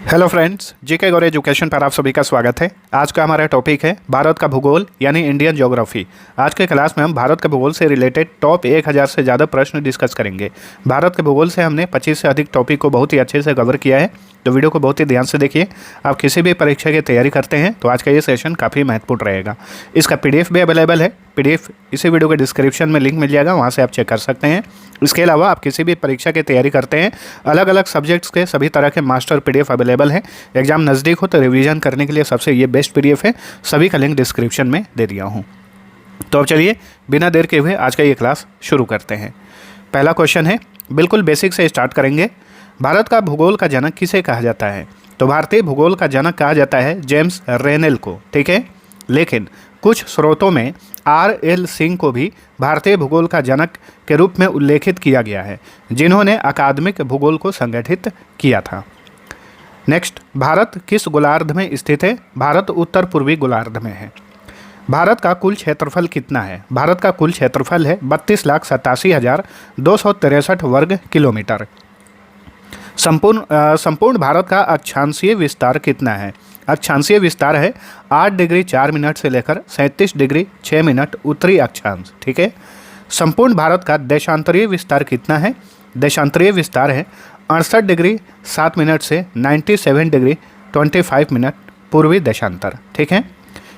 Hello friends, GK गौर education पर आप सभी का स्वागत है। आज का हमारा टॉपिक है भारत का भूगोल यानी इंडियन ज्योग्राफी। आज के क्लास में हम भारत के भूगोल से रिलेटेड टॉप 1000 से ज़्यादा प्रश्न डिस्कस करेंगे। भारत के भूगोल से हमने 25 से अधिक टॉपिक को बहुत ही अच्छे से कवर किया है, तो वीडियो को बहुत ही ध्यान से देखिए। आप किसी भी परीक्षा की तैयारी करते हैं तो आज का ये सेशन काफ़ी महत्वपूर्ण रहेगा। इसका PDF भी अवेलेबल है। PDF इसी वीडियो के डिस्क्रिप्शन में लिंक मिल जाएगा, वहाँ से आप चेक कर सकते हैं। इसके अलावा आप किसी भी परीक्षा की तैयारी करते हैं, अलग अलग सब्जेक्ट्स के सभी तरह के मास्टर PDF अवेलेबल है। एग्जाम नज़दीक हो तो रिवीजन करने के लिए सबसे ये बेस्ट PDF है। सभी का लिंक डिस्क्रिप्शन में दे दिया हूँ। तो अब चलिए बिना देर के हुए आज का ये क्लास शुरू करते हैं। पहला क्वेश्चन है, बिल्कुल बेसिक से स्टार्ट करेंगे। भारत का भूगोल का जनक किसे कहा जाता है? तो भारतीय भूगोल का जनक कहा जाता है जेम्स रेनेल को, ठीक है। लेकिन कुछ स्रोतों में RL सिंह को भी भारतीय भूगोल का जनक के रूप में उल्लेखित किया गया है, जिन्होंने अकादमिक भूगोल को संगठित किया था। नेक्स्ट, भारत किस गोलार्ध में स्थित है? भारत उत्तर पूर्वी गोलार्ध में है। भारत का कुल क्षेत्रफल कितना है? भारत का कुल क्षेत्रफल है 32,87,263 वर्ग किलोमीटर। संपूर्ण भारत का अक्षांशीय विस्तार कितना है? अक्षांशीय विस्तार है 8 डिग्री 4 मिनट से लेकर 37 डिग्री 6 मिनट उत्तरी अक्षांश, ठीक है। संपूर्ण भारत का देशांतरीय विस्तार कितना है? देशांतरीय विस्तार है 68 डिग्री 7 मिनट से 97 डिग्री 25 मिनट पूर्वी देशांतर, ठीक है।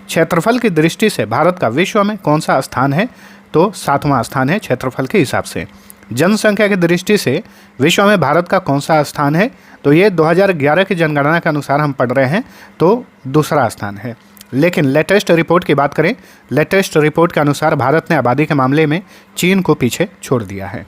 क्षेत्रफल की दृष्टि से भारत का विश्व में कौन सा स्थान है? तो 7वां स्थान है क्षेत्रफल के हिसाब से। जनसंख्या की दृष्टि से विश्व में भारत का कौन सा स्थान है? तो ये 2011 की जनगणना के अनुसार हम पढ़ रहे हैं तो दूसरा स्थान है। लेकिन लेटेस्ट रिपोर्ट की बात करें, लेटेस्ट रिपोर्ट के अनुसार भारत ने आबादी के मामले में चीन को पीछे छोड़ दिया है,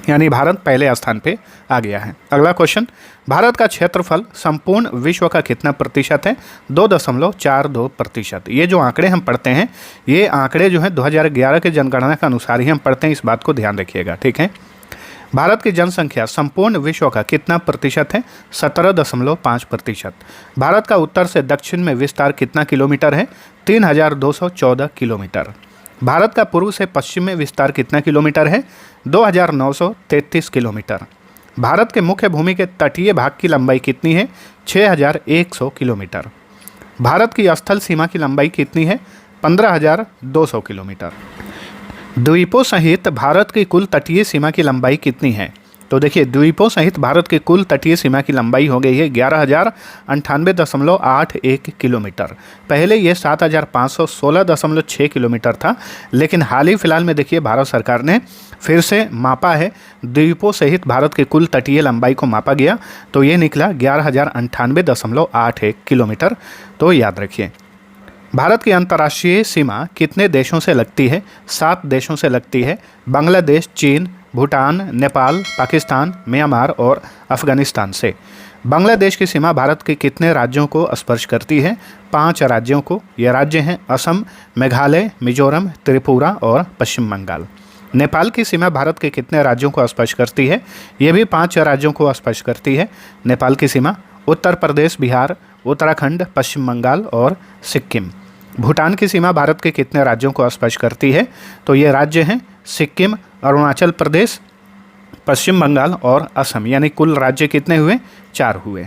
यानी भारत पहले स्थान पे आ गया है। अगला क्वेश्चन, भारत का क्षेत्रफल संपूर्ण विश्व का कितना प्रतिशत है? 2.42%। ये जो आंकड़े हम पढ़ते हैं, ये आंकड़े जो हैं 2011 के जनगणना के अनुसार ही हम पढ़ते हैं, इस बात को ध्यान रखिएगा, ठीक है। भारत की जनसंख्या संपूर्ण विश्व का कितना प्रतिशत है? 17.5%। भारत का उत्तर से दक्षिण में विस्तार कितना किलोमीटर है? 3,214 किलोमीटर। भारत का पूर्व से पश्चिम में विस्तार कितना किलोमीटर है? 2,933 किलोमीटर। भारत के मुख्य भूमि के तटीय भाग की लंबाई कितनी है? 6,100 किलोमीटर। भारत की स्थल सीमा की लंबाई कितनी है? 15,200 किलोमीटर। द्वीपों सहित भारत की कुल तटीय सीमा की लंबाई कितनी है? तो देखिए, द्वीपों सहित भारत की कुल तटीय सीमा की लंबाई हो गई है 11,098.81 किलोमीटर। पहले ये 7,516.6 किलोमीटर था, लेकिन हाल ही फिलहाल में देखिए भारत सरकार ने फिर से मापा है, द्वीपों सहित भारत की कुल तटीय लंबाई को मापा गया तो ये निकला 11,098.81 किलोमीटर। तो याद रखिए, भारत की अंतर्राष्ट्रीय सीमा कितने देशों से लगती है? 7 देशों से लगती है। बांग्लादेश, चीन, भूटान, नेपाल, पाकिस्तान, म्यांमार और अफगानिस्तान से। बांग्लादेश की सीमा भारत के कितने राज्यों को स्पर्श करती है? 5 राज्यों को। ये राज्य हैं असम, मेघालय, मिजोरम, त्रिपुरा और पश्चिम बंगाल। नेपाल की सीमा भारत के कितने राज्यों को स्पर्श करती है? ये भी 5 राज्यों को स्पर्श करती है। नेपाल की सीमा उत्तर प्रदेश, बिहार, उत्तराखंड, पश्चिम बंगाल और सिक्किम। भूटान की सीमा भारत के कितने राज्यों को स्पर्श करती है? तो ये राज्य हैं सिक्किम, अरुणाचल प्रदेश, पश्चिम बंगाल और असम, यानी कुल राज्य कितने हुए? 4 हुए।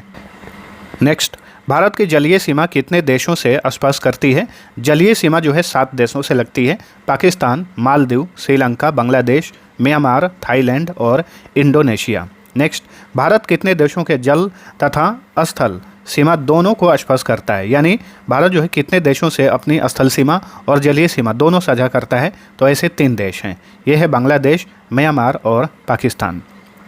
नेक्स्ट, भारत की जलीय सीमा कितने देशों से स्पर्श करती है? जलीय सीमा जो है 7 देशों से लगती है। पाकिस्तान, मालदीव, श्रीलंका, बांग्लादेश, म्यांमार, थाईलैंड और इंडोनेशिया। नेक्स्ट, भारत कितने देशों के जल तथा स्थल सीमा दोनों को स्पर्श करता है? यानी भारत जो है कितने देशों से अपनी स्थल सीमा और जलीय सीमा दोनों साझा करता है? तो ऐसे 3 देश हैं, ये है बांग्लादेश, म्यांमार और पाकिस्तान।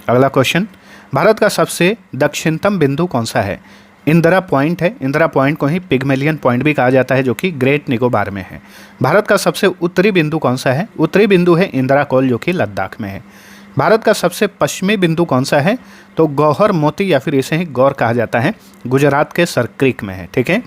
अगला क्वेश्चन, भारत का सबसे दक्षिणतम बिंदु कौन सा है? इंदिरा पॉइंट है। इंदिरा पॉइंट को ही पिग्मेलियन पॉइंट भी कहा जाता है, जो कि ग्रेट निकोबार में है। भारत का सबसे उत्तरी बिंदु कौन सा है? उत्तरी बिंदु है इंदिरा कौल, जो कि लद्दाख में है। भारत का सबसे पश्चिमी बिंदु कौन सा है? तो गौहर मोती या फिर इसे ही गौर कहा जाता है, गुजरात के सर क्रीक में है, ठीक है।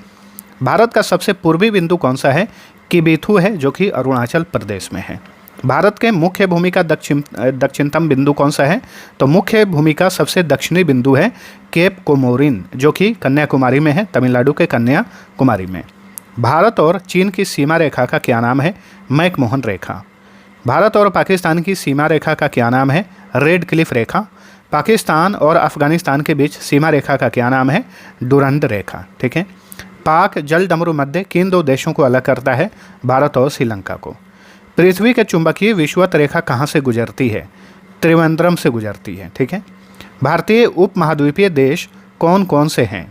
भारत का सबसे पूर्वी बिंदु कौन सा है? किबीथू है, जो कि अरुणाचल प्रदेश में है। भारत के मुख्य भूमि का दक्षिणतम बिंदु कौन सा है? तो मुख्य भूमि का सबसे दक्षिणी बिंदु है केप कोमोरिन, जो कि कन्याकुमारी में है, तमिलनाडु के कन्याकुमारी में। भारत और चीन की सीमा रेखा का क्या नाम है? मैकमोहन रेखा। भारत और पाकिस्तान की सीमा रेखा का क्या नाम है? रेड क्लिफ रेखा। पाकिस्तान और अफगानिस्तान के बीच सीमा रेखा का क्या नाम है? डुरंड रेखा। ठीक है। पाक जल डमरू मध्य किन दो देशों को अलग करता है? भारत और श्रीलंका को। पृथ्वी के चुंबकीय विषुवत रेखा कहाँ से गुजरती है? त्रिवेंद्रम से गुजरती है। ठीक है। भारतीय उपमहाद्वीपीय देश कौन कौन से हैं?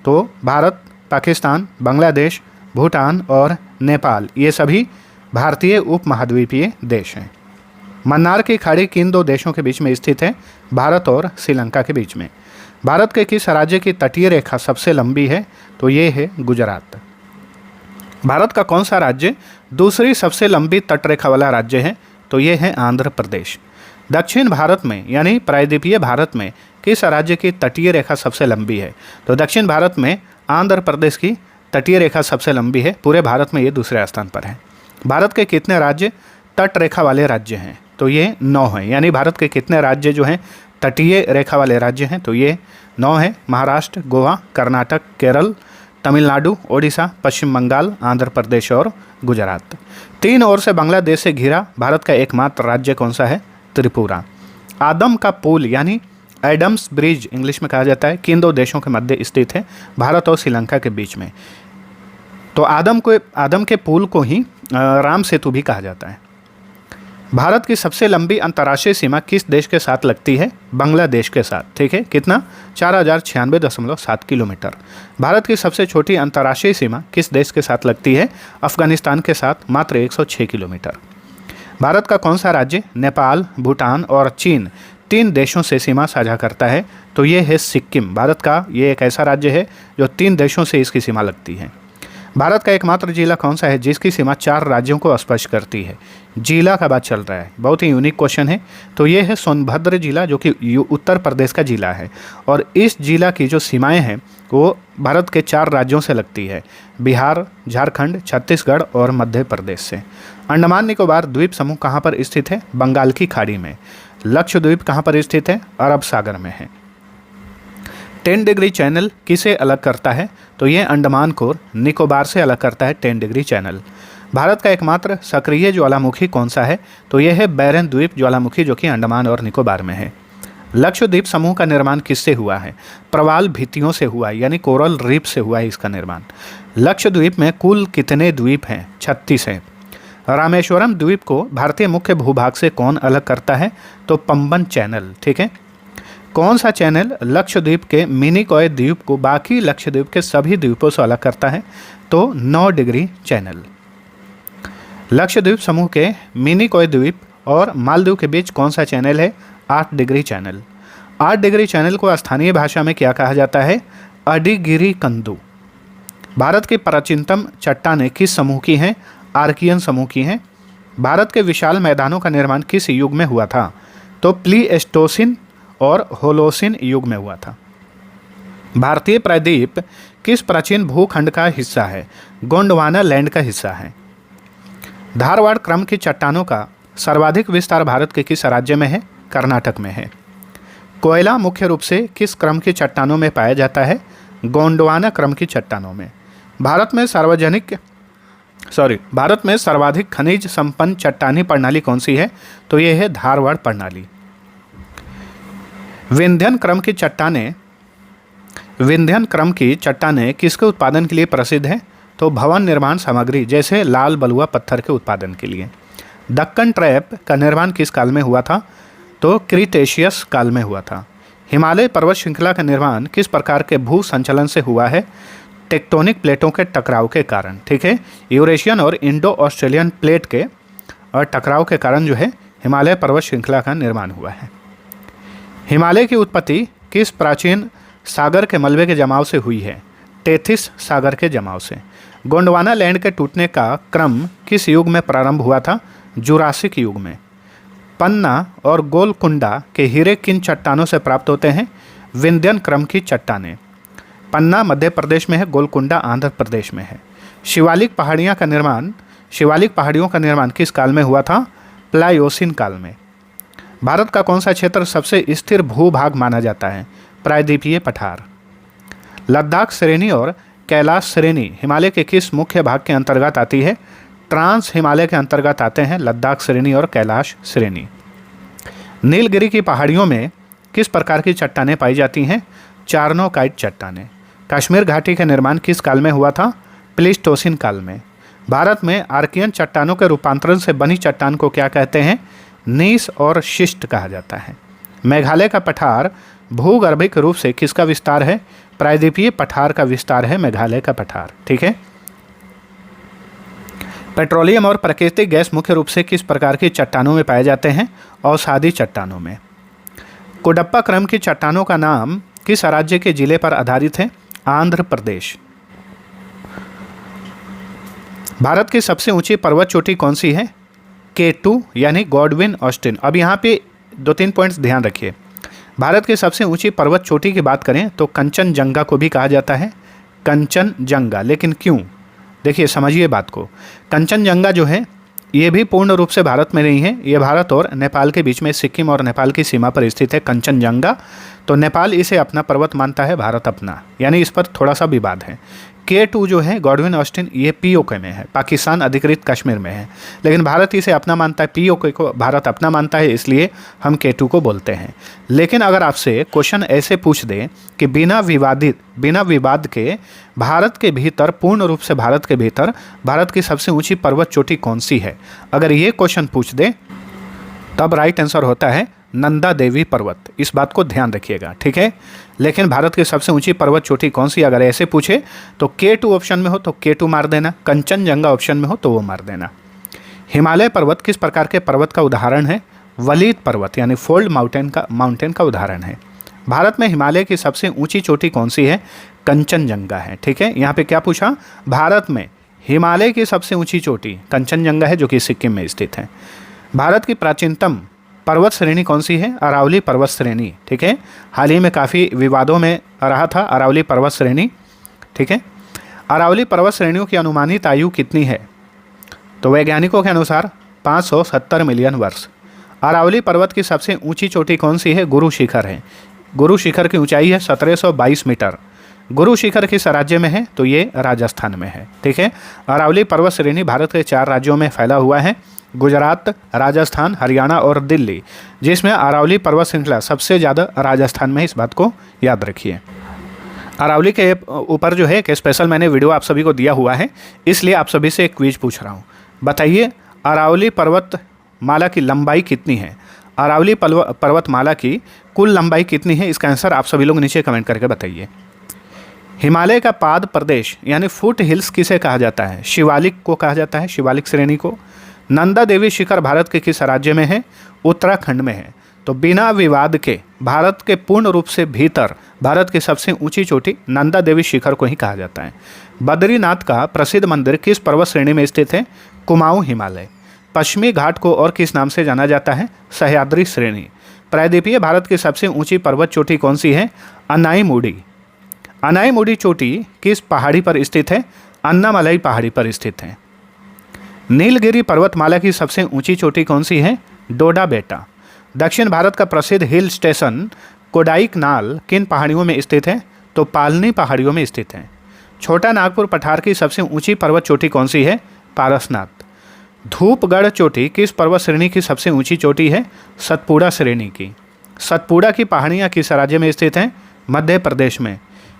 तो भारत, पाकिस्तान, बांग्लादेश, भूटान और नेपाल, ये सभी भारतीय उपमहाद्वीपीय देश हैं। मन्नार की खाड़ी किन दो देशों के बीच में स्थित है? भारत और श्रीलंका के बीच में। भारत के किस राज्य की तटीय रेखा सबसे लंबी है? तो ये है गुजरात। भारत का कौन सा राज्य दूसरी सबसे लंबी तटरेखा वाला राज्य है? तो ये है आंध्र प्रदेश। दक्षिण भारत में यानी प्रायद्वीपीय भारत में किस राज्य की तटीय रेखा सबसे लंबी है? तो दक्षिण भारत में आंध्र प्रदेश की तटीय रेखा सबसे लंबी है। पूरे भारत में ये दूसरे स्थान पर है। भारत के कितने राज्य तट रेखा वाले राज्य हैं? तो ये 9 हैं। यानी भारत के कितने राज्य जो हैं तटीय रेखा वाले राज्य हैं? तो ये 9 हैं। महाराष्ट्र, गोवा, कर्नाटक, केरल, तमिलनाडु, ओडिशा, पश्चिम बंगाल, आंध्र प्रदेश और गुजरात। 3 ओर से बांग्लादेश से घिरा भारत का एकमात्र राज्य कौन सा है? त्रिपुरा। आदम का पुल यानी एडम्स ब्रिज इंग्लिश में कहा जाता है किन दो देशों के मध्य स्थित है? भारत और श्रीलंका के बीच में। तो आदम के पुल को ही राम सेतु भी कहा जाता है। भारत की सबसे लंबी अंतर्राष्ट्रीय सीमा किस देश के साथ लगती है? बांग्लादेश के साथ। ठीक है। कितना? 4096.7 किलोमीटर। भारत की सबसे छोटी अंतर्राष्ट्रीय सीमा किस देश के साथ लगती है? अफगानिस्तान के साथ, मात्र 106 किलोमीटर। भारत का कौन सा राज्य नेपाल, भूटान और चीन 3 देशों से सीमा साझा करता है? तो ये है सिक्किम। भारत का ये एक ऐसा राज्य है जो 3 देशों से इसकी सीमा लगती है। भारत का एकमात्र जिला कौन सा है जिसकी सीमा 4 राज्यों को स्पर्श करती है? जिला का बात चल रहा है, बहुत ही यूनिक क्वेश्चन है। तो ये है सोनभद्र जिला जो कि उत्तर प्रदेश का जिला है। और इस जिला की जो सीमाएं हैं वो भारत के 4 राज्यों से लगती है, बिहार, झारखंड, छत्तीसगढ़ और मध्य प्रदेश से। अंडमान निकोबार द्वीप समूह कहाँ पर स्थित है? बंगाल की खाड़ी में। लक्षद्वीप कहाँ पर स्थित है? अरब सागर में है। 10 डिग्री चैनल किसे अलग करता है? तो ये अंडमान को निकोबार से अलग करता है 10 डिग्री चैनल। भारत का एकमात्र सक्रिय ज्वालामुखी कौन सा है? तो यह है बैरन द्वीप ज्वालामुखी जो कि अंडमान और निकोबार में है। लक्षद्वीप समूह का निर्माण किससे हुआ है? प्रवाल भित्तियों से हुआ है, यानी कोरल रीफ से हुआ है इसका निर्माण। लक्षद्वीप में कुल कितने द्वीप हैं? 36 हैं। रामेश्वरम द्वीप को भारतीय मुख्य भूभाग से कौन अलग करता है? तो पंबन चैनल। ठीक है। कौन सा चैनल लक्षद्वीप के मिनिकॉय द्वीप को बाकी लक्षद्वीप के सभी द्वीपों से अलग करता है? तो 9 डिग्री चैनल। लक्षद्वीप समूह के मिनिकॉय द्वीप और मालदीव के बीच कौन सा चैनल है? 8 डिग्री चैनल। 8 डिग्री चैनल को स्थानीय भाषा में क्या कहा जाता है? अडिगिरी कंदू। भारत की प्राचीनतम चट्टानें किस समूह की हैं? आर्कियन समूह की हैं। भारत के विशाल मैदानों का निर्माण किस युग में हुआ था? तो प्लीस्टोसिन और होलोसिन युग में हुआ था। भारतीय प्रायद्वीप किस प्राचीन भूखंड का हिस्सा है? गोंडवाना लैंड का हिस्सा है। धारवाड़ क्रम की चट्टानों का सर्वाधिक विस्तार भारत के किस राज्य में है? कर्नाटक में है। कोयला मुख्य रूप से किस क्रम की चट्टानों में पाया जाता है? गोंडवाना क्रम की चट्टानों में। भारत में सर्वाधिक खनिज संपन्न चट्टानी प्रणाली कौन सी है? तो यह है धारवाड़ प्रणाली। विंध्यन क्रम की चट्टानें किसके उत्पादन के लिए प्रसिद्ध है? तो भवन निर्माण सामग्री जैसे लाल बलुआ पत्थर के उत्पादन के लिए। दक्कन ट्रैप का निर्माण किस काल में हुआ था? तो क्रीटेशियस काल में हुआ था। हिमालय पर्वत श्रृंखला का निर्माण किस प्रकार के भू संचलन से हुआ है? टेक्टोनिक प्लेटों के टकराव के कारण। ठीक है। यूरेशियन और इंडो ऑस्ट्रेलियन प्लेट के टकराव के कारण जो है हिमालय पर्वत श्रृंखला का निर्माण हुआ है। हिमालय की उत्पत्ति किस प्राचीन सागर के मलबे के जमाव से हुई है? टेथिस सागर के जमाव से। गोंडवाना लैंड के टूटने का क्रम किस युग में प्रारंभ हुआ था? जुरासिक युग में। पन्ना और गोलकुंडा के हीरे किन चट्टानों से प्राप्त होते हैं? विंध्यन क्रम की चट्टानें। पन्ना मध्य प्रदेश में है, गोलकुंडा आंध्र प्रदेश में है। शिवालिक पहाड़ियों का निर्माण किस काल में हुआ था? प्लायोसिन काल में। भारत का कौन सा क्षेत्र सबसे स्थिर भूभाग माना जाता है? प्रायद्वीपीय पठार। लद्दाख श्रेणी और कैलाश श्रेणी हिमालय के किस मुख्य भाग के अंतर्गत आती है? ट्रांस हिमालय के अंतर्गत आते हैं लद्दाख श्रेणी और कैलाश श्रेणी। नीलगिरी की पहाड़ियों में किस प्रकार की चट्टानें पाई जाती हैं? चार्नोकाइट चट्टानें। कश्मीर घाटी का निर्माण किस काल में हुआ था? प्लीस्टोसिन काल में। भारत में आर्कियन चट्टानों के रूपांतरण से बनी चट्टान को क्या कहते हैं? नीस और शिस्ट कहा जाता है। मेघालय का पठार भूगर्भिक रूप से किसका विस्तार है? प्रायद्वीपीय पठार का विस्तार है मेघालय का पठार। ठीक है। पेट्रोलियम और प्राकृतिक गैस मुख्य रूप से किस प्रकार की चट्टानों में पाए जाते हैं? अवसादी चट्टानों में। कोडप्पा क्रम की चट्टानों का नाम किस राज्य के जिले पर आधारित है? आंध्र प्रदेश। भारत की सबसे ऊंची पर्वत चोटी कौन सी है? K2 यानी गॉडविन ऑस्टिन। अब यहाँ पे 2-3 पॉइंट्स ध्यान रखिए। भारत की सबसे ऊंची पर्वत चोटी की बात करें तो कंचनजंगा को भी कहा जाता है कंचनजंगा। लेकिन क्यों? देखिए समझिए बात को। कंचनजंगा जो है ये भी पूर्ण रूप से भारत में नहीं है। ये भारत और नेपाल के बीच में सिक्किम और नेपाल की सीमा पर स्थित है कंचनजंगा। तो नेपाल इसे अपना पर्वत मानता है, भारत अपना, यानी इस पर थोड़ा सा विवाद है। K2 जो है गॉडविन ऑस्टिन ये POK में है, पाकिस्तान अधिकृत कश्मीर में है, लेकिन भारत इसे अपना मानता है। POK को भारत अपना मानता है, इसलिए हम K2 को बोलते हैं। लेकिन अगर आपसे क्वेश्चन ऐसे पूछ दे कि बिना विवाद के भारत के भीतर, पूर्ण रूप से भारत के भीतर भारत की सबसे ऊंची पर्वत चोटी कौन सी है, अगर ये क्वेश्चन पूछ दे तब राइट आंसर होता है नंदा देवी पर्वत। इस बात को ध्यान रखिएगा, ठीक है। लेकिन भारत की सबसे ऊंची पर्वत चोटी कौन सी, अगर ऐसे पूछे तो K2 ऑप्शन में हो तो K2 मार देना, कंचनजंगा ऑप्शन में हो तो वो मार देना। हिमालय पर्वत किस प्रकार के पर्वत का उदाहरण है? वलीद पर्वत यानी फोल्ड माउंटेन का उदाहरण है। भारत में हिमालय की सबसे ऊंची चोटी कौन सी है? कंचनजंगा है, ठीक है। यहाँ पे क्या पूछा? भारत में हिमालय की सबसे ऊंची चोटी कंचनजंगा है, जो कि सिक्किम में स्थित है। भारत की प्राचीनतम पर्वत श्रेणी कौन सी है? अरावली पर्वत श्रेणी, ठीक है। हाल ही में काफ़ी विवादों में रहा था अरावली पर्वत श्रेणी, ठीक है। अरावली पर्वत श्रेणियों की अनुमानित आयु कितनी है? तो वैज्ञानिकों के अनुसार 570 मिलियन वर्ष। अरावली पर्वत की सबसे ऊंची चोटी कौन सी है? गुरु शिखर है। गुरु शिखर की ऊंचाई है 1722 मीटर। गुरु शिखर किस राज्य में है? तो ये राजस्थान में है, ठीक है। अरावली पर्वत श्रेणी भारत के 4 राज्यों में फैला हुआ है, गुजरात, राजस्थान, हरियाणा और दिल्ली, जिसमें अरावली पर्वत श्रृंखला सबसे ज़्यादा राजस्थान में, इस बात को याद रखिए। अरावली के ऊपर जो है एक स्पेशल मैंने वीडियो आप सभी को दिया हुआ है, इसलिए आप सभी से एक क्विज पूछ रहा हूँ। बताइए अरावली पर्वतमाला की लंबाई कितनी है? अरावली पर्वतमाला की कुल लंबाई कितनी है? इसका आंसर आप सभी लोग नीचे कमेंट करके बताइए। हिमालय का पाद प्रदेश यानी फुट हिल्स किसे कहा जाता है? शिवालिक को कहा जाता है, शिवालिक श्रेणी को। नंदा देवी शिखर भारत के किस राज्य में है? उत्तराखंड में है। तो बिना विवाद के भारत के पूर्ण रूप से भीतर भारत की सबसे ऊंची चोटी नंदा देवी शिखर को ही कहा जाता है। बद्रीनाथ का प्रसिद्ध मंदिर किस पर्वत श्रेणी में स्थित है? कुमाऊं हिमालय। पश्चिमी घाट को और किस नाम से जाना जाता है? सह्याद्री श्रेणी। प्रायद्वीपीय भारत की सबसे ऊंची पर्वत चोटी कौन सी है? अनाईमुडी। अनाईमुडी चोटी किस पहाड़ी पर स्थित है? अन्नामलाई पहाड़ी पर स्थित है। नीलगिरी पर्वतमाला की सबसे ऊंची चोटी कौन सी है? डोडा बेटा। दक्षिण भारत का प्रसिद्ध हिल स्टेशन कोडाईकनाल किन पहाड़ियों में स्थित है? तो पालनी पहाड़ियों में स्थित है। छोटा नागपुर पठार की सबसे ऊंची पर्वत चोटी कौन सी है? पारसनाथ। धूपगढ़ चोटी किस पर्वत श्रेणी की सबसे ऊंची चोटी है? सतपुड़ा श्रेणी की। सतपुड़ा की पहाड़ियाँ किस राज्य में स्थित हैं? मध्य प्रदेश में।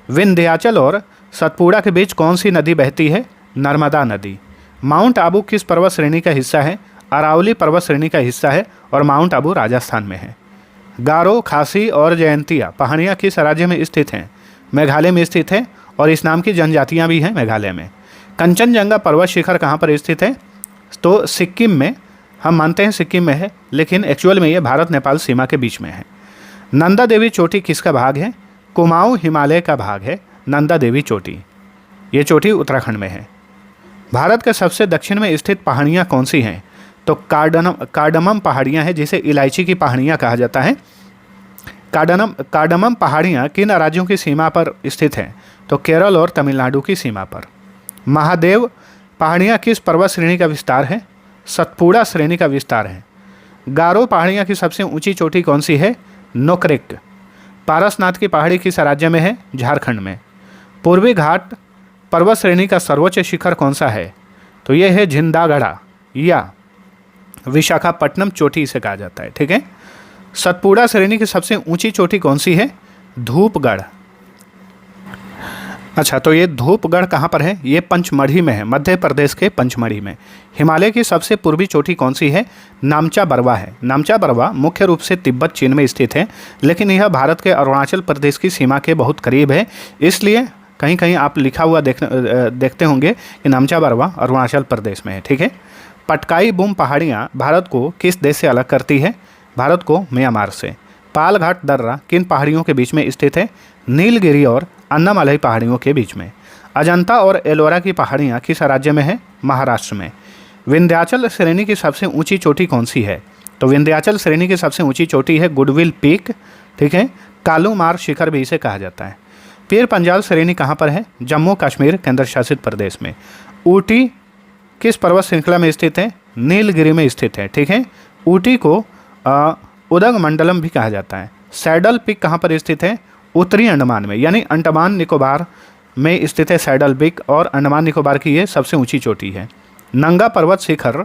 विंध्याचल और सतपुड़ा के बीच कौन सी नदी बहती है? नर्मदा नदी। माउंट आबू किस पर्वत श्रेणी का हिस्सा है? अरावली पर्वत श्रेणी का हिस्सा है और माउंट आबू राजस्थान में है। गारो, खासी और जयंतिया पहाड़ियाँ किस राज्य में स्थित हैं? मेघालय में स्थित है और इस नाम की जनजातियाँ भी हैं मेघालय में। कंचनजंगा पर्वत शिखर कहाँ पर स्थित है? तो सिक्किम में। हम मानते हैं सिक्किम में है, लेकिन एक्चुअल में ये भारत नेपाल सीमा के बीच में है। नंदा देवी चोटी किसका भाग है? कुमाऊं हिमालय का भाग है नंदा देवी चोटी। ये चोटी उत्तराखंड में है। भारत के सबसे दक्षिण में स्थित पहाड़ियाँ कौन सी हैं? तो कार्डमम पहाड़ियाँ हैं, जिसे इलायची की पहाड़ियाँ कहा जाता है। कार्डमम पहाड़ियाँ किन राज्यों की सीमा पर स्थित हैं? तो केरल और तमिलनाडु की सीमा पर। महादेव पहाड़ियाँ किस पर्वत श्रेणी का विस्तार है? सतपुड़ा श्रेणी का विस्तार है। गारो पहाड़ियाँ की सबसे ऊंची चोटी कौन सी है? नोकरेक। पारसनाथ की पहाड़ी किस राज्य में है? झारखंड में। पूर्वी घाट पर्वत श्रेणी का सर्वोच्च शिखर कौन सा है? तो यह है झिंदागढ़ा या विशाखापट्टनम चोटी इसे कहा जाता है, ठीक है। सतपुड़ा श्रेणी की सबसे ऊंची चोटी कौन सी है? धूपगढ़। अच्छा, तो ये धूपगढ़ कहाँ पर है? ये पंचमढ़ी में है, मध्य प्रदेश के पंचमढ़ी में। हिमालय की सबसे पूर्वी चोटी कौन सी है? नामचा बरवा है। नामचा बरवा मुख्य रूप से तिब्बत चीन में स्थित है, लेकिन यह भारत के अरुणाचल प्रदेश की सीमा के बहुत करीब है, इसलिए कहीं कहीं आप लिखा हुआ देखते होंगे कि नामचा बरवा अरुणाचल प्रदेश में है। ठीक है। पटकाई बूम पहाड़ियाँ भारत को किस देश से अलग करती है? भारत को म्यांमार से। पालघाट दर्रा किन पहाड़ियों के बीच में स्थित है? नीलगिरी और अन्नामलई पहाड़ियों के बीच में। अजंता और एलोरा की पहाड़ियाँ किस राज्य में है? महाराष्ट्र में। विंध्याचल श्रेणी की सबसे ऊंची चोटी कौन सी है? तो विंध्याचल श्रेणी की सबसे ऊंची चोटी है गुडविल पीक। ठीक है। कालूमार शिखर भी इसे कहा जाता है। पीर पंजाल श्रेणी कहाँ पर है? जम्मू कश्मीर केंद्र शासित प्रदेश में। ऊटी किस पर्वत श्रृंखला में स्थित है? नीलगिरी में स्थित है। ठीक है। ऊटी को उदगमंडलम भी कहा जाता है। सैडल पीक कहाँ पर स्थित है? उत्तरी अंडमान में, यानी अंडमान निकोबार में स्थित है सैडल पीक, और अंडमान निकोबार की ये सबसे ऊंची चोटी है। नंगा पर्वत शिखर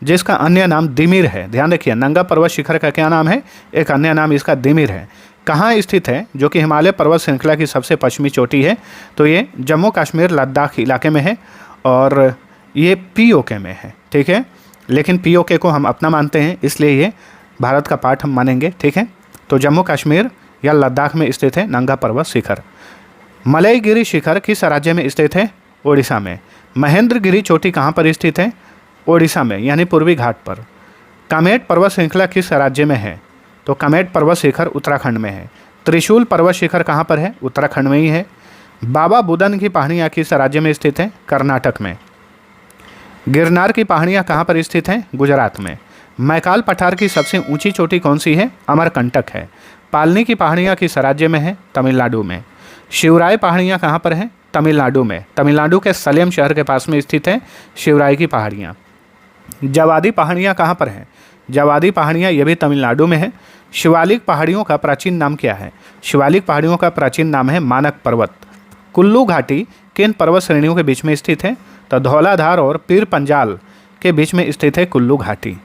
जिसका अन्य नाम दिमिर है, ध्यान रखिए, नंगा पर्वत शिखर का क्या नाम है? एक अन्य नाम इसका दिमिर है। कहाँ स्थित है? जो कि हिमालय पर्वत श्रृंखला की सबसे पश्चिमी चोटी है। तो ये जम्मू कश्मीर लद्दाख इलाके में है और ये पीओके में है। ठीक है। लेकिन पीओके को हम अपना मानते हैं, इसलिए ये भारत का पार्ट हम मानेंगे। ठीक है। तो जम्मू कश्मीर या लद्दाख में स्थित है नंगा पर्वत शिखर। मलयगिरी शिखर किस राज्य में स्थित है? ओडिशा में। महेंद्रगिरी चोटी कहाँ पर स्थित है? ओडिशा में, यानी पूर्वी घाट पर। कामेट पर्वत श्रृंखला किस राज्य में है? तो कामेट पर्वत शिखर उत्तराखंड में है। त्रिशूल पर्वत शिखर कहाँ पर है? उत्तराखंड में ही है। बाबा बुदन की पहाड़ियाँ किस राज्य में स्थित है? कर्नाटक में। गिरनार की पहाड़ियाँ कहाँ पर स्थित हैं? गुजरात में। मैकाल पठार की सबसे ऊंची चोटी कौन सी है? अमरकंटक है। पालनी की पहाड़ियाँ किस राज्य में है? तमिलनाडु में। शिवराय पहाड़ियाँ कहाँ पर हैं? तमिलनाडु में। तमिलनाडु के सलेम शहर के पास में स्थित है शिवराय की पहाड़ियाँ। जवादी पहाड़ियाँ कहाँ पर हैं? जवादी पहाड़ियाँ ये भी तमिलनाडु में है। शिवालिक पहाड़ियों का प्राचीन नाम क्या है? शिवालिक पहाड़ियों का प्राचीन नाम है मानक पर्वत। कुल्लू घाटी किन पर्वत श्रेणियों के बीच में स्थित है? तो धौलाधार और पीर पंजाल के बीच में स्थित है कुल्लू घाटी।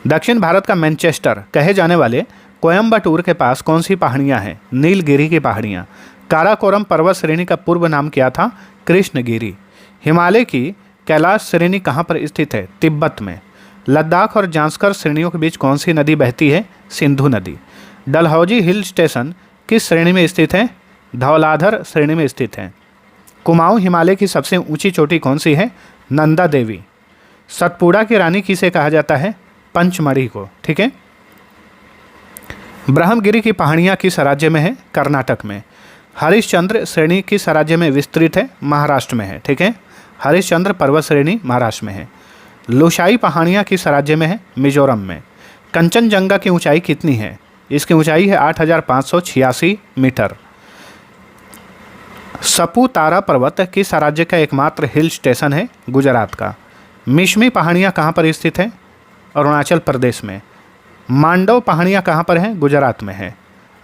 दक्षिण भारत का मैनचेस्टर कहे जाने वाले कोयम्बटूर के पास कौन सी पहाड़ियाँ हैं? नीलगिरी की पहाड़ियाँ। काराकोरम पर्वत श्रेणी का पूर्व नाम क्या था? कृष्णगिरी। हिमालय की कैलाश श्रेणी कहाँ पर स्थित है? तिब्बत में। लद्दाख और जांस्कर श्रेणियों के बीच कौन सी नदी बहती है? सिंधु नदी। डलहौजी हिल स्टेशन किस श्रेणी में स्थित है? धौलाधर श्रेणी में स्थित है। कुमाऊं हिमालय की सबसे ऊंची चोटी कौन सी है? नंदा देवी। सतपुड़ा की रानी किसे कहा जाता है? पंचमढ़ी को। ठीक है। ब्रह्मगिरी की पहाड़ियाँ किस राज्य में है? कर्नाटक में। हरिश्चंद्र श्रेणी किस राज्य में विस्तृत है? महाराष्ट्र में है। ठीक है। हरिश्चंद्र पर्वत श्रेणी महाराष्ट्र में है। लुशाई पहाड़ियाँ किस राज्य में है? मिजोरम में। कंचनजंगा की ऊंचाई कितनी है? इसकी ऊंचाई है 8,586 मीटर। सपुतारा पर्वत किस राज्य का एकमात्र हिल स्टेशन है? गुजरात का। मिशमी पहाड़ियाँ कहाँ पर स्थित है? अरुणाचल प्रदेश में। मांडव पहाड़ियाँ कहाँ पर हैं? गुजरात में है।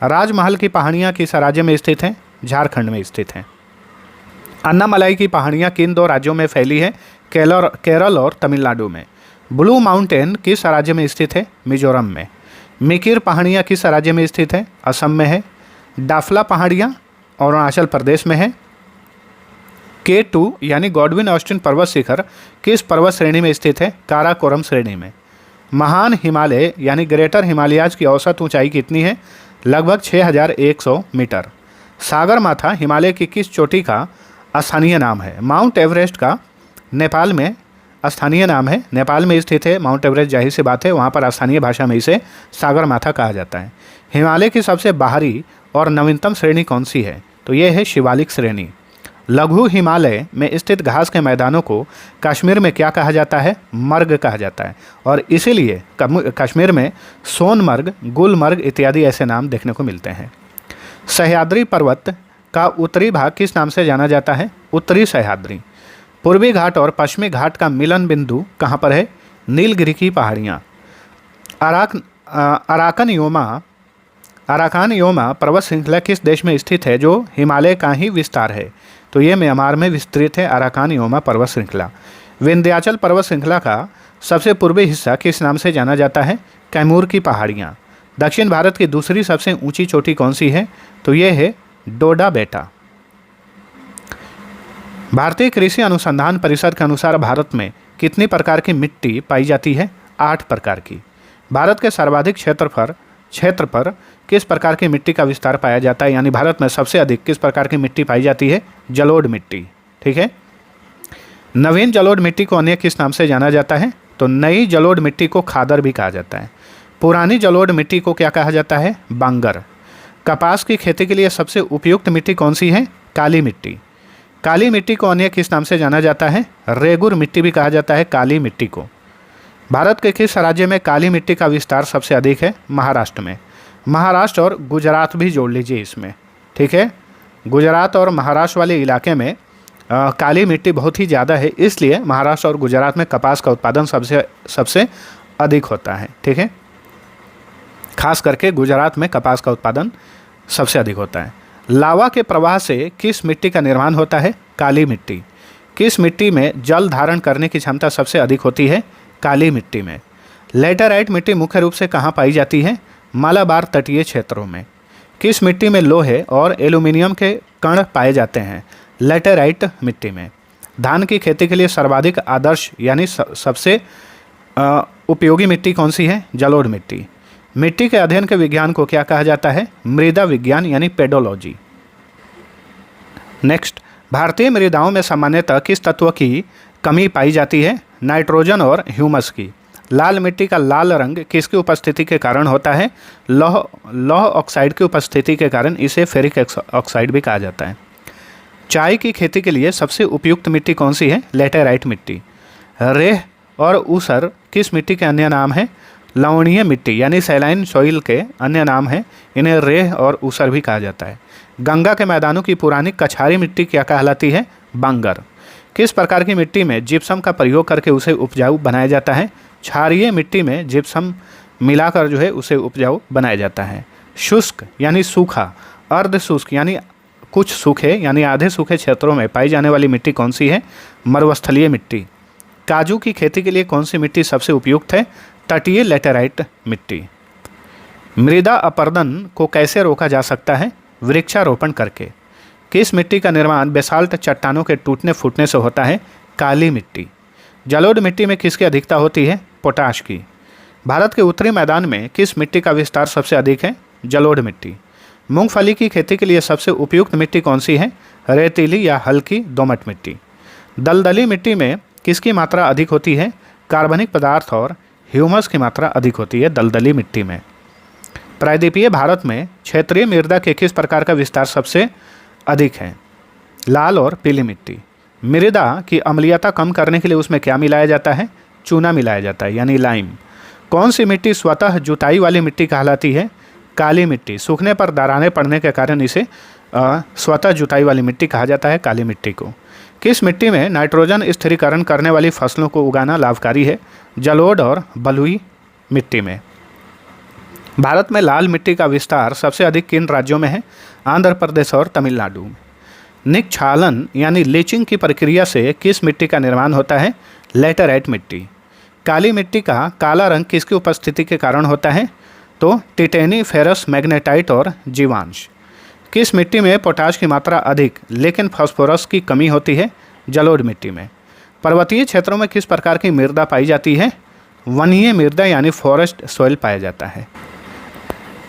राजमहल की पहाड़ियाँ किस राज्य में स्थित हैं? झारखंड में स्थित हैं। अन्नामलाई की पहाड़ियाँ किन दो राज्यों में फैली है? केरल और तमिलनाडु में। ब्लू माउंटेन किस राज्य में स्थित है? मिजोरम में। मिकिर पहाड़ियाँ किस राज्य में स्थित है? असम में है। डाफला पहाड़ियाँ अरुणाचल प्रदेश में है। K2 यानी गॉडविन ऑस्टिन पर्वत शिखर किस पर्वत श्रेणी में स्थित है? काराकोरम श्रेणी में। महान हिमालय यानी ग्रेटर हिमालयाज की औसत ऊंचाई कितनी है? लगभग 6,100 मीटर। सागरमाथा हिमालय की किस चोटी का स्थानीय नाम है? माउंट एवरेस्ट का नेपाल में स्थानीय नाम है। नेपाल में स्थित है माउंट एवरेस्ट, जाहिर सी बात है, वहाँ पर स्थानीय भाषा में इसे सागरमाथा कहा जाता है। हिमालय की सबसे बाहरी और नवीनतम श्रेणी कौन सी है? तो ये है शिवालिक श्रेणी। लघु हिमालय में स्थित घास के मैदानों को कश्मीर में क्या कहा जाता है? मर्ग कहा जाता है, और इसीलिए कश्मीर में सोनमर्ग, गुलमर्ग इत्यादि ऐसे नाम देखने को मिलते हैं। सह्याद्री पर्वत का उत्तरी भाग किस नाम से जाना जाता है? उत्तरी सह्याद्री। पूर्वी घाट और पश्चिमी घाट का मिलन बिंदु कहाँ पर है? नीलगिरी की पहाड़ियाँ। अराकान योमा पर्वत श्रृंखला किस देश में स्थित है जो हिमालय का ही विस्तार है? तो ये म्यांमार में विस्तृत है अराकान योमा पर्वत श्रृंखला। विंध्याचल पर्वत श्रृंखला का सबसे पूर्वी हिस्सा किस नाम से जाना जाता है? कैमूर की पहाड़ियाँ। दक्षिण भारत की दूसरी सबसे ऊंची चोटी कौन सी है? तो ये है डोडा बेटा। भारतीय कृषि अनुसंधान परिषद के अनुसार भारत में कितनी प्रकार की मिट्टी पाई जाती है? 8 प्रकार की। भारत के सर्वाधिक क्षेत्र पर किस प्रकार की मिट्टी का विस्तार पाया जाता है, यानी भारत में सबसे अधिक किस प्रकार की मिट्टी पाई जाती है? जलोढ़ मिट्टी। ठीक है। नवीन जलोढ़ मिट्टी को अन्य किस नाम से जाना जाता है? तो नई जलोढ़ मिट्टी को खादर भी कहा जाता है। पुरानी जलोढ़ मिट्टी को क्या कहा जाता है? बांगर। कपास की खेती के लिए सबसे उपयुक्त मिट्टी कौन सी है? काली मिट्टी। काली मिट्टी को अन्य किस नाम से जाना जाता है? रेगुर मिट्टी भी कहा जाता है काली मिट्टी को। भारत के किस राज्य में काली मिट्टी का विस्तार सबसे अधिक है? महाराष्ट्र में। महाराष्ट्र और गुजरात भी जोड़ लीजिए इसमें। ठीक है। गुजरात और महाराष्ट्र वाले इलाके में काली मिट्टी बहुत ही ज़्यादा है, इसलिए महाराष्ट्र और गुजरात में कपास का उत्पादन सबसे अधिक होता है। ठीक है। खास करके गुजरात में कपास का उत्पादन सबसे अधिक होता है। लावा के प्रवाह से किस मिट्टी का निर्माण होता है? काली मिट्टी। किस मिट्टी में जल धारण करने की क्षमता सबसे अधिक होती है? काली मिट्टी में। लेटेराइट मिट्टी मुख्य रूप से कहाँ पाई जाती है? मालाबार तटीय क्षेत्रों में। किस मिट्टी में लोहे और एल्यूमिनियम के कण पाए जाते हैं? लेटेराइट मिट्टी में। धान की खेती के लिए सर्वाधिक आदर्श यानी सबसे उपयोगी मिट्टी कौन सी है? जलोढ़ मिट्टी। मिट्टी के अध्ययन के विज्ञान को क्या कहा जाता है? मृदा विज्ञान यानी पेडोलॉजी। नेक्स्ट, भारतीय मृदाओं में सामान्यतः किस तत्व की कमी पाई जाती है? नाइट्रोजन और ह्यूमस की। लाल मिट्टी का लाल रंग किसकी उपस्थिति के कारण होता है? लौह ऑक्साइड की उपस्थिति के कारण इसे फेरिक ऑक्साइड भी कहा जाता है। चाय की खेती के लिए सबसे उपयुक्त मिट्टी कौन सी है? लेटेराइट मिट्टी। रेह और ऊसर किस मिट्टी के अन्य नाम है? लवणीय मिट्टी यानी सैलाइन सॉइल के अन्य नाम है। इन्हें रेह और ऊसर भी कहा जाता है। गंगा के मैदानों की पुरानी कछारी मिट्टी क्या कहलाती है? बांगर। किस प्रकार की मिट्टी में जिप्सम का प्रयोग करके उसे उपजाऊ बनाया जाता है? क्षारीय मिट्टी में जिप्सम मिलाकर जो है उसे उपजाऊ बनाया जाता है। शुष्क यानी सूखा, अर्ध शुष्क यानी कुछ सूखे यानी आधे सूखे क्षेत्रों में पाई जाने वाली मिट्टी कौन सी है? मरुस्थलीय मिट्टी। काजू की खेती के लिए कौन सी मिट्टी सबसे उपयुक्त है? तटीय लेटेराइट मिट्टी। मृदा अपरदन को कैसे रोका जा सकता है? वृक्षारोपण करके। किस मिट्टी का निर्माण बेसाल्ट चट्टानों के टूटने फूटने से होता है? काली मिट्टी। जलोढ़ मिट्टी में किसकी अधिकता होती है? पोटाश की। भारत के उत्तरी मैदान में किस मिट्टी का विस्तार सबसे अधिक है? जलोढ़ मिट्टी। मूंगफली की खेती के लिए सबसे उपयुक्त मिट्टी कौन सी है? रेतीली या हल्की दोमट मिट्टी। दलदली मिट्टी में किसकी मात्रा अधिक होती है? कार्बनिक पदार्थ और ह्यूमस की मात्रा अधिक होती है दलदली मिट्टी में। प्रायद्वीपीय भारत में क्षेत्रीय मृदा के किस प्रकार का विस्तार सबसे अधिक है? लाल और पीली मिट्टी। मृदा की अम्लीयता कम करने के लिए उसमें क्या मिलाया जाता है? चूना मिलाया जाता है यानी लाइम। कौन सी मिट्टी स्वतः जुताई वाली मिट्टी कहलाती है? काली मिट्टी। सूखने पर दरारें पड़ने के कारण इसे स्वतः जुताई वाली मिट्टी कहा जाता है काली मिट्टी को। किस मिट्टी में नाइट्रोजन स्थिरीकरण करने वाली फसलों को उगाना लाभकारी है? जलोढ़ और बलुई मिट्टी में। भारत में लाल मिट्टी का विस्तार सबसे अधिक किन राज्यों में है? आंध्र प्रदेश और तमिलनाडु। निक्षालन यानी लीचिंग की प्रक्रिया से किस मिट्टी का निर्माण होता है? लेटेराइट मिट्टी। काली मिट्टी का काला रंग किसकी उपस्थिति के कारण होता है? तो टिटेनी, फेरस, मैग्नेटाइट और जीवांश। किस मिट्टी में पोटाश की मात्रा अधिक लेकिन फास्फोरस की कमी होती है? जलोढ़ मिट्टी में। पर्वतीय क्षेत्रों में किस प्रकार की मृदा पाई जाती है? वनीय मृदा यानी फॉरेस्ट सॉइल पाया जाता है।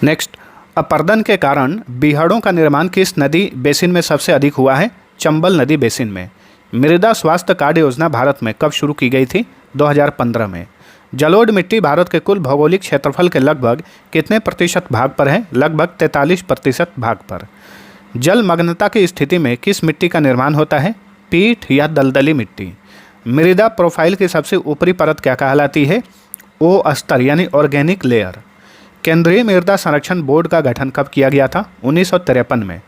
नेक्स्ट, अपरदन के कारण बीहड़ों का निर्माण किस नदी बेसिन में सबसे अधिक हुआ है? चंबल नदी बेसिन में। मृदा स्वास्थ्य कार्ड योजना भारत में कब शुरू की गई थी? 2015 में। जलोढ़ मिट्टी भारत के कुल भौगोलिक क्षेत्रफल के लगभग कितने प्रतिशत भाग पर है? लगभग 43% भाग पर। जलमग्नता की स्थिति में किस मिट्टी का निर्माण होता है? पीठ या दलदली मिट्टी। मृदा प्रोफाइल की सबसे ऊपरी परत क्या कहलाती है? ओ स्तर यानी ऑर्गेनिक लेयर। केंद्रीय मृदा संरक्षण बोर्ड का गठन कब किया गया था? 1953 में।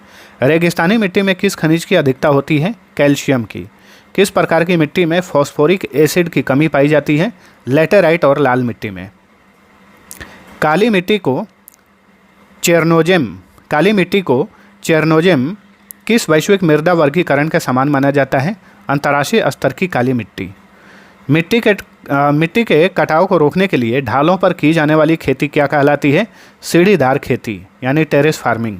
रेगिस्तानी मिट्टी में किस खनिज की अधिकता होती है? कैल्शियम की। किस प्रकार की मिट्टी में फॉस्फोरिक एसिड की कमी पाई जाती है? लेटेराइट और लाल मिट्टी में। काली मिट्टी को चेरनोजेम किस वैश्विक मृदा वर्गीकरण के समान माना जाता है? अंतर्राष्ट्रीय स्तर की काली मिट्टी। मिट्टी के मिट्टी के कटाव को रोकने के लिए ढालों पर की जाने वाली खेती क्या कहलाती है? सीढ़ीदार खेती यानी टेरेस फार्मिंग।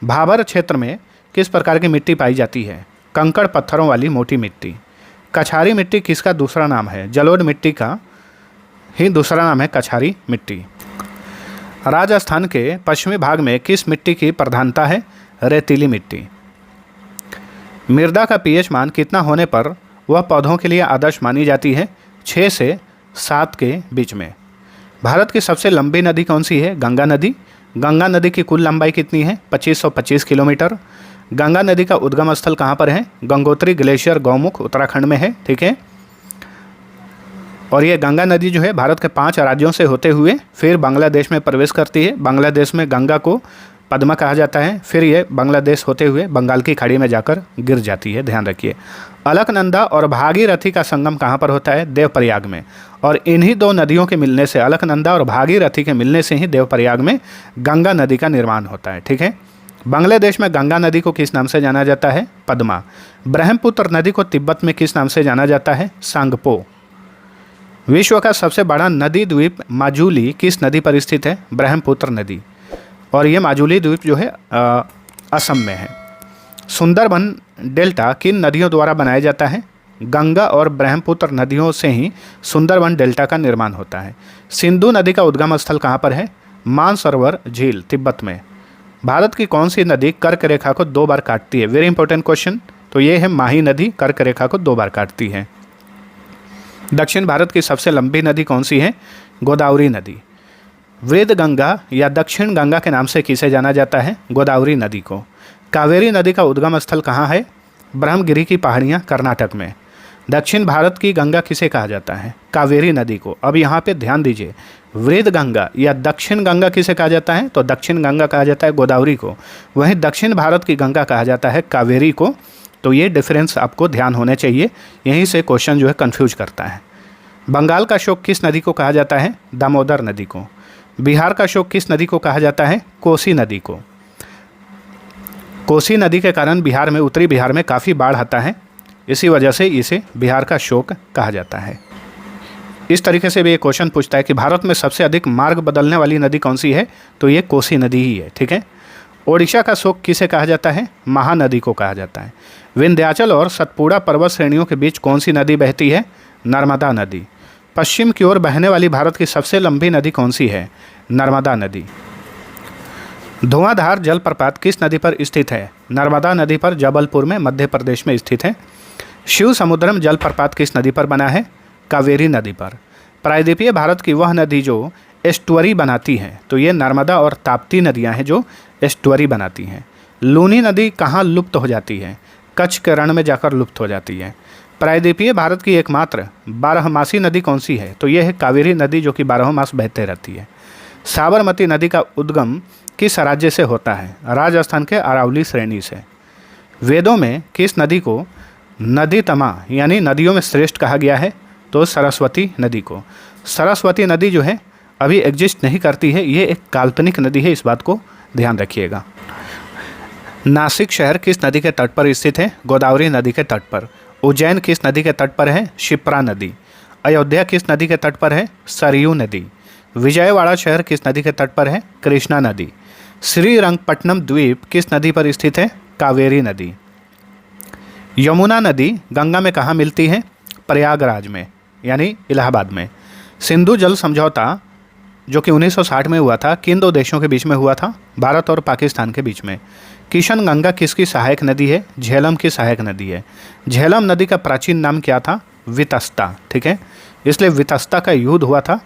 भाबर क्षेत्र में किस प्रकार की मिट्टी पाई जाती है? कंकड़ पत्थरों वाली मोटी मिट्टी। कछारी मिट्टी किसका दूसरा नाम है? जलोढ़ मिट्टी का ही दूसरा नाम है कछारी मिट्टी। राजस्थान के पश्चिमी भाग में किस मिट्टी की प्रधानता है? रेतीली मिट्टी। मृदा का पीएच मान कितना होने पर वह पौधों के लिए आदर्श मानी जाती है? 6 से 7 के बीच में। भारत की सबसे लंबी नदी कौन सी है? गंगा नदी। गंगा नदी की कुल लंबाई कितनी है? 2525 किलोमीटर। गंगा नदी का उद्गम स्थल कहाँ पर है? गंगोत्री ग्लेशियर गौमुख उत्तराखंड में है। ठीक है, और ये गंगा नदी जो है भारत के 5 राज्यों से होते हुए फिर बांग्लादेश में प्रवेश करती है। बांग्लादेश में गंगा को पद्मा कहा जाता है, फिर ये बांग्लादेश होते हुए बंगाल की खाड़ी में जाकर गिर जाती है, ध्यान रखिए। अलकनंदा और भागीरथी का संगम कहाँ पर होता है? देवप्रयाग में। और इन्हीं 2 नदियों के मिलने से, अलकनंदा और भागीरथी के मिलने से ही देवप्रयाग में गंगा नदी का निर्माण होता है। ठीक है, बांग्लादेश में गंगा नदी को किस नाम से जाना जाता है? पद्मा। ब्रह्मपुत्र नदी को तिब्बत में किस नाम से जाना जाता है? सांगपो। विश्व का सबसे बड़ा नदी द्वीप माजुली किस नदी पर स्थित है? ब्रह्मपुत्र नदी। और ये माजुली द्वीप जो है असम में है। सुंदरबन डेल्टा किन नदियों द्वारा बनाया जाता है? गंगा और ब्रह्मपुत्र नदियों से ही सुंदरबन डेल्टा का निर्माण होता है। सिंधु नदी का उद्गम स्थल कहाँ पर है? मानसरोवर झील, तिब्बत में। भारत की कौन सी नदी कर्क रेखा को 2 बार काटती है? Very important question. तो ये है माही नदी, कर्क रेखा को 2 बार काटती है। दक्षिण भारत की सबसे लंबी नदी कौन सी है? गोदावरी नदी। वेद गंगा या दक्षिण गंगा के नाम से किसे जाना जाता है? गोदावरी नदी को। कावेरी नदी का उद्गम स्थल कहाँ है? ब्रह्मगिरी की पहाड़ियाँ, कर्नाटक में। दक्षिण भारत की गंगा किसे कहा जाता है? कावेरी नदी को। अब यहाँ पे ध्यान दीजिए, वेद गंगा या दक्षिण गंगा किसे कहा जाता है? तो दक्षिण गंगा कहा जाता है गोदावरी को, वहीं दक्षिण भारत की गंगा कहा जाता है कावेरी को। तो ये डिफरेंस आपको ध्यान होने चाहिए, यहीं से क्वेश्चन जो है कन्फ्यूज करता है। बंगाल का अशोक किस नदी को कहा जाता है? दामोदर नदी को। बिहार का अशोक किस नदी को कहा जाता है? कोसी नदी को। कोसी नदी के कारण बिहार में, उत्तरी बिहार में काफ़ी बाढ़ आता है, इसी वजह से इसे बिहार का अशोक कहा जाता है। इस तरीके से भी ये क्वेश्चन पूछता है कि भारत में सबसे अधिक मार्ग बदलने वाली नदी कौन सी है? तो ये कोसी नदी ही है। ठीक है, ओडिशा का अशोक किसे कहा जाता है? महानदी को कहा जाता है। विंध्याचल और सतपुड़ा पर्वत श्रेणियों के बीच कौन सी नदी बहती है? नर्मदा नदी। पश्चिम की ओर बहने वाली भारत की सबसे लंबी नदी कौन सी है? नर्मदा नदी। धुआंधार जलप्रपात किस नदी पर स्थित है? नर्मदा नदी पर, जबलपुर में, मध्य प्रदेश में स्थित है। शिव समुद्रम जलप्रपात किस नदी पर बना है? कावेरी नदी पर। प्रायद्वीपीय भारत की वह नदी जो एस्टुअरी बनाती है, तो ये नर्मदा और ताप्ती नदियां हैं जो एस्टुअरी बनाती हैं। लूनी नदी कहाँ लुप्त हो जाती है? कच्छ के रण में जाकर लुप्त हो जाती है। प्रायद्वीपीय भारत की एकमात्र बारहमासी नदी कौन सी है? तो यह है कावेरी नदी, जो कि 12 मास बहते रहती है। साबरमती नदी का उद्गम किस राज्य से होता है? राजस्थान के अरावली श्रेणी से। वेदों में किस नदी को नदी तमा यानी नदियों में श्रेष्ठ कहा गया है? तो सरस्वती नदी को। सरस्वती नदी जो है अभी एग्जिस्ट नहीं करती है, ये एक काल्पनिक नदी है, इस बात को ध्यान रखिएगा। नासिक शहर किस नदी के तट पर स्थित है? गोदावरी नदी के तट पर। उज्जैन किस नदी के तट पर है? शिप्रा नदी। अयोध्या किस नदी के तट पर है? सरयू नदी। विजयवाड़ा शहर किस नदी के तट पर है? कृष्णा नदी। श्रीरंगपट्टनम द्वीप किस नदी पर स्थित है? कावेरी नदी। यमुना नदी गंगा में कहाँ मिलती है? प्रयागराज में यानी इलाहाबाद में। सिंधु जल समझौता जो कि 1960 में हुआ था, किन 2 देशों के बीच में हुआ था? भारत और पाकिस्तान के बीच में। किशन गंगा किसकी सहायक नदी है? झेलम की सहायक नदी है। झेलम नदी का प्राचीन नाम क्या था? वितस्ता। ठीक है, इसलिए वितस्ता का युद्ध हुआ था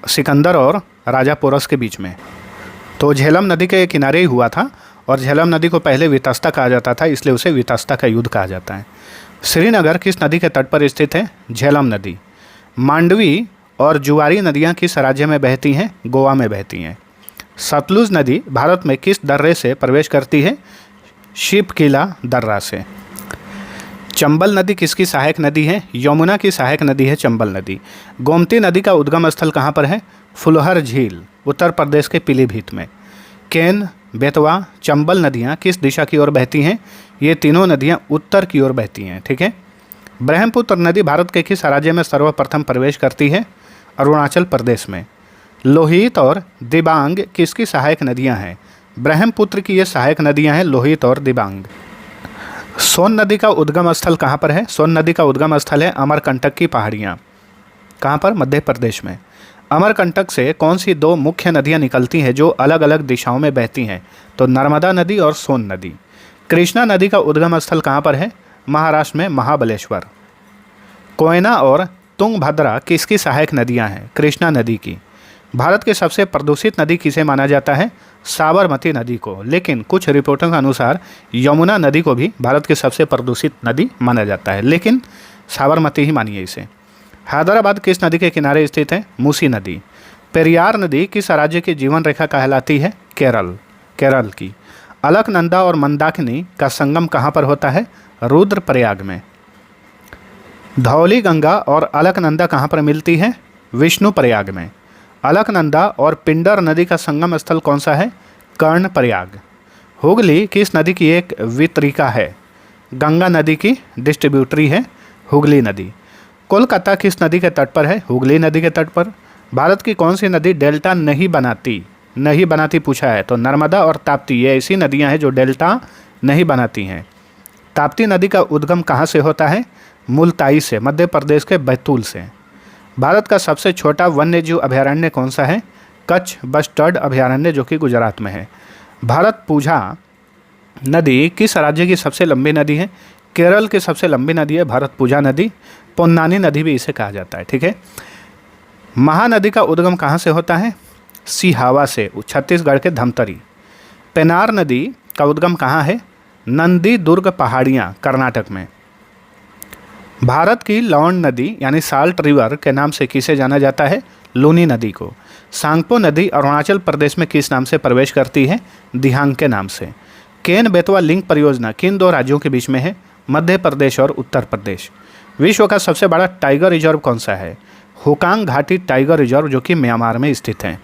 सिकंदर और राजा पोरस के बीच में, तो झेलम नदी के किनारे ही हुआ था, और झेलम नदी को पहले वितस्ता कहा जाता था, इसलिए उसे वितस्ता का युद्ध कहा जाता है। श्रीनगर किस नदी के तट पर स्थित है? झेलम नदी। मांडवी और जुआरी नदियाँ किस राज्य में बहती हैं? गोवा में बहती हैं। सतलुज नदी भारत में किस दर्रे से प्रवेश करती है? शिपकिला दर्रा से। चंबल नदी किसकी सहायक नदी है? यमुना की सहायक नदी है चंबल नदी। गोमती नदी का उद्गम स्थल कहाँ पर है? फुलहर झील, उत्तर प्रदेश के पीलीभीत में। केन, बेतवा, चंबल नदियाँ किस दिशा की ओर बहती हैं? ये तीनों नदियाँ उत्तर की ओर बहती हैं। ठीक है, ब्रह्मपुत्र नदी भारत के किस राज्य में सर्वप्रथम प्रवेश करती है? अरुणाचल प्रदेश में। लोहित और दिबांग किसकी सहायक नदियां हैं? ब्रह्मपुत्र की ये सहायक नदियां हैं, लोहित और दिबांग। सोन नदी का उद्गम स्थल कहाँ पर है? सोन नदी का उद्गम स्थल है अमरकंटक की पहाड़ियाँ। कहाँ पर? मध्य प्रदेश में। अमरकंटक से कौन सी दो मुख्य नदियाँ निकलती हैं जो अलग अलग दिशाओं में बहती हैं? तो नर्मदा नदी और सोन नदी। कृष्णा नदी का उद्गम स्थल कहाँ पर है? महाराष्ट्र में, महाबलेश्वर। कोयना और तुंगभद्रा किसकी सहायक नदियाँ हैं? कृष्णा नदी की। भारत की सबसे प्रदूषित नदी किसे माना जाता है? साबरमती नदी को। लेकिन कुछ रिपोर्टों के अनुसार यमुना नदी को भी भारत की सबसे प्रदूषित नदी माना जाता है, लेकिन साबरमती ही मानिए इसे। हैदराबाद किस नदी के किनारे स्थित है? मूसी नदी। पेरियार नदी किस राज्य की जीवन रेखा कहलाती है? केरल की। अलकनंदा और मंदाकिनी का संगम कहाँ पर होता है? रुद्रप्रयाग में। धौली गंगा और अलकनंदा कहाँ पर मिलती है? विष्णुप्रयाग में। अलकनंदा और पिंडर नदी का संगम स्थल कौन सा है? कर्णप्रयाग। हुगली किस नदी की एक वितरिका है? गंगा नदी की डिस्ट्रीब्यूटरी है हुगली नदी। कोलकाता किस नदी के तट पर है? हुगली नदी के तट पर। भारत की कौन सी नदी डेल्टा नहीं बनाती पूछा है? तो नर्मदा और ताप्ती, ये ऐसी नदियां हैं जो डेल्टा नहीं बनाती हैं। ताप्ती नदी का उद्गम कहाँ से होता है? मुल्ताई से, मध्य प्रदेश के बैतूल से। भारत का सबसे छोटा वन्यजीव अभयारण्य कौन सा है? कच्छ बस्टर्ड अभयारण्य, जो कि गुजरात में है। भारत पूजा नदी किस राज्य की सबसे लंबी नदी है? केरल की सबसे लंबी नदी है भारत पूजा नदी। पोन्नानी नदी भी इसे कहा जाता है, ठीक है। महानदी का उद्गम कहाँ से होता है? सिहावा से, छत्तीसगढ़ के धमतरी। पेनार नदी का उद्गम कहाँ है? नंदी दुर्ग पहाड़ियाँ, कर्नाटक में। भारत की लौंड नदी यानी साल्ट रिवर के नाम से किसे जाना जाता है? लूनी नदी को। सांगपो नदी अरुणाचल प्रदेश में किस नाम से प्रवेश करती है? दिहांग के नाम से। केन बेतवा लिंक परियोजना किन दो राज्यों के बीच में है? मध्य प्रदेश और उत्तर प्रदेश। विश्व का सबसे बड़ा टाइगर रिजर्व कौन सा है? हुकांग घाटी टाइगर रिजर्व, जो कि म्यांमार में स्थित है।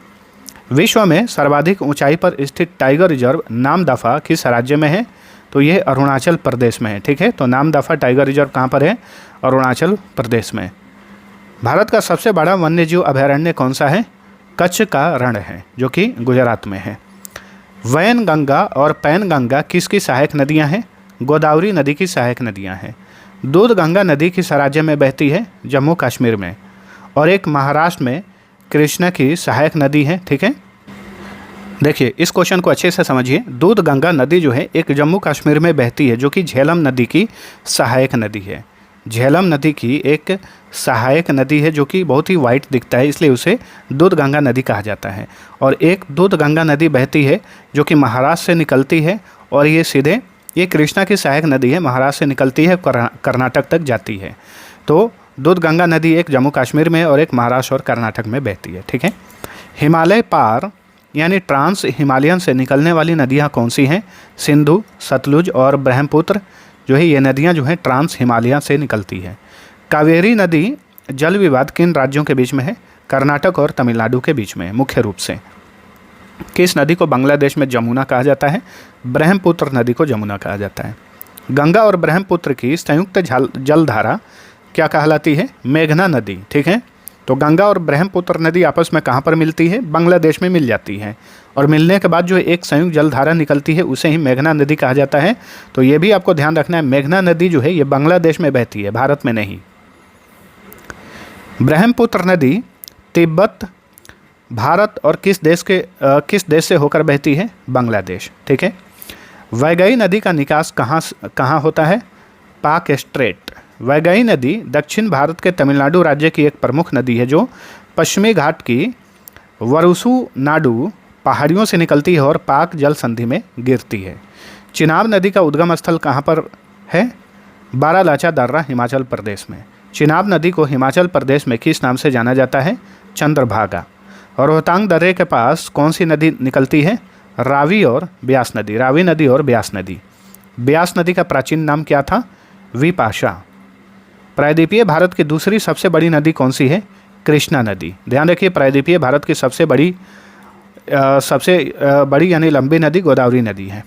विश्व में सर्वाधिक ऊंचाई पर स्थित टाइगर रिजर्व नामदफा किस राज्य में है? तो ये अरुणाचल प्रदेश में है, ठीक है। तो नामदफा टाइगर रिजर्व कहाँ पर है? अरुणाचल प्रदेश में। भारत का सबसे बड़ा वन्यजीव अभयारण्य कौन सा है? कच्छ का रण है, जो कि गुजरात में है। वैन गंगा और पैन गंगा किसकी सहायक नदियाँ हैं? गोदावरी नदी की सहायक नदियाँ हैं। दूध गंगा नदी किस राज्य में बहती है? जम्मू कश्मीर में। और एक महाराष्ट्र में कृष्णा की सहायक नदी है, ठीक है। देखिए इस क्वेश्चन को अच्छे से समझिए। दूध गंगा नदी जो है एक जम्मू कश्मीर में बहती है, जो कि झेलम नदी की सहायक नदी है। झेलम नदी की एक सहायक नदी है, जो कि बहुत ही वाइट दिखता है, इसलिए उसे दूध गंगा नदी कहा जाता है। और एक दूध गंगा नदी बहती है जो कि महाराष्ट्र से निकलती है, और ये सीधे ये कृष्णा की सहायक नदी है, महाराष्ट्र से निकलती है, कर्नाटक तक जाती है। तो दूध गंगा नदी एक जम्मू कश्मीर में और एक महाराष्ट्र और कर्नाटक में बहती है, ठीक है। हिमालय पार यानी ट्रांस हिमालयन से निकलने वाली नदियाँ कौन सी हैं? सिंधु, सतलुज और ब्रह्मपुत्र जो है, ये नदियाँ जो हैं ट्रांस हिमालय से निकलती है। कावेरी नदी जल विवाद किन राज्यों के बीच में है? कर्नाटक और तमिलनाडु के बीच में मुख्य रूप से। किस नदी को बांग्लादेश में जमुना कहा जाता है? ब्रह्मपुत्र नदी को जमुना कहा जाता है। गंगा और ब्रह्मपुत्र की संयुक्त जलधारा क्या कहलाती है? मेघना नदी, ठीक है। तो गंगा और ब्रह्मपुत्र नदी आपस में कहाँ पर मिलती है? बांग्लादेश में मिल जाती है, और मिलने के बाद जो एक संयुक्त जलधारा निकलती है उसे ही मेघना नदी कहा जाता है। तो ये भी आपको ध्यान रखना है, मेघना नदी जो है ये बांग्लादेश में बहती है, भारत में नहीं। ब्रह्मपुत्र नदी तिब्बत, भारत और किस देश से होकर बहती है? बांग्लादेश, ठीक है। वैगई नदी का निकास कहाँ होता है? पाक स्ट्रेट। वैगई नदी दक्षिण भारत के तमिलनाडु राज्य की एक प्रमुख नदी है, जो पश्चिमी घाट की वरुसुनाडु पहाड़ियों से निकलती है और पाक जल संधि में गिरती है। चिनाब नदी का उद्गम स्थल कहाँ पर है? बारालाचा दर्रा, हिमाचल प्रदेश में। चिनाब नदी को हिमाचल प्रदेश में किस नाम से जाना जाता है? चंद्रभागा। और रोहतांग दर्रे के पास कौन सी नदी निकलती है? रावी और ब्यास नदी। रावी नदी और ब्यास नदी। ब्यास नदी का प्राचीन नाम क्या था? विपाशा। प्रायद्वीपीय भारत की दूसरी सबसे बड़ी नदी कौन सी है? कृष्णा नदी। ध्यान रखिए, प्रायद्वीपीय भारत की सबसे बड़ी यानी लंबी नदी गोदावरी नदी है।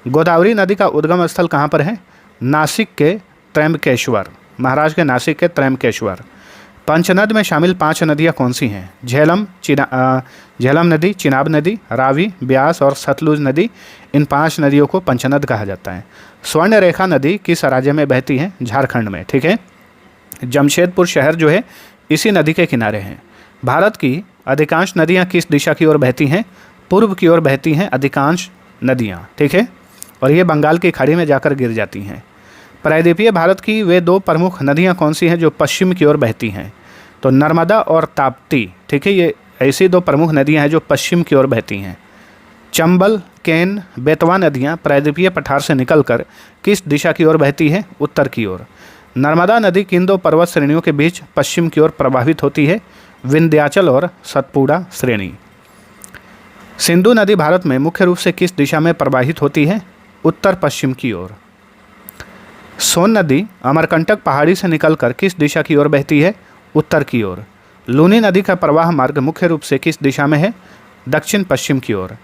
गोदावरी नदी का उद्गम स्थल कहाँ पर है? नासिक के त्र्यंबकेश्वर। महाराष्ट्र के नासिक के त्रयंबकेश्वर। पंचनद में शामिल 5 नदियाँ कौन सी हैं? झेलम नदी, चिनाब नदी, रावी, ब्यास और सतलुज नदी। इन 5 नदियों को पंचनद कहा जाता है। स्वर्ण रेखा नदी किस राज्य में बहती है? झारखंड में। ठीक है, जमशेदपुर शहर जो है इसी नदी के किनारे हैं। भारत की अधिकांश नदियाँ किस दिशा की ओर बहती हैं? पूर्व की ओर बहती हैं अधिकांश नदियाँ। ठीक है, और ये बंगाल की खाड़ी में जाकर गिर जाती हैं। प्रायद्वीपीय भारत की वे 2 प्रमुख नदियाँ कौन सी हैं जो पश्चिम की ओर बहती हैं? तो नर्मदा और ताप्ती। ठीक है, ये ऐसी 2 प्रमुख नदियाँ हैं जो पश्चिम की ओर बहती हैं। चंबल, केन, बेतवा नदियाँ प्रायद्वीपीय पठार से निकलकर किस दिशा की ओर बहती है? उत्तर की ओर। नर्मदा नदी किन 2 पर्वत श्रेणियों के बीच पश्चिम की ओर प्रवाहित होती है? विंध्याचल और सतपुड़ा श्रेणी। सिंधु नदी भारत में मुख्य रूप से किस दिशा में प्रवाहित होती है? उत्तर पश्चिम की ओर। सोन नदी अमरकंटक पहाड़ी से निकलकर किस दिशा की ओर बहती है? उत्तर की ओर। लूनी नदी का प्रवाह मार्ग मुख्य रूप से किस दिशा में है? दक्षिण पश्चिम की ओर।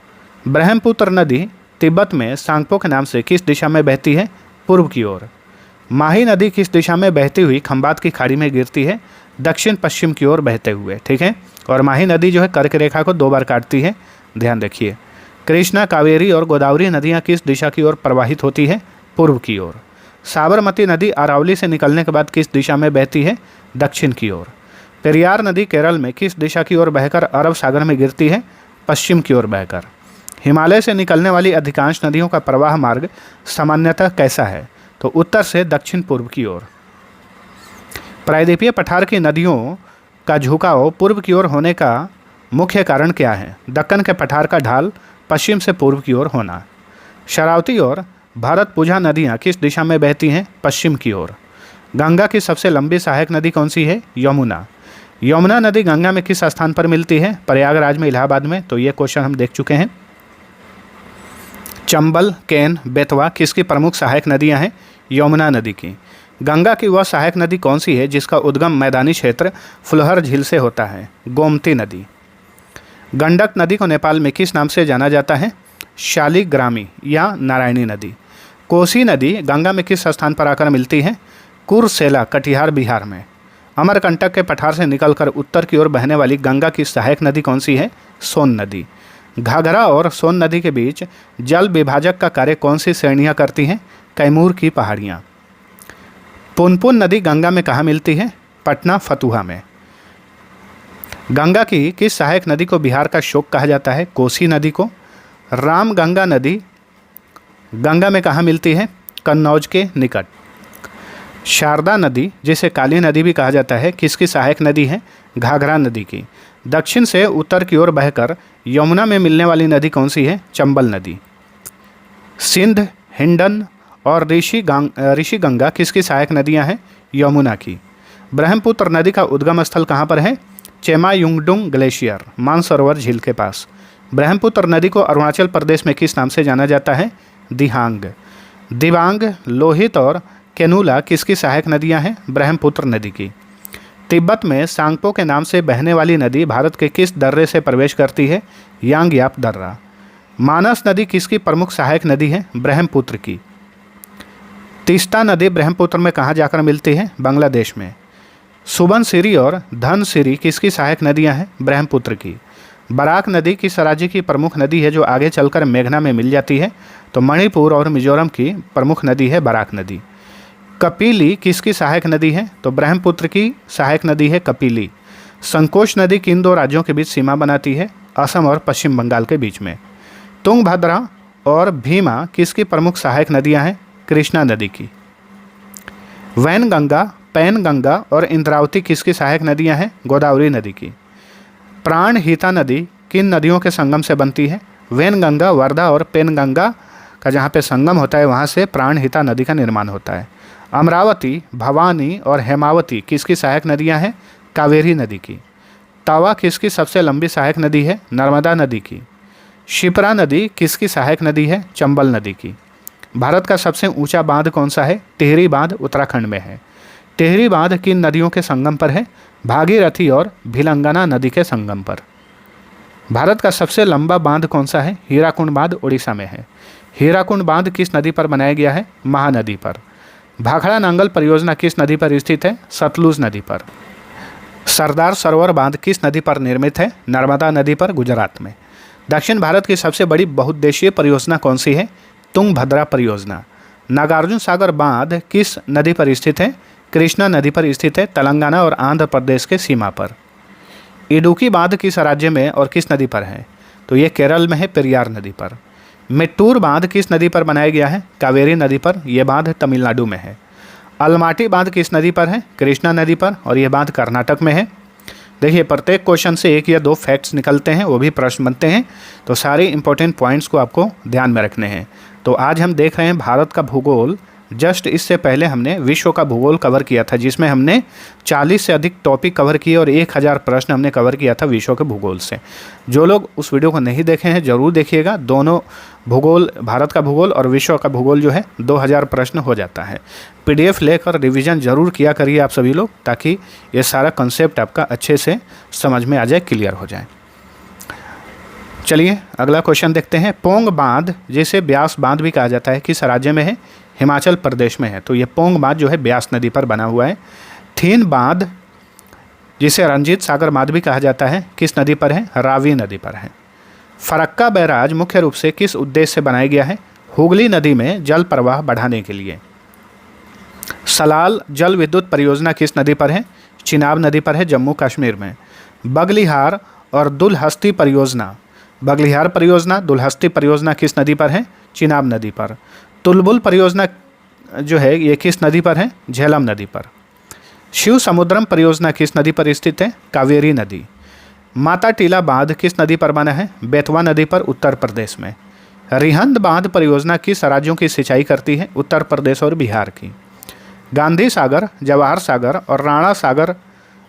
ब्रह्मपुत्र नदी तिब्बत में सांगपो के नाम से किस दिशा में बहती है? पूर्व की ओर। माही नदी किस दिशा में बहती हुई खंबात की खाड़ी में गिरती है? दक्षिण पश्चिम की ओर बहते हुए। ठीक है, और माही नदी जो है कर्क रेखा को 2 बार काटती है, ध्यान रखिए। कृष्णा, कावेरी और गोदावरी नदियाँ किस दिशा की ओर प्रवाहित होती है? पूर्व की ओर। साबरमती नदी अरावली से निकलने के बाद किस दिशा में बहती है? दक्षिण की ओर। पेरियार नदी केरल में किस दिशा की ओर बहकर अरब सागर में गिरती है? पश्चिम की ओर बहकर। हिमालय से निकलने वाली अधिकांश नदियों का प्रवाह मार्ग सामान्यतः कैसा है? तो उत्तर से दक्षिण पूर्व की ओर। प्रायद्वीपीय पठार की नदियों का झुकाव पूर्व की ओर होने का मुख्य कारण क्या है? दक्कन के पठार का ढाल पश्चिम से पूर्व की ओर होना। शरावती और भारतपुझा नदियाँ किस दिशा में बहती हैं? पश्चिम की ओर। गंगा की सबसे लंबी सहायक नदी कौन सी है? यमुना। यमुना नदी गंगा में किस स्थान पर मिलती है? प्रयागराज में, इलाहाबाद में। तो ये क्वेश्चन हम देख चुके हैं। चंबल, केन, बेतवा किसकी प्रमुख सहायक नदियां हैं? यमुना नदी की। गंगा की वह सहायक नदी कौन सी है जिसका उद्गम मैदानी क्षेत्र फुलहर झील से होता है? गोमती नदी। गंडक नदी को नेपाल में किस नाम से जाना जाता है? शालिग्रामी या नारायणी नदी। कोसी नदी गंगा में किस स्थान पर आकर मिलती है? कुरसेला, कटिहार, बिहार में। अमरकंटक के पठार से निकलकर उत्तर की ओर बहने वाली गंगा की सहायक नदी कौन सी है? सोन नदी। घाघरा और सोन नदी के बीच जल विभाजक का कार्य कौन सी श्रेणियाँ करती हैं? कैमूर की पहाड़ियाँ। पुनपुन नदी गंगा में कहाँ मिलती है? पटना, फतुहा में। गंगा की किस सहायक नदी को बिहार का शोक कहा जाता है? कोसी नदी को। रामगंगा नदी गंगा में कहाँ मिलती है? कन्नौज के निकट। शारदा नदी जिसे काली नदी भी कहा जाता है किसकी सहायक नदी है? घाघरा नदी की। दक्षिण से उत्तर की ओर बहकर यमुना में मिलने वाली नदी कौन सी है? चंबल नदी। सिंध, हिंडन और ऋषि गंगा किसकी सहायक नदियां हैं? यमुना की। ब्रह्मपुत्र नदी का उद्गम स्थल कहाँ पर है? चेमायुंगडुंग ग्लेशियर, मानसरोवर झील के पास। ब्रह्मपुत्र नदी को अरुणाचल प्रदेश में किस नाम से जाना जाता है? दिहांग। दिबांग, लोहित और केनुला किसकी सहायक नदियां हैं? ब्रह्मपुत्र नदी की। तिब्बत में सांगपो के नाम से बहने वाली नदी भारत के किस दर्रे से प्रवेश करती है? यांगयाप दर्रा। मानस नदी किसकी प्रमुख सहायक नदी है? ब्रह्मपुत्र की। तीस्ता नदी ब्रह्मपुत्र में कहाँ जाकर मिलती है? बांग्लादेश में। सुबनसिरी और धनसिरी किसकी सहायक नदियाँ हैं? ब्रह्मपुत्र की। बराक नदी किस राज्य की प्रमुख नदी है जो आगे चलकर मेघना में मिल जाती है? तो मणिपुर और मिजोरम की प्रमुख नदी है बराक नदी। कपिली किसकी सहायक नदी है? तो ब्रह्मपुत्र की सहायक नदी है कपिली। संकोच नदी किन 2 राज्यों के बीच सीमा बनाती है? असम और पश्चिम बंगाल के बीच में। तुंगभद्रा और भीमा किसकी प्रमुख सहायक नदियां हैं? कृष्णा नदी की। वैनगंगा, पैनगंगा और इंद्रावती किसकी सहायक नदियां हैं? गोदावरी नदी की। प्राणहिता नदी किन नदियों के संगम से बनती है? वैनगंगा, वर्धा और पेनगंगा का जहाँ पे संगम होता है वहाँ से प्राणहिता नदी का निर्माण होता है। अमरावती, भवानी और हेमावती किसकी सहायक नदियाँ हैं? कावेरी नदी की। तवा किसकी सबसे लंबी सहायक नदी है? नर्मदा नदी की। शिप्रा नदी किसकी सहायक नदी है? चंबल नदी की। भारत का सबसे ऊंचा बांध कौन सा है? टिहरी बांध उत्तराखंड में है। टिहरी बांध किन नदियों के संगम पर है? भागीरथी और भिलंगना नदी के संगम पर। भारत का सबसे लंबा बांध कौन सा है? हीराकुंड बांध उड़ीसा में है। हीराकुंड बांध किस नदी पर बनाया गया है? महानदी पर। भाखड़ा नांगल परियोजना किस नदी पर स्थित है? सतलुज नदी पर। सरदार सरोवर बांध किस नदी पर निर्मित है? नर्मदा नदी पर, गुजरात में। दक्षिण भारत की सबसे बड़ी बहुउद्देशीय परियोजना कौन सी है? तुंगभद्रा परियोजना। नागार्जुन सागर बांध किस नदी पर स्थित है? कृष्णा नदी पर स्थित है, तेलंगाना और आंध्र प्रदेश के सीमा पर। इडुक्की बांध किस राज्य में और किस नदी पर है? तो ये केरल में है, पेरियार नदी पर। मेट्टूर बांध किस नदी पर बनाया गया है? कावेरी नदी पर। यह बांध तमिलनाडु में है। अलमाटी बांध किस नदी पर है? कृष्णा नदी पर, और यह बांध कर्नाटक में है। देखिए, प्रत्येक क्वेश्चन से एक या दो फैक्ट्स निकलते हैं, वो भी प्रश्न बनते हैं, तो सारे इंपॉर्टेंट पॉइंट्स को आपको ध्यान में रखने हैं। तो आज हम देख रहे हैं भारत का भूगोल। जस्ट इससे पहले हमने विश्व का भूगोल कवर किया था, जिसमें हमने 40 से अधिक टॉपिक कवर किए और 1000 प्रश्न हमने कवर किया था विश्व के भूगोल से। जो लोग उस वीडियो को नहीं देखे हैं ज़रूर देखिएगा। दोनों भूगोल, भारत का भूगोल और विश्व का भूगोल जो है 2000 प्रश्न हो जाता है। PDF लेकर रिवीजन ज़रूर किया करिए आप सभी लोग, ताकि ये सारा कंसेप्ट आपका अच्छे से समझ में आ जाए, क्लियर हो जाए। चलिए अगला क्वेश्चन देखते हैं। पोंग बांध, जिसे ब्यास बांध भी कहा जाता है, किस राज्य में है? हिमाचल प्रदेश में है। तो ये पोंग बांध जो है ब्यास नदी पर बना हुआ है। थीन बांध, जिसे रंजीत सागर बांध भी कहा जाता है, किस नदी पर है? रावी नदी पर है। फरक्का बैराज मुख्य रूप से किस उद्देश्य से बनाया गया है? हुगली नदी में जल प्रवाह बढ़ाने के लिए। सलाल जल विद्युत परियोजना किस नदी पर है? चिनाब नदी पर है, जम्मू कश्मीर में। बगलिहार और दुलहस्ती परियोजना, बगलिहार परियोजना, दुलहस्ती परियोजना किस नदी पर है? चिनाब नदी पर। तुलबुल परियोजना जो है ये किस नदी पर है? झेलम नदी पर। शिव समुद्रम परियोजना किस नदी पर स्थित है? कावेरी नदी। माता टीला बांध किस नदी पर बना है? बेतवा नदी पर, उत्तर प्रदेश में। रिहंद बांध परियोजना किस राज्यों की सिंचाई करती है? उत्तर प्रदेश और बिहार की। गांधी सागर, जवाहर सागर और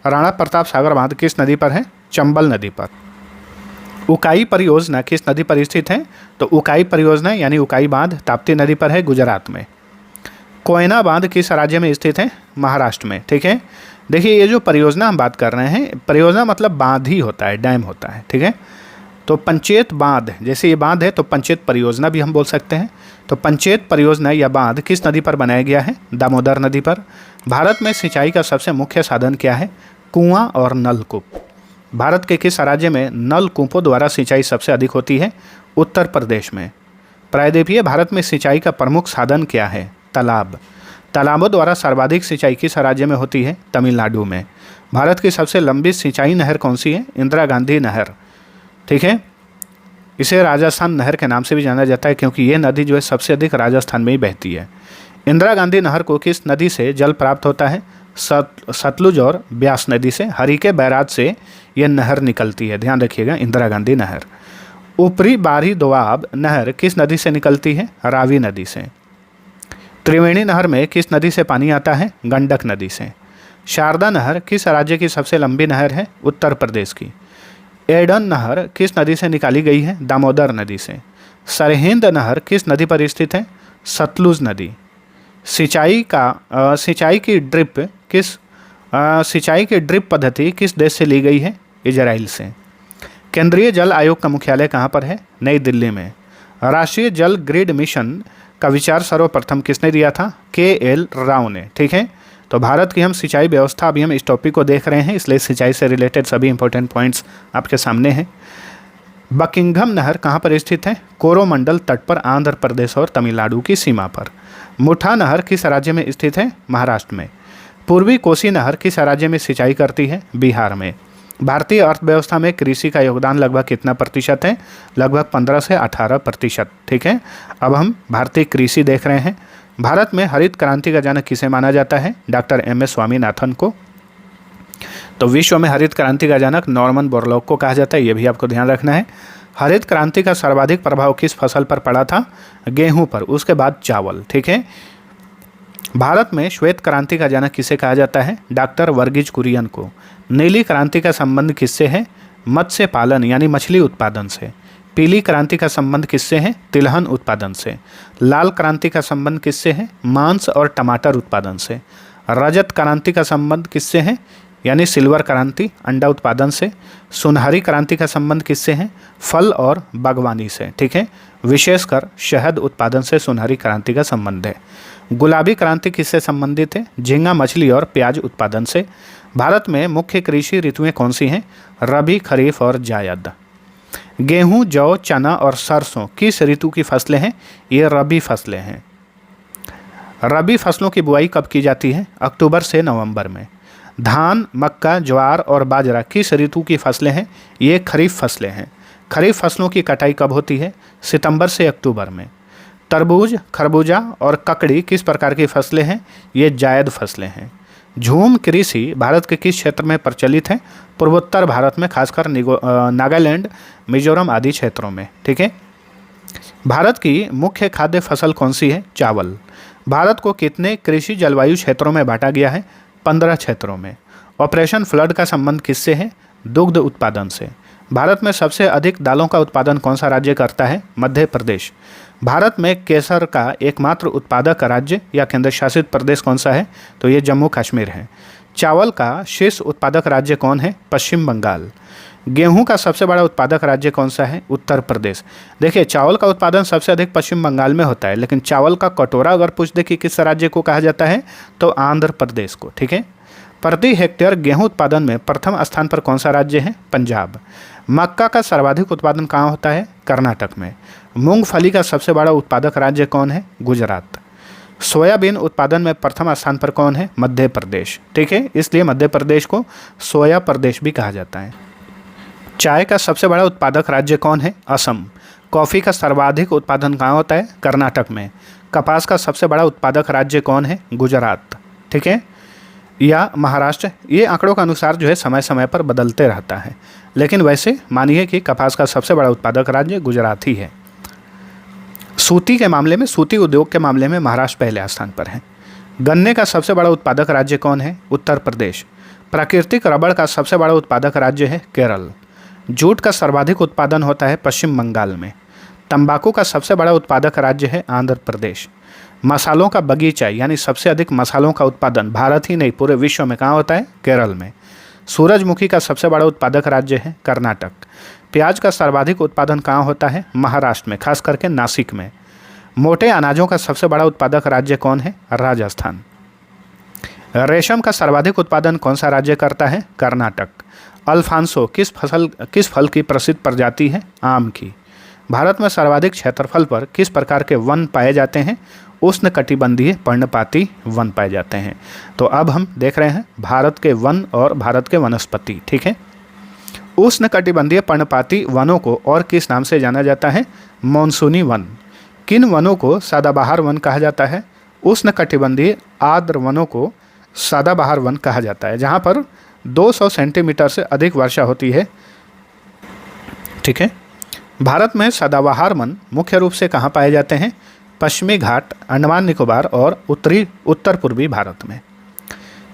राणा प्रताप सागर बांध किस नदी पर है? चंबल नदी पर। उकाई परियोजना किस नदी पर स्थित है? तो उकाई परियोजना यानी उकाई बांध ताप्ती नदी पर है, गुजरात में। कोयना बांध किस राज्य में स्थित है? महाराष्ट्र में। ठीक है, देखिए ये जो परियोजना हम बात कर रहे हैं, परियोजना मतलब बांध ही होता है, डैम होता है। ठीक है, तो पंचेत बांध, जैसे ये बांध है तो पंचेत परियोजना भी हम बोल सकते हैं। तो पंचेत परियोजना या बांध किस नदी पर बनाया गया है? दामोदर नदी पर। भारत में सिंचाई का सबसे मुख्य साधन क्या है? कुआं और नलकूप। भारत के किस राज्य में नलकूपों द्वारा सिंचाई सबसे अधिक होती है? उत्तर प्रदेश में। प्रायद्वीपीय भारत में सिंचाई का प्रमुख साधन क्या है? तालाब। तालाबों द्वारा सर्वाधिक सिंचाई किस राज्य में होती है? तमिलनाडु में। भारत की सबसे लंबी सिंचाई नहर कौन सी है? इंदिरा गांधी नहर। ठीक है, इसे राजस्थान नहर के नाम से भी जाना जाता है, क्योंकि ये नदी जो है सबसे अधिक राजस्थान में ही बहती है। इंदिरा गांधी नहर को किस नदी से जल प्राप्त होता है? सतलुज और ब्यास नदी से। हरिके बैराज से यह नहर निकलती है, ध्यान रखिएगा, इंदिरा गांधी नहर। ऊपरी बारी दोआब नहर किस नदी से निकलती है? रावी नदी से। त्रिवेणी नहर में किस नदी से पानी आता है? गंडक नदी से। शारदा नहर किस राज्य की सबसे लंबी नहर है? उत्तर प्रदेश की। एडन नहर किस नदी से निकाली गई है? दामोदर नदी से। सरहिंद नहर किस नदी पर स्थित है? सतलुज नदी। सिंचाई की ड्रिप पद्धति किस देश से ली गई है? इजराइल से। केंद्रीय जल आयोग का मुख्यालय कहाँ पर है? नई दिल्ली में। राष्ट्रीय जल ग्रिड मिशन का विचार सर्वप्रथम किसने दिया था? KL राव ने। ठीक है, तो भारत की हम सिंचाई व्यवस्था, अभी हम इस टॉपिक को देख रहे हैं, इसलिए सिंचाई से रिलेटेड सभी इंपॉर्टेंट पॉइंट्स आपके सामने हैं। बकिंघम नहर कहाँ पर स्थित है? कोरोमंडल तट पर, आंध्र प्रदेश और तमिलनाडु की सीमा पर। मुठा नहर किस राज्य में स्थित है? महाराष्ट्र में। पूर्वी कोसी नहर किस राज्य में सिंचाई करती है? बिहार में। भारतीय अर्थव्यवस्था में कृषि का योगदान लगभग कितना प्रतिशत है? लगभग 15 से 18%। ठीक है, अब हम भारतीय कृषि देख रहे हैं। भारत में हरित क्रांति का जनक किसे माना जाता है? डॉक्टर MS स्वामीनाथन को। तो विश्व में हरित क्रांति का जनक नॉर्मन बोरलॉग को कहा जाता है, ये भी आपको ध्यान रखना है। हरित क्रांति का सर्वाधिक प्रभाव किस फसल पर पड़ा था? गेहूं पर, उसके बाद चावल। ठीक है, भारत में श्वेत क्रांति का जनक किसे कहा जाता है? डॉक्टर वर्गीज कुरियन को। नीली क्रांति का संबंध किससे है? मत्स्य पालन यानी मछली उत्पादन से। पीली क्रांति का संबंध किससे है? तिलहन उत्पादन से। लाल क्रांति का संबंध किससे है? मांस और टमाटर उत्पादन से। रजत क्रांति का संबंध किससे है? यानी सिल्वर क्रांति, अंडा उत्पादन से। सुनहरी क्रांति का संबंध किससे है? फल और बागवानी से। ठीक है, विशेषकर शहद उत्पादन से सुनहरी क्रांति का संबंध है। गुलाबी क्रांति किससे संबंधित है? झींगा मछली और प्याज उत्पादन से। भारत में मुख्य कृषि ऋतुएं कौन सी हैं? रबी, खरीफ और जायद। गेहूं, जौ, चना और सरसों किस ऋतु की फसलें हैं? ये रबी फसलें हैं। रबी फसलों की बुआई कब की जाती है? अक्टूबर से नवंबर में। धान, मक्का, ज्वार और बाजरा किस ऋतु की फसलें हैं? ये खरीफ फसलें हैं। खरीफ फसलों की कटाई कब होती है? सितंबर से अक्टूबर में। तरबूज, खरबूजा और ककड़ी किस प्रकार की फसलें हैं? ये जायद फसलें हैं। झूम कृषि भारत के किस क्षेत्र में प्रचलित है? पूर्वोत्तर भारत में, खासकर नागालैंड, मिजोरम आदि क्षेत्रों में। ठीक है। भारत की मुख्य खाद्य फसल कौन सी है? चावल। भारत को कितने कृषि जलवायु क्षेत्रों में बांटा गया है? 15 क्षेत्रों में। ऑपरेशन फ्लड का संबंध किससे है? दुग्ध उत्पादन से। भारत में सबसे अधिक दालों का उत्पादन कौन सा राज्य करता है? मध्य प्रदेश। भारत में केसर का एकमात्र उत्पादक राज्य या केंद्र शासित प्रदेश कौन सा है? तो ये जम्मू कश्मीर है। चावल का शीर्ष उत्पादक राज्य कौन है? पश्चिम बंगाल। गेहूं का सबसे बड़ा उत्पादक राज्य कौन सा है? उत्तर प्रदेश। देखिए, चावल का उत्पादन सबसे अधिक पश्चिम बंगाल में होता है, लेकिन चावल का कटोरा अगर पूछ दे कि किस राज्य को कहा जाता है, तो आंध्र प्रदेश को। ठीक है। प्रति हेक्टेयर गेहूं उत्पादन में प्रथम स्थान पर कौन सा राज्य है? पंजाब। मक्का का सर्वाधिक उत्पादन कहाँ होता है? कर्नाटक में। मूंगफली का सबसे बड़ा उत्पादक राज्य कौन है? गुजरात। सोयाबीन उत्पादन में प्रथम स्थान पर कौन है? मध्य प्रदेश। ठीक है, इसलिए मध्य प्रदेश को सोया प्रदेश भी कहा जाता है। चाय का सबसे बड़ा उत्पादक राज्य कौन है? असम। कॉफ़ी का सर्वाधिक उत्पादन कहाँ होता है? कर्नाटक में। कपास का सबसे बड़ा उत्पादक राज्य कौन है? गुजरात। ठीक है, या महाराष्ट्र। ये आंकड़ों के अनुसार जो है समय समय पर बदलते रहता है, लेकिन वैसे मानिए कि कपास का सबसे बड़ा उत्पादक राज्य गुजरात ही है। सूती के मामले में, सूती उद्योग के मामले में महाराष्ट्र पहले स्थान पर है। गन्ने का सबसे बड़ा उत्पादक राज्य कौन है? उत्तर प्रदेश। प्राकृतिक रबड़ का सबसे बड़ा उत्पादक राज्य है केरल। जूट का सर्वाधिक उत्पादन होता है पश्चिम बंगाल में। तंबाकू का सबसे बड़ा उत्पादक राज्य है आंध्र प्रदेश। मसालों का बगीचा यानी सबसे अधिक मसालों का उत्पादन भारत ही नहीं पूरे विश्व में कहाँ होता है? केरल में। सूरजमुखी का सबसे बड़ा उत्पादक राज्य है कर्नाटक। प्याज का सर्वाधिक उत्पादन कहाँ होता है? महाराष्ट्र में, खास करके नासिक में। मोटे अनाजों का सबसे बड़ा उत्पादक राज्य कौन है? राजस्थान। रेशम का सर्वाधिक उत्पादन कौन सा राज्य करता है? कर्नाटक। अल्फांसो किस फल की प्रसिद्ध प्रजाति है? आम की। भारत में सर्वाधिक क्षेत्रफल पर किस प्रकार के वन पाए जाते हैं? उष्णकटिबंधीय पर्णपाती वन पाए जाते हैं। तो अब हम देख रहे हैं भारत के वन और भारत के वनस्पति। ठीक है। उष्णकटिबंधीय पर्णपाती वनों को और किस नाम से जाना जाता है? मानसूनी वन। किन वनों को सदाबहार वन कहा जाता है? उष्णकटिबंधीय आर्द्र वनों को सदाबहार वन कहा जाता है, जहाँ पर 200 सेंटीमीटर से अधिक वर्षा होती है। ठीक है। भारत में सदाबहार वन मुख्य रूप से कहाँ पाए जाते हैं? पश्चिमी घाट, अंडमान निकोबार और उत्तर पूर्वी भारत में।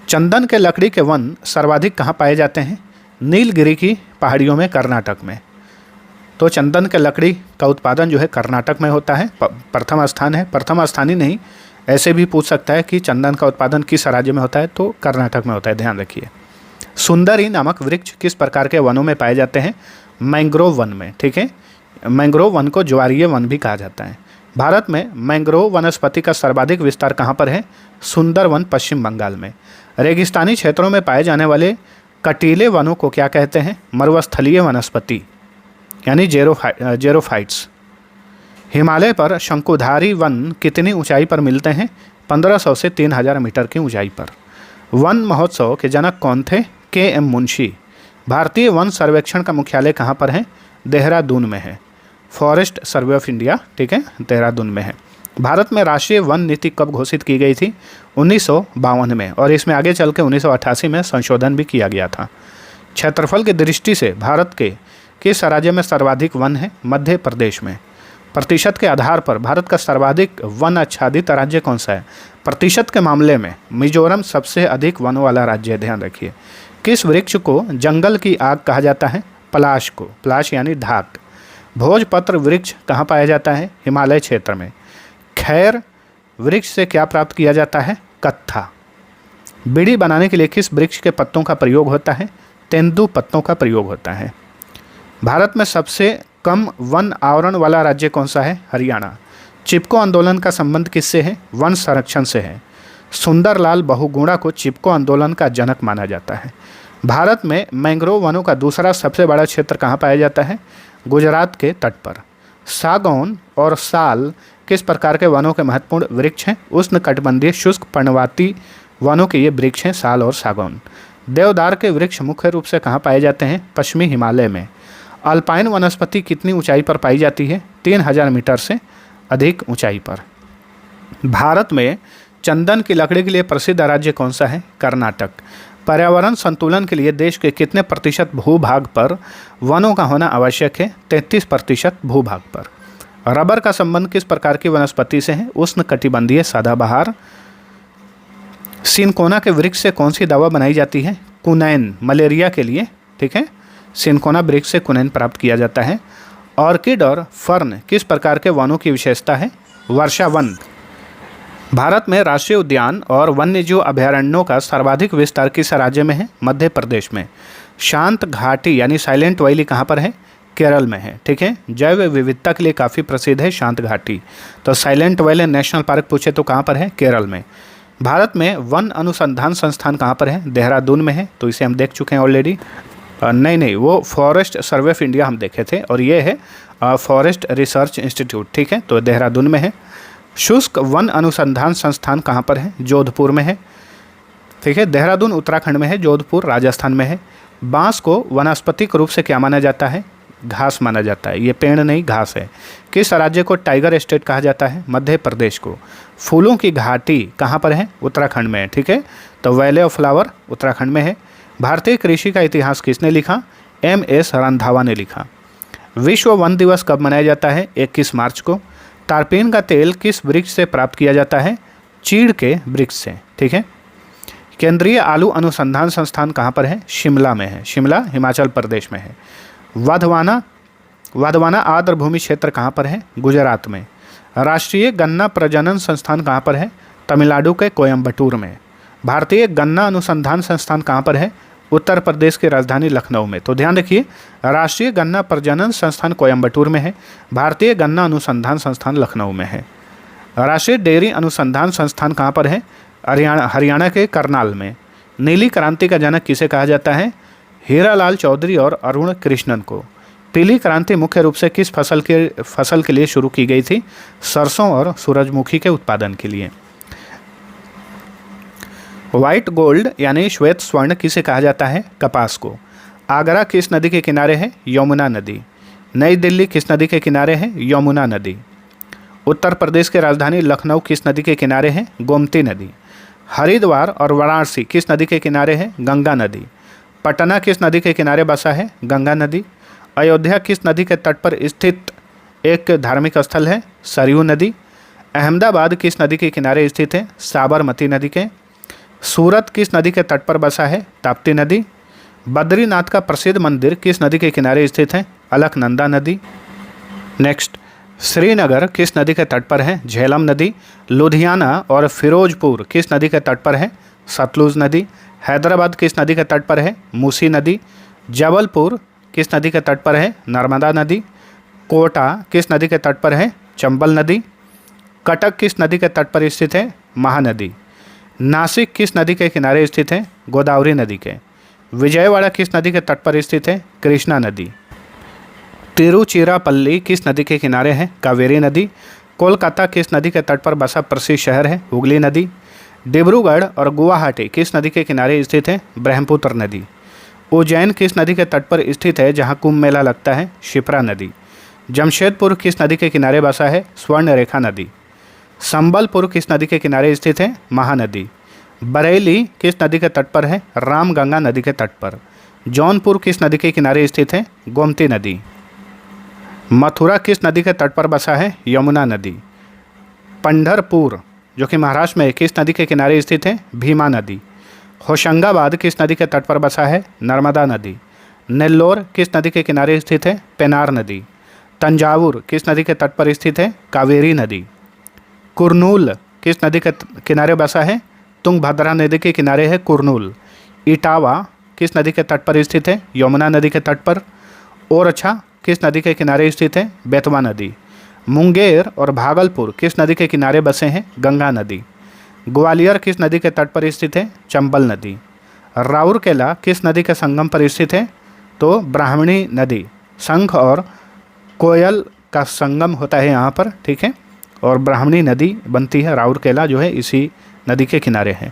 चंदन के लकड़ी के वन सर्वाधिक कहाँ पाए जाते हैं? नीलगिरी की पहाड़ियों में, कर्नाटक में। तो चंदन के लकड़ी का उत्पादन जो है कर्नाटक में होता है, प्रथम स्थान है। प्रथम स्थान ही नहीं, ऐसे भी पूछ सकता है कि चंदन का उत्पादन किस राज्य में होता है, तो कर्नाटक में होता है, ध्यान रखिए। सुंदरी नामक वृक्ष किस प्रकार के वनों में पाए जाते हैं? मैंग्रोव वन में। ठीक है, मैंग्रोव वन को ज्वारीय वन भी कहा जाता है। भारत में मैंग्रोव वनस्पति का सर्वाधिक विस्तार कहाँ पर है? सुंदरवन, पश्चिम बंगाल में। रेगिस्तानी क्षेत्रों में पाए जाने वाले कटीले वनों को क्या कहते हैं? मरुस्थलीय वनस्पति यानी जेरोफाइट्स। हिमालय पर शंकुधारी वन कितनी ऊंचाई पर मिलते हैं? 1500 से 3000 मीटर की ऊंचाई पर। वन महोत्सव के जनक कौन थे? के.एम. मुंशी। भारतीय वन सर्वेक्षण का मुख्यालय कहाँ पर है? देहरादून में है। फॉरेस्ट सर्वे ऑफ इंडिया, ठीक है, देहरादून में है। भारत में राष्ट्रीय वन नीति कब घोषित की गई थी? 1952 में, और इसमें आगे चल के 1988 में संशोधन भी किया गया था। क्षेत्रफल की दृष्टि से भारत के किस राज्य में सर्वाधिक वन है? मध्य प्रदेश में। प्रतिशत के आधार पर भारत का सर्वाधिक वन आच्छादित राज्य कौन सा है? प्रतिशत के मामले में मिजोरम सबसे अधिक वन वाला राज्य है, ध्यान रखिए। किस वृक्ष को जंगल की आग कहा जाता है? पलाश को। पलाश यानी धाक। भोजपत्र वृक्ष कहाँ पाया जाता है? हिमालय क्षेत्र में। खैर वृक्ष से क्या प्राप्त किया जाता है? कत्था। बीड़ी बनाने के लिए किस वृक्ष के पत्तों का प्रयोग होता है? तेंदू पत्तों का प्रयोग होता है। भारत में सबसे कम वन आवरण वाला राज्य कौन सा है? हरियाणा। चिपको आंदोलन का संबंध किससे है? वन संरक्षण से है। सुंदरलाल बहुगुणा को चिपको आंदोलन का जनक माना जाता है। भारत में मैंग्रोव वनों का दूसरा सबसे बड़ा क्षेत्र कहाँ पाया जाता है? गुजरात के तट पर। सागौन और साल किस प्रकार के वनों के महत्वपूर्ण वृक्ष हैं? उष्णकटिबंधीय शुष्क पर्णवाती वनों के ये वृक्ष हैं साल और सागौन। देवदार के वृक्ष मुख्य रूप से कहाँ पाए जाते हैं? पश्चिमी हिमालय में। अल्पाइन वनस्पति कितनी ऊंचाई पर पाई जाती है? 3000 मीटर से अधिक ऊंचाई पर। भारत में चंदन की लकड़ी के लिए प्रसिद्ध राज्य कौन सा है? कर्नाटक। पर्यावरण संतुलन के लिए देश के कितने प्रतिशत भूभाग पर वनों का होना आवश्यक है? 33% भूभाग पर। रबर का संबंध किस प्रकार की वनस्पति से है? उष्णकटिबंधीय सदाबहार। सिनकोना के वृक्ष से कौन सी दवा बनाई जाती है? कुनैन, मलेरिया के लिए। ठीक है, सिनकोना वृक्ष से कुनैन प्राप्त किया जाता है। ऑर्किड और फर्न किस प्रकार के वनों की विशेषता है? वर्षा वन। भारत में राष्ट्रीय उद्यान और वन्यजीव अभयारण्यों का सर्वाधिक विस्तार किस राज्य में है? मध्य प्रदेश में। शांत घाटी यानी साइलेंट वैली कहाँ पर है? केरल में है। ठीक है, जैव विविधता के लिए काफ़ी प्रसिद्ध है शांत घाटी। तो साइलेंट वैली नेशनल पार्क पूछे तो कहाँ पर है? केरल में। भारत में वन अनुसंधान संस्थान कहाँ पर है? देहरादून में है। तो इसे हम देख चुके हैं ऑलरेडी। नहीं, वो फॉरेस्ट सर्वे ऑफ इंडिया हम देखे थे, और ये है फॉरेस्ट रिसर्च इंस्टीट्यूट। ठीक है, तो देहरादून में है। शुष्क वन अनुसंधान संस्थान कहाँ पर है? जोधपुर में है। ठीक है, देहरादून उत्तराखंड में है, जोधपुर राजस्थान में है। बांस को वनस्पतिक रूप से क्या माना जाता है? घास माना जाता है। ये पेड़ नहीं, घास है। किस राज्य को टाइगर स्टेट कहा जाता है? मध्य प्रदेश को। फूलों की घाटी कहाँ पर है? उत्तराखंड में है। ठीक है, तो वैले ऑफ फ्लावर उत्तराखंड में है। भारतीय कृषि का इतिहास किसने लिखा? MS रंधावा ने लिखा। विश्व वन दिवस कब मनाया जाता है? 21 मार्च को। तारपीन का तेल किस वृक्ष से प्राप्त किया जाता है? चीड़ के वृक्ष से। ठीक है, केंद्रीय आलू अनुसंधान संस्थान कहाँ पर है? शिमला में है। शिमला हिमाचल प्रदेश में है। वाधवाना आर्द्र भूमि क्षेत्र कहाँ पर है? गुजरात में। राष्ट्रीय गन्ना प्रजनन संस्थान कहाँ पर है? तमिलनाडु के कोयम्बटूर में। भारतीय गन्ना अनुसंधान संस्थान कहाँ पर है? उत्तर प्रदेश की राजधानी लखनऊ में। तो ध्यान रखिए, राष्ट्रीय गन्ना प्रजनन संस्थान कोयम्बटूर में है, भारतीय गन्ना अनुसंधान संस्थान लखनऊ में है। राष्ट्रीय डेयरी अनुसंधान संस्थान कहाँ पर है? हरियाणा के करनाल में। नीली क्रांति का जनक किसे कहा जाता है? हीरालाल चौधरी और अरुण कृष्णन को। पीली क्रांति मुख्य रूप से किस फसल के लिए शुरू की गई थी? सरसों और सूरजमुखी के उत्पादन के लिए। व्हाइट गोल्ड यानी श्वेत स्वर्ण किसे कहा जाता है? कपास को। आगरा किस नदी के किनारे है? यमुना नदी। नई दिल्ली किस नदी के किनारे है? यमुना नदी। उत्तर प्रदेश की राजधानी लखनऊ किस नदी के किनारे है? गोमती नदी। हरिद्वार और वाराणसी किस नदी के किनारे है? गंगा नदी। पटना किस नदी के किनारे बसा है? गंगा नदी। अयोध्या किस नदी के तट पर स्थित एक धार्मिक स्थल है? सरयू नदी। अहमदाबाद किस नदी के किनारे स्थित है? साबरमती नदी के। सूरत किस नदी के तट पर बसा है? ताप्ती नदी। बद्रीनाथ का प्रसिद्ध मंदिर किस नदी के किनारे स्थित है? अलकनंदा नदी। नेक्स्ट, श्रीनगर किस नदी के तट पर है? झेलम नदी। लुधियाना और फिरोजपुर किस नदी के तट पर है? सतलुज नदी। हैदराबाद किस नदी के तट पर है? मूसी नदी। जबलपुर किस नदी के तट पर है? नर्मदा नदी। कोटा किस नदी के तट पर है? चंबल नदी। कटक किस नदी के तट पर स्थित है? महानदी। नासिक किस नदी के किनारे स्थित है? गोदावरी नदी के। विजयवाड़ा किस नदी के तट पर स्थित है? कृष्णा नदी। तिरुचिरापल्ली किस नदी के किनारे है? कावेरी नदी। कोलकाता किस नदी के तट पर बसा प्रसिद्ध शहर है? हुगली नदी। डिब्रूगढ़ और गुवाहाटी किस नदी के किनारे स्थित है? ब्रह्मपुत्र नदी। उज्जैन किस नदी के तट पर स्थित है जहाँ कुंभ मेला लगता है? शिप्रा नदी। जमशेदपुर किस नदी के किनारे बसा है? स्वर्णरेखा नदी। संबलपुर किस नदी के किनारे स्थित है? महानदी। बरेली किस नदी के तट पर है? रामगंगा नदी के तट पर। जौनपुर किस नदी के किनारे स्थित है? गोमती नदी। मथुरा किस नदी के तट पर बसा है? यमुना नदी। पंढरपुर जो कि महाराष्ट्र में किस नदी के किनारे स्थित है? भीमा नदी। होशंगाबाद किस नदी के तट पर बसा है? नर्मदा नदी। नेल्लोर किस नदी के किनारे स्थित है? पेनार नदी। तंजावुर किस नदी के तट पर स्थित है? कावेरी नदी। कुरनूल किस नदी के किनारे बसा है? तुंगभद्रा नदी के किनारे है कुरनूल। इटावा किस नदी के तट पर स्थित है? यमुना नदी के तट पर। ओरछा किस नदी के किनारे स्थित है? बेतवा नदी। मुंगेर और भागलपुर किस नदी के किनारे बसे हैं? गंगा नदी। ग्वालियर किस नदी के तट पर स्थित है? चंबल नदी। राउरकेला किस नदी के संगम पर स्थित है? तो ब्राह्मणी नदी। शंख और कोयल का संगम होता है यहाँ पर, ठीक है, और ब्राह्मणी नदी बनती है। राउरकेला जो है इसी नदी के किनारे है।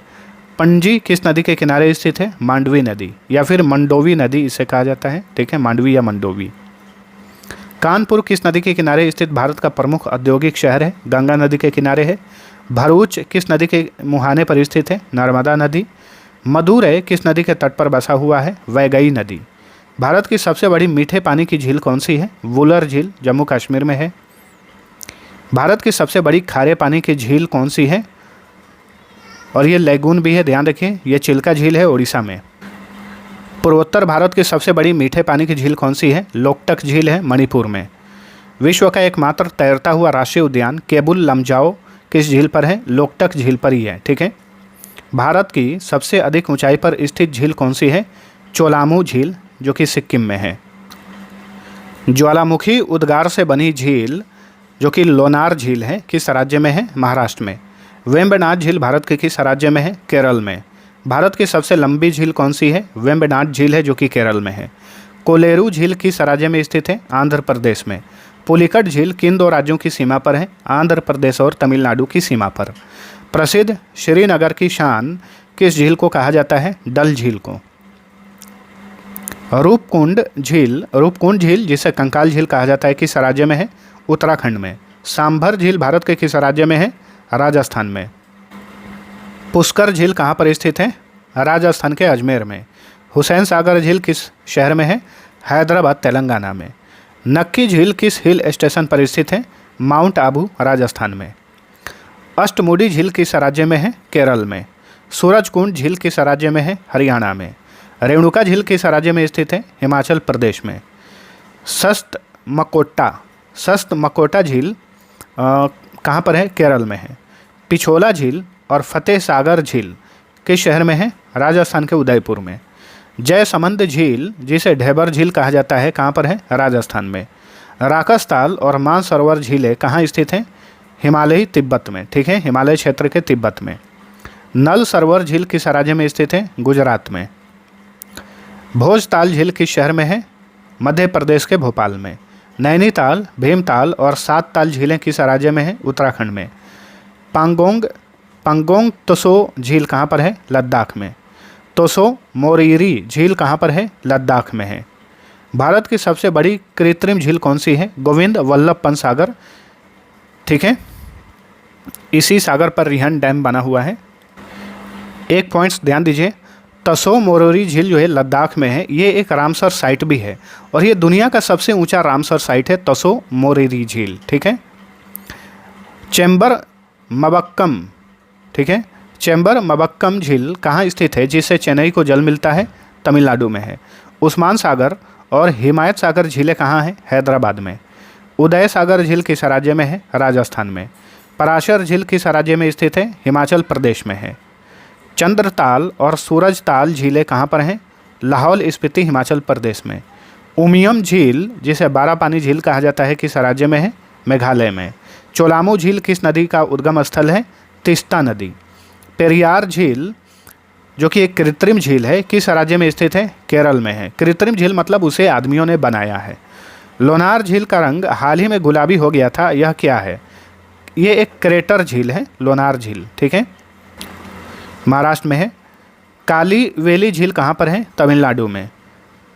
पणजी किस नदी के किनारे स्थित है? मांडवी नदी या फिर मंडोवी नदी इसे कहा जाता है, ठीक है, मांडवी या मंडोवी। कानपुर किस नदी के किनारे स्थित भारत का प्रमुख औद्योगिक शहर है? गंगा नदी के किनारे है। भरूच किस नदी के मुहाने पर स्थित है? नर्मदा नदी। मदुरै किस नदी के तट पर बसा हुआ है? वैगई नदी। भारत की सबसे बड़ी मीठे पानी की झील कौन सी है? वुलर झील, जम्मू कश्मीर में है। भारत की सबसे बड़ी खारे पानी की झील कौन सी है? और ये लेगून भी है, ध्यान रखिए, ये चिल्का झील है उड़ीसा में। पूर्वोत्तर भारत की सबसे बड़ी मीठे पानी की झील कौन सी है? लोकटक झील है, मणिपुर में। विश्व का एकमात्र तैरता हुआ राष्ट्रीय उद्यान केबुल लमजाओ किस झील पर है? लोकटक झील पर ही है, ठीक है। भारत की सबसे अधिक ऊंचाई पर स्थित झील कौन सी है? चोलामू झील, जो कि सिक्किम में है। ज्वालामुखी उद्गार से बनी झील जो कि लोनार झील है, किस राज्य में है? महाराष्ट्र में। वेम्बनाड झील भारत के किस राज्य में है? केरल में। भारत की सबसे लंबी झील कौन सी है? वेम्बनाड झील है, जो कि केरल में है। कोलेरू झील किस राज्य में स्थित है? आंध्र प्रदेश में। पुलिकट झील किन दो राज्यों की सीमा पर है? आंध्र प्रदेश और तमिलनाडु की सीमा पर। प्रसिद्ध श्रीनगर की शान किस झील को कहा जाता है? डल झील को। रूपकुंड झील जिसे कंकाल झील कहा जाता है, किस राज्य में है? उत्तराखंड में। सांभर झील भारत के किस राज्य में है? राजस्थान में। पुष्कर झील कहाँ पर स्थित है? राजस्थान के अजमेर में। हुसैन सागर झील किस शहर में है? हैदराबाद, तेलंगाना में। नक्की झील किस हिल स्टेशन पर स्थित है? माउंट आबू, राजस्थान में। अष्टमुडी झील किस राज्य में है? केरल में। सूरजकुंड झील किस राज्य में है? हरियाणा में। रेणुका झील किस राज्य में स्थित है? हिमाचल प्रदेश में। सस्त मकोटा झील कहाँ पर है? केरल में है। पिछोला झील और फतेह सागर झील किस शहर में है? राजस्थान के उदयपुर में। जयसमंद झील जिसे ढेबर झील कहा जाता है, कहाँ पर है? राजस्थान में। राकसताल और मानसरोवर झीलें कहाँ स्थित हैं? हिमालयी तिब्बत में, ठीक है, हिमालय क्षेत्र के तिब्बत में। नल सरोवर झील किस राज्य में स्थित है? गुजरात में। भोजताल झील किस शहर में है? मध्य प्रदेश के भोपाल में। नैनीताल, भीमताल और सात ताल झीलें किस राज्य में है? उत्तराखंड में। पंगोंग त्सो झील कहाँ पर है? लद्दाख में। त्सो मोरिरी झील कहाँ पर है? लद्दाख में है। भारत की सबसे बड़ी कृत्रिम झील कौन सी है? गोविंद वल्लभ पंत सागर, ठीक है, इसी सागर पर रिहन डैम बना हुआ है। एक पॉइंट्स ध्यान दीजिए, त्सो मोरिरी झील जो है लद्दाख में है, ये एक रामसर साइट भी है और ये दुनिया का सबसे ऊंचा रामसर साइट है त्सो मोरिरी झील, ठीक है। चेंबर मबक्कम, ठीक है, चेंबर मबक्कम झील कहाँ स्थित है जिससे चेन्नई को जल मिलता है? तमिलनाडु में है। उस्मान सागर और हिमायत सागर झीलें कहाँ हैं? हैदराबाद में। उदय सागर झील किस राज्य में है? राजस्थान में। पराशर झील किस राज्य में स्थित है? हिमाचल प्रदेश में है। चंद्रताल और सूरजताल झीलें कहाँ पर हैं? लाहौल स्पीति, हिमाचल प्रदेश में। उमियम झील जिसे बारापानी झील कहा जाता है, किस राज्य में है? मेघालय में। चोलामू झील किस नदी का उद्गम स्थल है? तीस्ता नदी। पेरियार झील जो कि एक कृत्रिम झील है, किस राज्य में स्थित है? केरल में है। कृत्रिम झील मतलब उसे आदमियों ने बनाया है। लोनार झील का रंग हाल ही में गुलाबी हो गया था, यह क्या है? ये एक क्रेटर झील है, लोनार झील, ठीक है, महाराष्ट्र में है। काली वेली झील कहाँ पर है? तमिलनाडु में।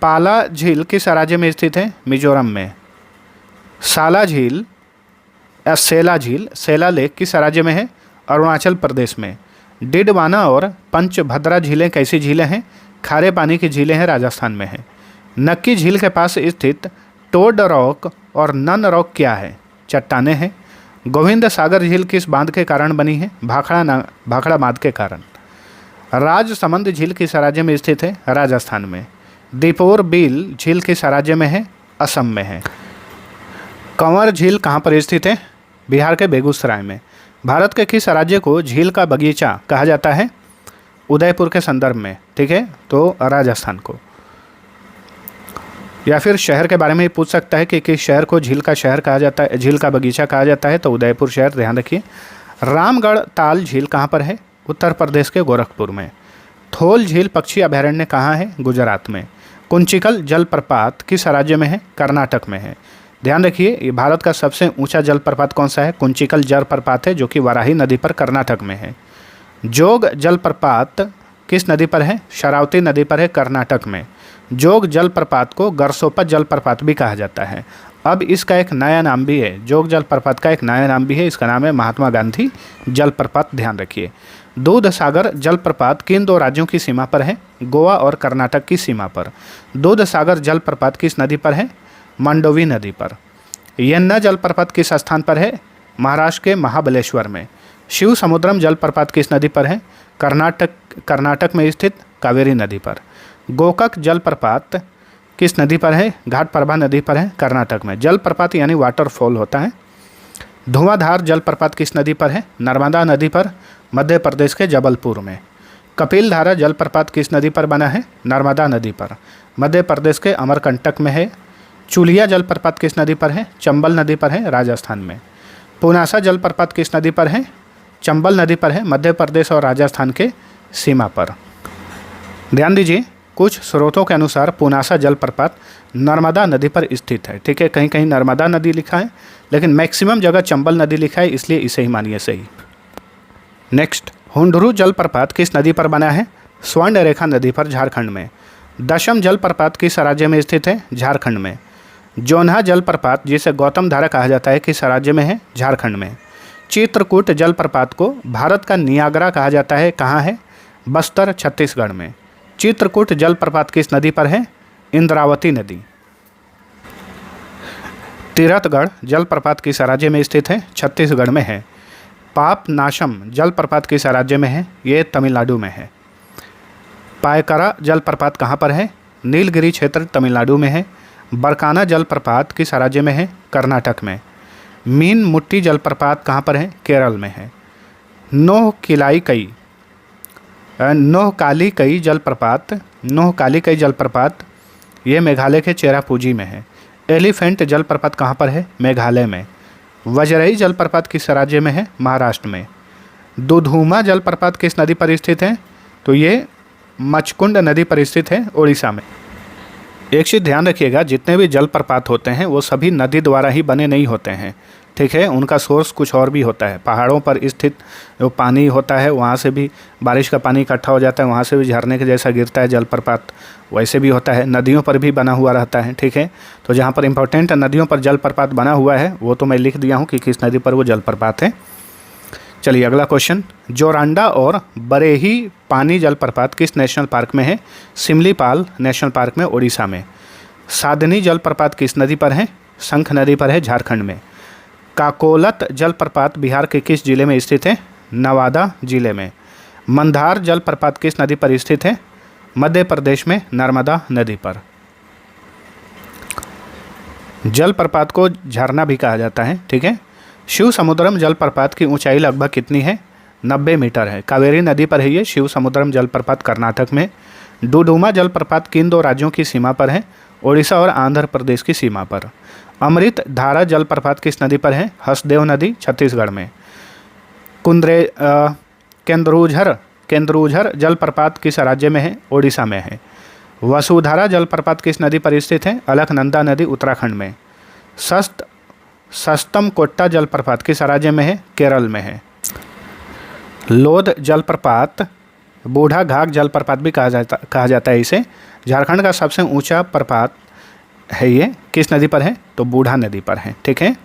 पाला झील किस राज्य में स्थित है? मिजोरम में। साला झील या सेला लेक किस राज्य में है? अरुणाचल प्रदेश में। डिडवाना और पंचभद्रा झीलें कैसी झीलें हैं? खारे पानी की झीलें हैं, राजस्थान में है। नक्की झील के पास स्थित टोड रॉक और नन रॉक क्या है? चट्टानें हैं। गोविंद सागर झील किस बांध के कारण बनी है? भाखड़ा बांध के कारण। राजसमंद झील किस राज्य में स्थित है? राजस्थान में। दीपोर बिल झील किस राज्य में है? असम में है। कंवर झील कहाँ पर स्थित है? बिहार के बेगूसराय में। भारत के किस राज्य को झील का बगीचा कहा जाता है? उदयपुर के संदर्भ में, ठीक है, तो राजस्थान को। या फिर शहर के बारे में ही पूछ सकता है कि किस शहर को झील का शहर कहा जाता है, झील का बगीचा कहा जाता है, तो उदयपुर शहर, ध्यान रखिए। रामगढ़ ताल झील कहाँ पर है? उत्तर प्रदेश के गोरखपुर में। थोल झील पक्षी अभयारण्य कहाँ है? गुजरात में। कुंचिकल जलप्रपात किस राज्य में है? कर्नाटक में है। ध्यान रखिए, ये भारत का सबसे ऊंचा जलप्रपात कौन सा है? कुंचिकल जलप्रपात है, जो कि वाराही नदी पर कर्नाटक में है। जोग जलप्रपात किस नदी पर है? शरावती नदी पर है, कर्नाटक में। जोग जलप्रपात को गरसोपा जलप्रपात भी कहा जाता है। अब इसका एक नया नाम भी है, जोग जलप्रपात का एक नया नाम भी है, इसका नाम है महात्मा गांधी जलप्रपात, ध्यान रखिए। दूध सागर जलप्रपात किन दो राज्यों की सीमा पर है? गोवा और कर्नाटक की सीमा पर। दूध सागर जलप्रपात किस नदी पर है? मंडोवी नदी पर। यन्ना जलप्रपात किस स्थान पर है? महाराष्ट्र के महाबलेश्वर में। शिव समुद्रम जलप्रपात किस नदी पर है? कर्नाटक में स्थित कावेरी नदी पर। गोकक जलप्रपात किस नदी पर है? घाटप्रभा नदी पर है, कर्नाटक में। जलप्रपात यानी वाटरफॉल होता है। धुआंधार जलप्रपात किस नदी पर है? नर्मदा नदी पर, मध्य प्रदेश के जबलपुर में। कपिल धारा जलप्रपात किस नदी पर बना है? नर्मदा नदी पर, मध्य प्रदेश के अमरकंटक में है। चुलिया जलप्रपात किस नदी पर है? चंबल नदी पर है, राजस्थान में। पुनासा जलप्रपात किस नदी पर है? चंबल नदी पर है, मध्य प्रदेश और राजस्थान के सीमा पर। ध्यान दीजिए, कुछ स्रोतों के अनुसार पुनासा जलप्रपात नर्मदा नदी पर स्थित है, ठीक है। कहीं कहीं नर्मदा नदी लिखा है, लेकिन मैक्सिमम जगह चंबल नदी लिखा है, इसलिए इसे ही मानिए सही। नेक्स्ट, हुंडरू जलप्रपात किस नदी पर बना है? स्वर्ण रेखा नदी पर, झारखंड में। दशम जलप्रपात किस राज्य में स्थित है? झारखंड में। जोन्हा जलप्रपात, जिसे गौतम धारा कहा जाता है, किस राज्य में है? झारखंड में। चित्रकूट जलप्रपात को भारत का नियाग्रा कहा जाता है, कहाँ है? बस्तर, छत्तीसगढ़ में। चित्रकूट जलप्रपात किस नदी पर है? इंद्रावती नदी। तीरथगढ़ जलप्रपात किस राज्य में स्थित है? छत्तीसगढ़ में है। पापनाशम जलप्रपात किस राज्य में है? ये तमिलनाडु में है। पायकरा जलप्रपात कहाँ पर है? नीलगिरी क्षेत्र, तमिलनाडु में है। बरकाना जलप्रपात किस राज्य में है? कर्नाटक में। मीन मुट्टी जलप्रपात कहाँ पर है? केरल में है। नोहकालिकई जलप्रपात ये मेघालय के चेरापूंजी में है। एलिफेंट जलप्रपात कहाँ पर है? मेघालय में। वजरई जलप्रपात किस राज्य में है? महाराष्ट्र में। दुधुमा जलप्रपात किस नदी पर स्थित है? तो ये मचकुंड नदी पर स्थित है, उड़ीसा में। एक चीज़ ध्यान रखिएगा, जितने भी जलप्रपात होते हैं वो सभी नदी द्वारा ही बने नहीं होते हैं, ठीक है। उनका सोर्स कुछ और भी होता है। पहाड़ों पर स्थित जो पानी होता है, वहाँ से भी बारिश का पानी इकट्ठा हो जाता है, वहाँ से भी झरने के जैसा गिरता है जलप्रपात, वैसे भी होता है। नदियों पर भी बना हुआ रहता है, ठीक है। तो जहाँ पर इम्पोर्टेंट नदियों पर जलप्रपात बना हुआ है वो तो मैं लिख दिया हूँ कि किस नदी पर वो जलप्रपात है। चलिए अगला क्वेश्चन, जोरांडा और बरेही पानी जलप्रपात किस नेशनल पार्क में है? सिमलीपाल नेशनल पार्क में, उड़ीसा में। साधनी जलप्रपात किस नदी पर है? शंख नदी पर है, झारखंड में। काकोलत जलप्रपात बिहार के किस जिले में स्थित है? नवादा जिले में। मंदार जलप्रपात किस नदी पर स्थित है? मध्य प्रदेश में, नर्मदा नदी पर। जलप्रपात को झरना भी कहा जाता है, ठीक है। शिव समुद्रम जलप्रपात की ऊंचाई लगभग कितनी है? 90 मीटर है। कावेरी नदी पर है ये शिव समुद्रम जलप्रपात, कर्नाटक में। डुडुमा जलप्रपात किन दो राज्यों की सीमा पर है? ओडिशा और आंध्र प्रदेश की सीमा पर। अमृत धारा जलप्रपात किस नदी पर है? हसदेव नदी, छत्तीसगढ़ में। केंद्रुझर जलप्रपात किस राज्य में है? ओडिशा में है। वसुधारा जलप्रपात किस नदी पर स्थित है? अलकनंदा नदी, उत्तराखंड में। सस्तम कोट्टा जलप्रपात किस राज्य में है? केरल में है। लोध जलप्रपात, बूढ़ा घाघ जलप्रपात भी कहा जाता है इसे, झारखंड का सबसे ऊंचा प्रपात है ये। किस नदी पर है? तो बूढ़ा नदी पर है, ठीक है।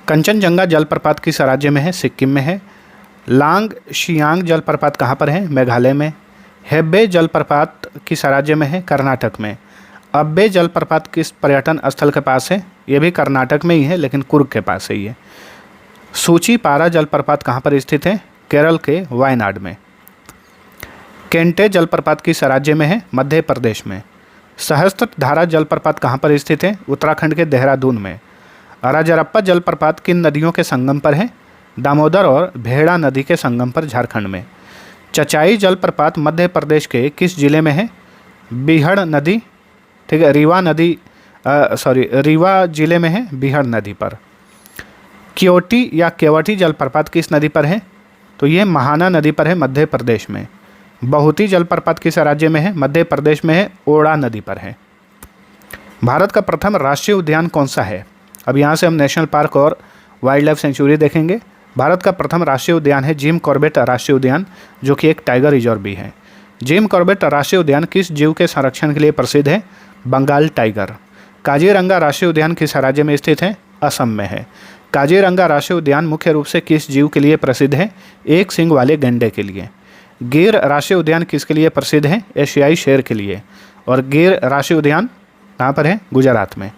कंचनजंगा जलप्रपात किस राज्य में है? सिक्किम में है। लांग शियांग जलप्रपात कहाँ पर है? मेघालय में। हेब्बे जलप्रपात किस राज्य में है? कर्नाटक में। अब्बे जलप्रपात किस पर्यटन स्थल के पास है? ये भी कर्नाटक में ही है, लेकिन कुर्ग के पास है ये। सूचीपारा जलप्रपात कहाँ पर स्थित है? केरल के वायनाड में। केंटे जलप्रपात किस राज्य में है? मध्य प्रदेश में। सहस्त्र धारा जलप्रपात कहाँ पर स्थित है? उत्तराखंड के देहरादून में। राजरप्पा जलप्रपात किन नदियों के संगम पर है? दामोदर और भेड़ा नदी के संगम पर, झारखंड में। चचाई जलप्रपात मध्य प्रदेश के किस जिले में है? बीहड़ नदी, ठीक है, रीवा जिले में है, बिहार नदी पर। क्योटी या केवटी जलप्रपात किस नदी पर है? तो ये महाना नदी पर है, मध्य प्रदेश में। बहुती जलप्रपात किस राज्य में है? मध्य प्रदेश में है, ओड़ा नदी पर है। भारत का प्रथम राष्ट्रीय उद्यान कौन सा है? अब यहाँ से हम नेशनल पार्क और वाइल्ड लाइफ सेंचुरी देखेंगे। भारत का प्रथम राष्ट्रीय उद्यान है जिम कॉर्बेट राष्ट्रीय उद्यान, जो कि एक टाइगर रिजर्व भी है। जिम कॉर्बेट राष्ट्रीय उद्यान किस जीव के संरक्षण के लिए प्रसिद्ध है? बंगाल टाइगर। काजीरंगा राष्ट्रीय उद्यान किस राज्य में स्थित है? असम में है। काजीरंगा राष्ट्रीय उद्यान मुख्य रूप से किस जीव के लिए प्रसिद्ध है? एक सींग वाले गैंडे के लिए। गिर राष्ट्रीय उद्यान किसके लिए प्रसिद्ध है? एशियाई शेर के लिए। और गिर राष्ट्रीय उद्यान कहाँ पर है? गुजरात में।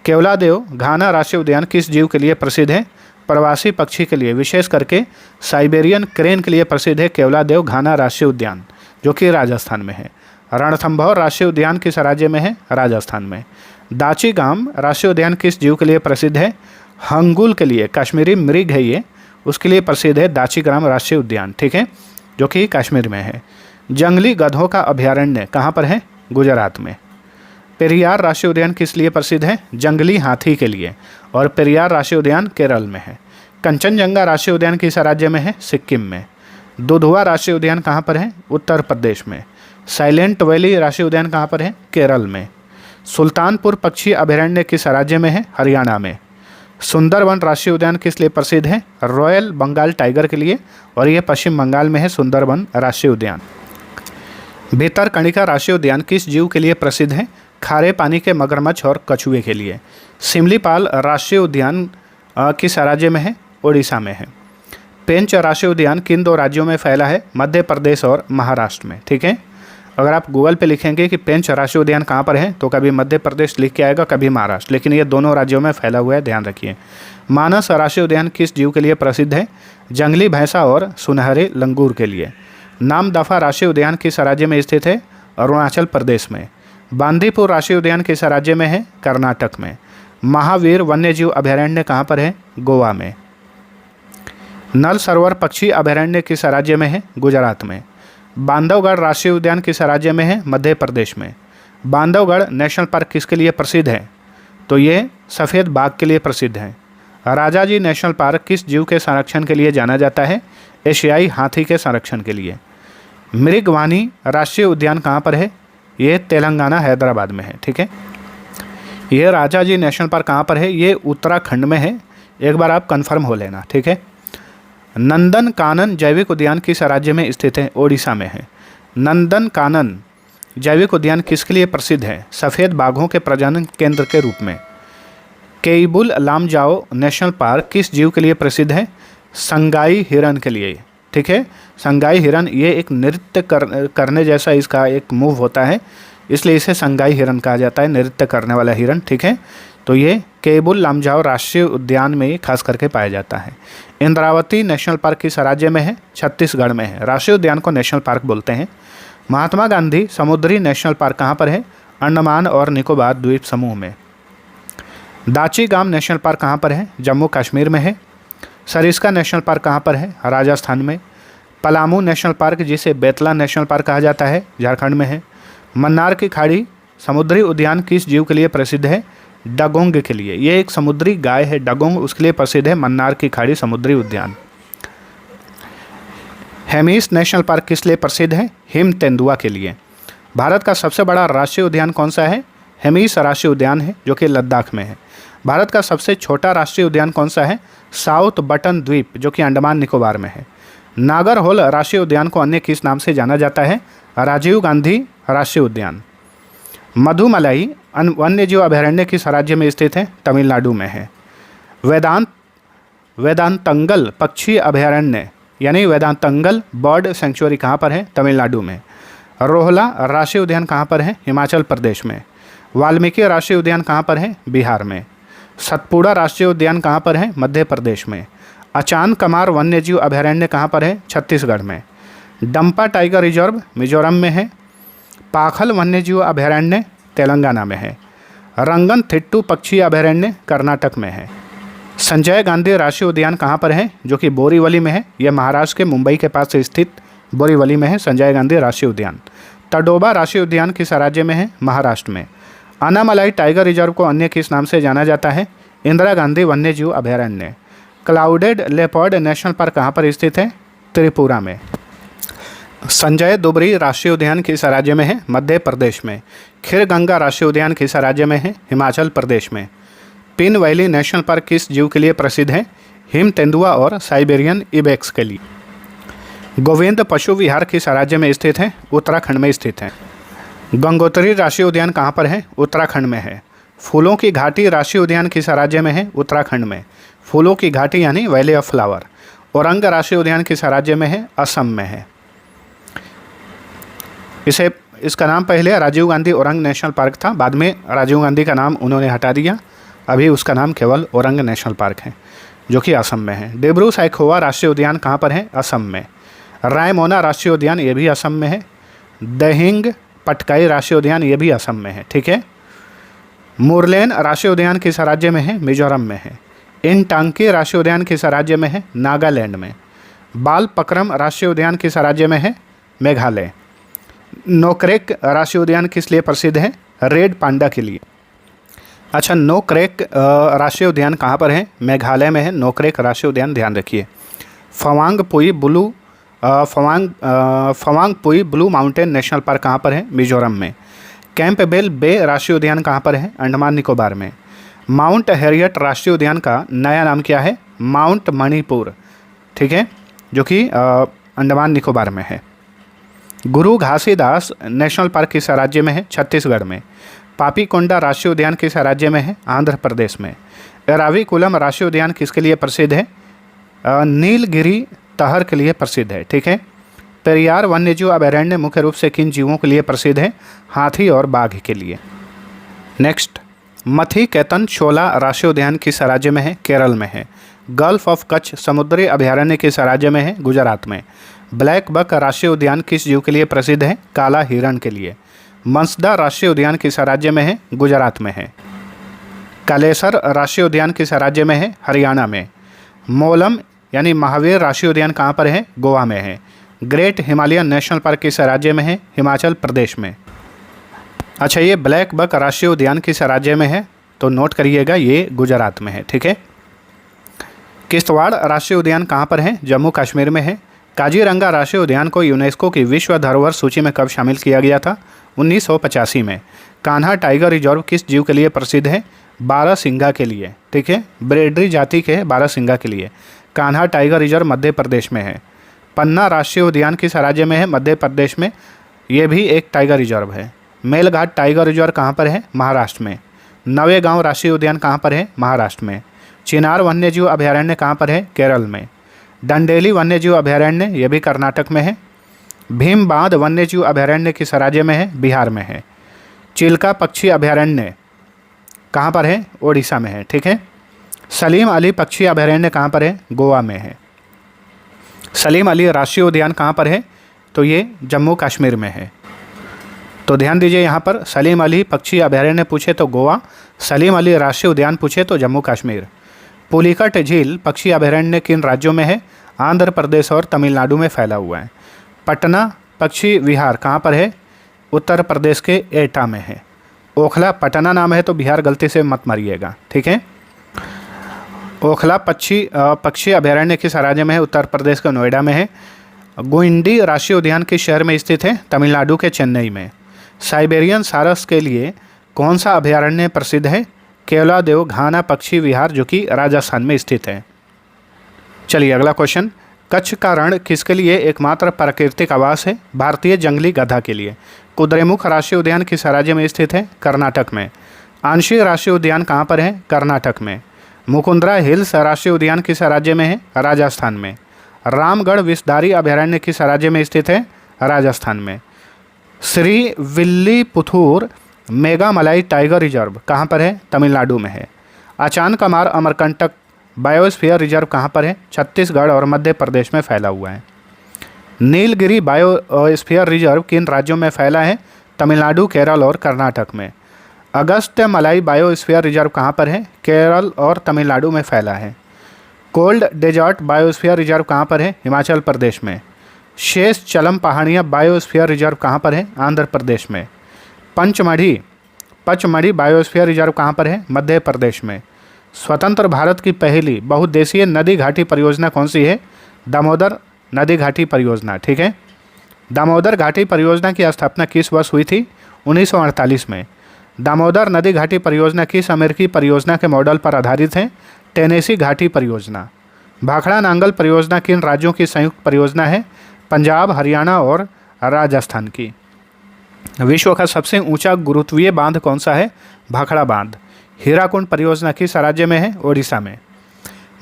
केवलादेव घाना राष्ट्रीय उद्यान किस जीव के लिए प्रसिद्ध है? प्रवासी पक्षी के लिए, विशेष करके साइबेरियन क्रेन के लिए प्रसिद्ध है केवलादेव घाना राष्ट्रीय उद्यान, जो कि राजस्थान में है। रणथंभौर राष्ट्रीय उद्यान किस राज्य में है? राजस्थान में। दाचीगाम राष्ट्रीय उद्यान किस जीव के लिए प्रसिद्ध है? हंगुल के लिए, कश्मीरी मृग है ये, उसके लिए प्रसिद्ध है दाचीग्राम राष्ट्रीय उद्यान, ठीक है, जो कि कश्मीर में है। जंगली गधों का अभयारण्य कहाँ पर है? गुजरात में। पेरियार राष्ट्रीय उद्यान किस लिए प्रसिद्ध है? जंगली हाथी के लिए। और पेरियार राष्ट्रीय उद्यान केरल में है। कंचनजंगा राष्ट्रीय उद्यान किस राज्य में है? सिक्किम में। दुधवा राष्ट्रीय उद्यान कहाँ पर है? उत्तर प्रदेश में। साइलेंट वैली राष्ट्रीय उद्यान कहाँ पर है? केरल में। सुल्तानपुर पक्षी अभयारण्य किस राज्य में है? हरियाणा में। सुंदरवन राष्ट्रीय उद्यान किस लिए प्रसिद्ध है? रॉयल बंगाल टाइगर के लिए, और ये पश्चिम बंगाल में है सुंदरवन राष्ट्रीय उद्यान। भितरकणिका राष्ट्रीय उद्यान किस जीव के लिए प्रसिद्ध है? खारे पानी के मगरमच्छ और कछुए के लिए। सिमलीपाल राष्ट्रीय उद्यान किस राज्य में है? ओडिशा में है। पेंच राष्ट्रीय उद्यान किन दो राज्यों में फैला है? मध्य प्रदेश और महाराष्ट्र में, ठीक है। अगर आप गूगल पे लिखेंगे कि पेंच राष्ट्रीय उद्यान कहाँ पर है, तो कभी मध्य प्रदेश लिख के आएगा, कभी महाराष्ट्र, लेकिन ये दोनों राज्यों में फैला हुआ है, ध्यान रखिए। मानस राष्ट्रीय उद्यान किस जीव के लिए प्रसिद्ध है? जंगली भैंसा और सुनहरे लंगूर के लिए। नामदफा राष्ट्रीय उद्यान किस राज्य में स्थित है? अरुणाचल प्रदेश में। बांदीपुर राष्ट्रीय उद्यान किस राज्य में है? कर्नाटक में। महावीर वन्यजीव अभयारण्य कहाँ पर है? गोवा में। नल सरोवर पक्षी अभयारण्य किस राज्य में है? गुजरात में। बांधवगढ़ राष्ट्रीय उद्यान किस राज्य में है? मध्य प्रदेश में। बांधवगढ़ नेशनल पार्क किसके लिए प्रसिद्ध है? तो ये सफ़ेद बाघ के लिए प्रसिद्ध है। राजाजी नेशनल पार्क किस जीव के संरक्षण के लिए जाना जाता है? एशियाई हाथी के संरक्षण के लिए। मृगवानी राष्ट्रीय उद्यान कहाँ पर है? ये तेलंगाना हैदराबाद में है, ठीक है। ये राजाजी नेशनल पार्क कहाँ पर है? ये उत्तराखंड में है, एक बार आप कंफर्म हो लेना, ठीक है। नंदन कानन जैविक उद्यान किस राज्य में स्थित है? ओडिशा में है। नंदन कानन जैविक उद्यान किसके लिए प्रसिद्ध है? सफ़ेद बाघों के प्रजनन केंद्र के रूप में। केइबुल लामजाओ नेशनल पार्क किस जीव के लिए प्रसिद्ध है? संगाई हिरन के लिए, ठीक है। संगाई हिरन ये एक नृत्य करने जैसा इसका एक मूव होता है, इसलिए इसे संगाई हिरन कहा जाता है, नृत्य करने वाला हिरन, ठीक है। तो ये केइबुल लामजाओ राष्ट्रीय उद्यान में खास करके पाया जाता है। इंद्रावती नेशनल पार्क किस राज्य में है? छत्तीसगढ़ में है। राष्ट्रीय उद्यान को नेशनल पार्क बोलते हैं। महात्मा गांधी समुद्री नेशनल पार्क कहाँ पर है? अंडमान और निकोबार द्वीप समूह में। दाचीगाम नेशनल पार्क कहाँ पर है? जम्मू कश्मीर में है। सरिस्का नेशनल पार्क कहाँ पर है? राजस्थान में। पलामू नेशनल पार्क जिसे बेतला नेशनल पार्क कहा जाता है, झारखंड में है। मन्नार की खाड़ी समुद्री उद्यान किस जीव के लिए प्रसिद्ध है? डगोंग के लिए। ये एक समुद्री गाय है डगोंग, उसके लिए प्रसिद्ध है मन्नार की खाड़ी समुद्री उद्यान। हेमिस नेशनल पार्क किस लिए प्रसिद्ध है? हिम तेंदुआ के लिए। भारत का सबसे बड़ा राष्ट्रीय उद्यान कौन सा है? हेमिस राष्ट्रीय उद्यान है, जो कि लद्दाख में है। भारत का सबसे छोटा राष्ट्रीय उद्यान कौन सा है? साउथ बटन द्वीप, जो कि अंडमान निकोबार में है। नागरहोल राष्ट्रीय उद्यान को अन्य किस नाम से जाना जाता है? राजीव गांधी राष्ट्रीय उद्यान। मधुमलाई वन्यजीव अभयारण्य किस राज्य में स्थित है? तमिलनाडु में है। वेदांतंगल पक्षी अभयारण्य यानी वेदांतंगल बर्ड सेंचुरी कहाँ पर है? तमिलनाडु में। रोहला राष्ट्रीय उद्यान कहाँ पर है? हिमाचल प्रदेश में। वाल्मीकि राष्ट्रीय उद्यान कहाँ पर है? बिहार में। सतपुड़ा राष्ट्रीय उद्यान कहाँ पर है? मध्य प्रदेश में। अचान कमार वन्यजीव अभयारण्य कहाँ पर है? छत्तीसगढ़ में। डंपा टाइगर रिजर्व मिजोरम में है। पाखल वन्यजीव अभयारण्य तेलंगाना में है। रंगन थिट्टू पक्षी अभयारण्य कर्नाटक में है। संजय गांधी राष्ट्रीय उद्यान कहाँ पर है? जो कि बोरीवली में है। यह महाराष्ट्र के मुंबई के पास स्थित बोरीवली में है संजय गांधी राष्ट्रीय उद्यान। तडोबा राष्ट्रीय उद्यान किस राज्य में है? महाराष्ट्र में। अनामलाई टाइगर रिजर्व को अन्य किस नाम से जाना जाता है? इंदिरा गांधी वन्यजीव अभयारण्य। क्लाउडेड लेपर्ड नेशनल पार्क कहाँ पर स्थित है? त्रिपुरा में। संजय दुबरी राष्ट्रीय उद्यान किस राज्य में है? मध्य प्रदेश में। खीरगंगा राष्ट्रीय उद्यान किस राज्य में है? हिमाचल प्रदेश में। पिन वैली नेशनल पार्क किस जीव के लिए प्रसिद्ध है? हिम तेंदुआ और साइबेरियन इबेक्स के लिए। गोविंद पशु विहार किस राज्य में स्थित है? उत्तराखंड में स्थित है। गंगोत्री राष्ट्रीय उद्यान कहाँ पर है? उत्तराखंड में है। फूलों की घाटी राष्ट्रीय उद्यान किस राज्य में है? उत्तराखंड में। फूलों की घाटी यानी वैली ऑफ फ्लावर। औरंग राष्ट्रीय उद्यान किस राज्य में है? असम में है। इसका नाम पहले राजीव गांधी औरंग नेशनल पार्क था, बाद में राजीव गांधी का नाम उन्होंने हटा दिया, अभी उसका नाम केवल औरंग नेशनल पार्क है जो कि असम में है। डिब्रू साइखोवा राष्ट्रीय उद्यान कहाँ पर है? असम में। रायमोना राष्ट्रीय उद्यान ये भी असम में है। दहिंग पटकाई राष्ट्रीय उद्यान ये भी असम में है, ठीक है। मुरलेन राष्ट्रीय उद्यान किस राज्य में है? मिजोरम में है। इनटांकी राष्ट्रीय उद्यान किस राज्य में है? नागालैंड में। बालपक्रम राष्ट्रीय उद्यान किस राज्य में है? मेघालय। नोक्रेक राष्ट्रीय उद्यान किस लिए प्रसिद्ध है? रेड पांडा के लिए। अच्छा, नोक्रेक राष्ट्रीय उद्यान कहाँ पर है? मेघालय में है नोक्रेक राष्ट्रीय उद्यान, ध्यान रखिए। फवांगपुई ब्लू माउंटेन नेशनल पार्क कहाँ पर है? मिजोरम में। कैंपबेल बे राष्ट्रीय उद्यान कहाँ पर है? अंडमान निकोबार में। माउंट हैरियट राष्ट्रीय उद्यान का नया नाम क्या है? माउंट मणिपुर, ठीक है, जो कि अंडमान निकोबार में है। गुरु घासीदास नेशनल पार्क किस राज्य में है? छत्तीसगढ़ में। पापीकोंडा राष्ट्रीय उद्यान किस राज्य में है? आंध्र प्रदेश में। एराविकुलम राष्ट्रीय उद्यान किसके लिए प्रसिद्ध है? नीलगिरी तहर के लिए प्रसिद्ध है, ठीक है। पेरियार वन्यजीव अभयारण्य मुख्य रूप से किन जीवों के लिए प्रसिद्ध है? हाथी और बाघ के लिए। नेक्स्ट, मथी कैतन शोला राष्ट्रीय उद्यान किस राज्य में है? केरल में है। गल्फ ऑफ कच्छ समुद्री अभयारण्य किस राज्य में है? गुजरात में। ब्लैक बक राष्ट्रीय उद्यान किस जीव के लिए प्रसिद्ध है? काला हिरण के लिए। मंसदा राष्ट्रीय उद्यान किस राज्य में है? गुजरात में है। कालेसर राष्ट्रीय उद्यान किस राज्य में है? हरियाणा में। मोलम यानी महावीर राष्ट्रीय उद्यान कहाँ पर है? गोवा में है। ग्रेट हिमालयन नेशनल पार्क किस राज्य में है? हिमाचल प्रदेश में। अच्छा, ये ब्लैक बक राष्ट्रीय उद्यान किस राज्य में है? तो नोट करिएगा, ये गुजरात में है, ठीक है। किश्तवाड़ राष्ट्रीय उद्यान कहाँ पर है? जम्मू कश्मीर में है। काजीरंगा राष्ट्रीय उद्यान को यूनेस्को की विश्व धरोहर सूची में कब शामिल किया गया था? 1985 में। कान्हा टाइगर रिजर्व किस जीव के लिए प्रसिद्ध है? बारहसिंगा के लिए, ठीक है, ब्रेडरी जाति के बारहसिंगा के लिए। कान्हा टाइगर रिजर्व मध्य प्रदेश में है। पन्ना राष्ट्रीय उद्यान किस राज्य में है? मध्य प्रदेश में। ये भी एक टाइगर रिजर्व है। मेलघाट टाइगर रिजर्व कहाँ पर है? महाराष्ट्र में। नवेगांव राष्ट्रीय उद्यान कहाँ पर है? महाराष्ट्र में। चिनार वन्यजीव अभयारण्य कहाँ पर है? केरल में। डंडेली वन्यजीव अभयारण्य ये भी कर्नाटक में है। भीमबांध वन्यजीव अभयारण्य किस राज्य में है? बिहार में है। चिल्का पक्षी अभयारण्य कहाँ पर है? ओडिशा में है, ठीक है। सलीम अली पक्षी अभयारण्य कहाँ पर है? गोवा में है। सलीम अली राष्ट्रीय उद्यान कहाँ पर है? तो ये जम्मू कश्मीर में है। तो ध्यान दीजिए, यहाँ पर सलीम अली पक्षी अभयारण्य पूछे तो गोवा, सलीम अली राष्ट्रीय उद्यान पूछे तो जम्मू कश्मीर। पुलिकट झील पक्षी अभयारण्य किन राज्यों में है? आंध्र प्रदेश और तमिलनाडु में फैला हुआ है। पटना पक्षी विहार कहाँ पर है? उत्तर प्रदेश के एटा में है। ओखला पटना नाम है तो बिहार गलती से मत मारिएगा, ठीक है। ओखला पक्षी अभयारण्य किस राज्य में है? उत्तर प्रदेश के नोएडा में है। गुइंडी राष्ट्रीय उद्यान किस शहर में स्थित है? तमिलनाडु के चेन्नई में। साइबेरियन सारस के लिए कौन सा अभयारण्य प्रसिद्ध है? केवलादेव घाना पक्षी विहार जो कि राजस्थान में स्थित है। चलिए अगला क्वेश्चन, कच्छ का रण किसके लिए एकमात्र प्राकृतिक आवास है? भारतीय जंगली गधा के लिए। कुद्रेमुख राष्ट्रीय उद्यान किस राज्य में स्थित है? कर्नाटक में। आंशी राष्ट्रीय उद्यान कहाँ पर है? कर्नाटक में। मुकुंदरा हिल्स राष्ट्रीय उद्यान किस राज्य में है? राजस्थान में। रामगढ़ विषधारी अभयारण्य किस राज्य में स्थित है? राजस्थान में। श्री विल्लीपुथूर मेघामलाई टाइगर रिजर्व कहाँ पर है? तमिलनाडु में है। अचानकमार अमरकंटक बायोस्फीयर रिजर्व कहाँ पर है? छत्तीसगढ़ और मध्य प्रदेश में फैला हुआ है। नीलगिरी बायोस्फीयर रिजर्व किन राज्यों में फैला है? तमिलनाडु, केरल और कर्नाटक में। अगस्त्यमलाई बायोस्फीयर रिजर्व कहाँ पर है? केरल और तमिलनाडु में फैला है। कोल्ड डेजर्ट बायोस्फीयर रिजर्व कहाँ पर है? हिमाचल प्रदेश में। शेष चलम पहाड़ियाँ बायोस्फीयर रिजर्व कहाँ पर है? आंध्र प्रदेश में। पचमढ़ी बायोस्फीयर रिजर्व कहाँ पर है? मध्य प्रदेश में। स्वतंत्र भारत की पहली बहुउद्देशीय नदी घाटी परियोजना कौन सी है? दामोदर नदी घाटी परियोजना। ठीक है, दामोदर घाटी परियोजना की स्थापना किस वर्ष हुई थी? 1948 में। दामोदर नदी घाटी परियोजना किस अमेरिकी परियोजना के मॉडल पर आधारित है? टेनेसी घाटी परियोजना। भाखड़ा नांगल परियोजना किन राज्यों की संयुक्त परियोजना है? पंजाब, हरियाणा और राजस्थान की। विश्व का सबसे ऊंचा गुरुत्वीय बांध कौन सा है? भाखड़ा बांध। हीराकुंड परियोजना किस राज्य में है? ओडिशा में।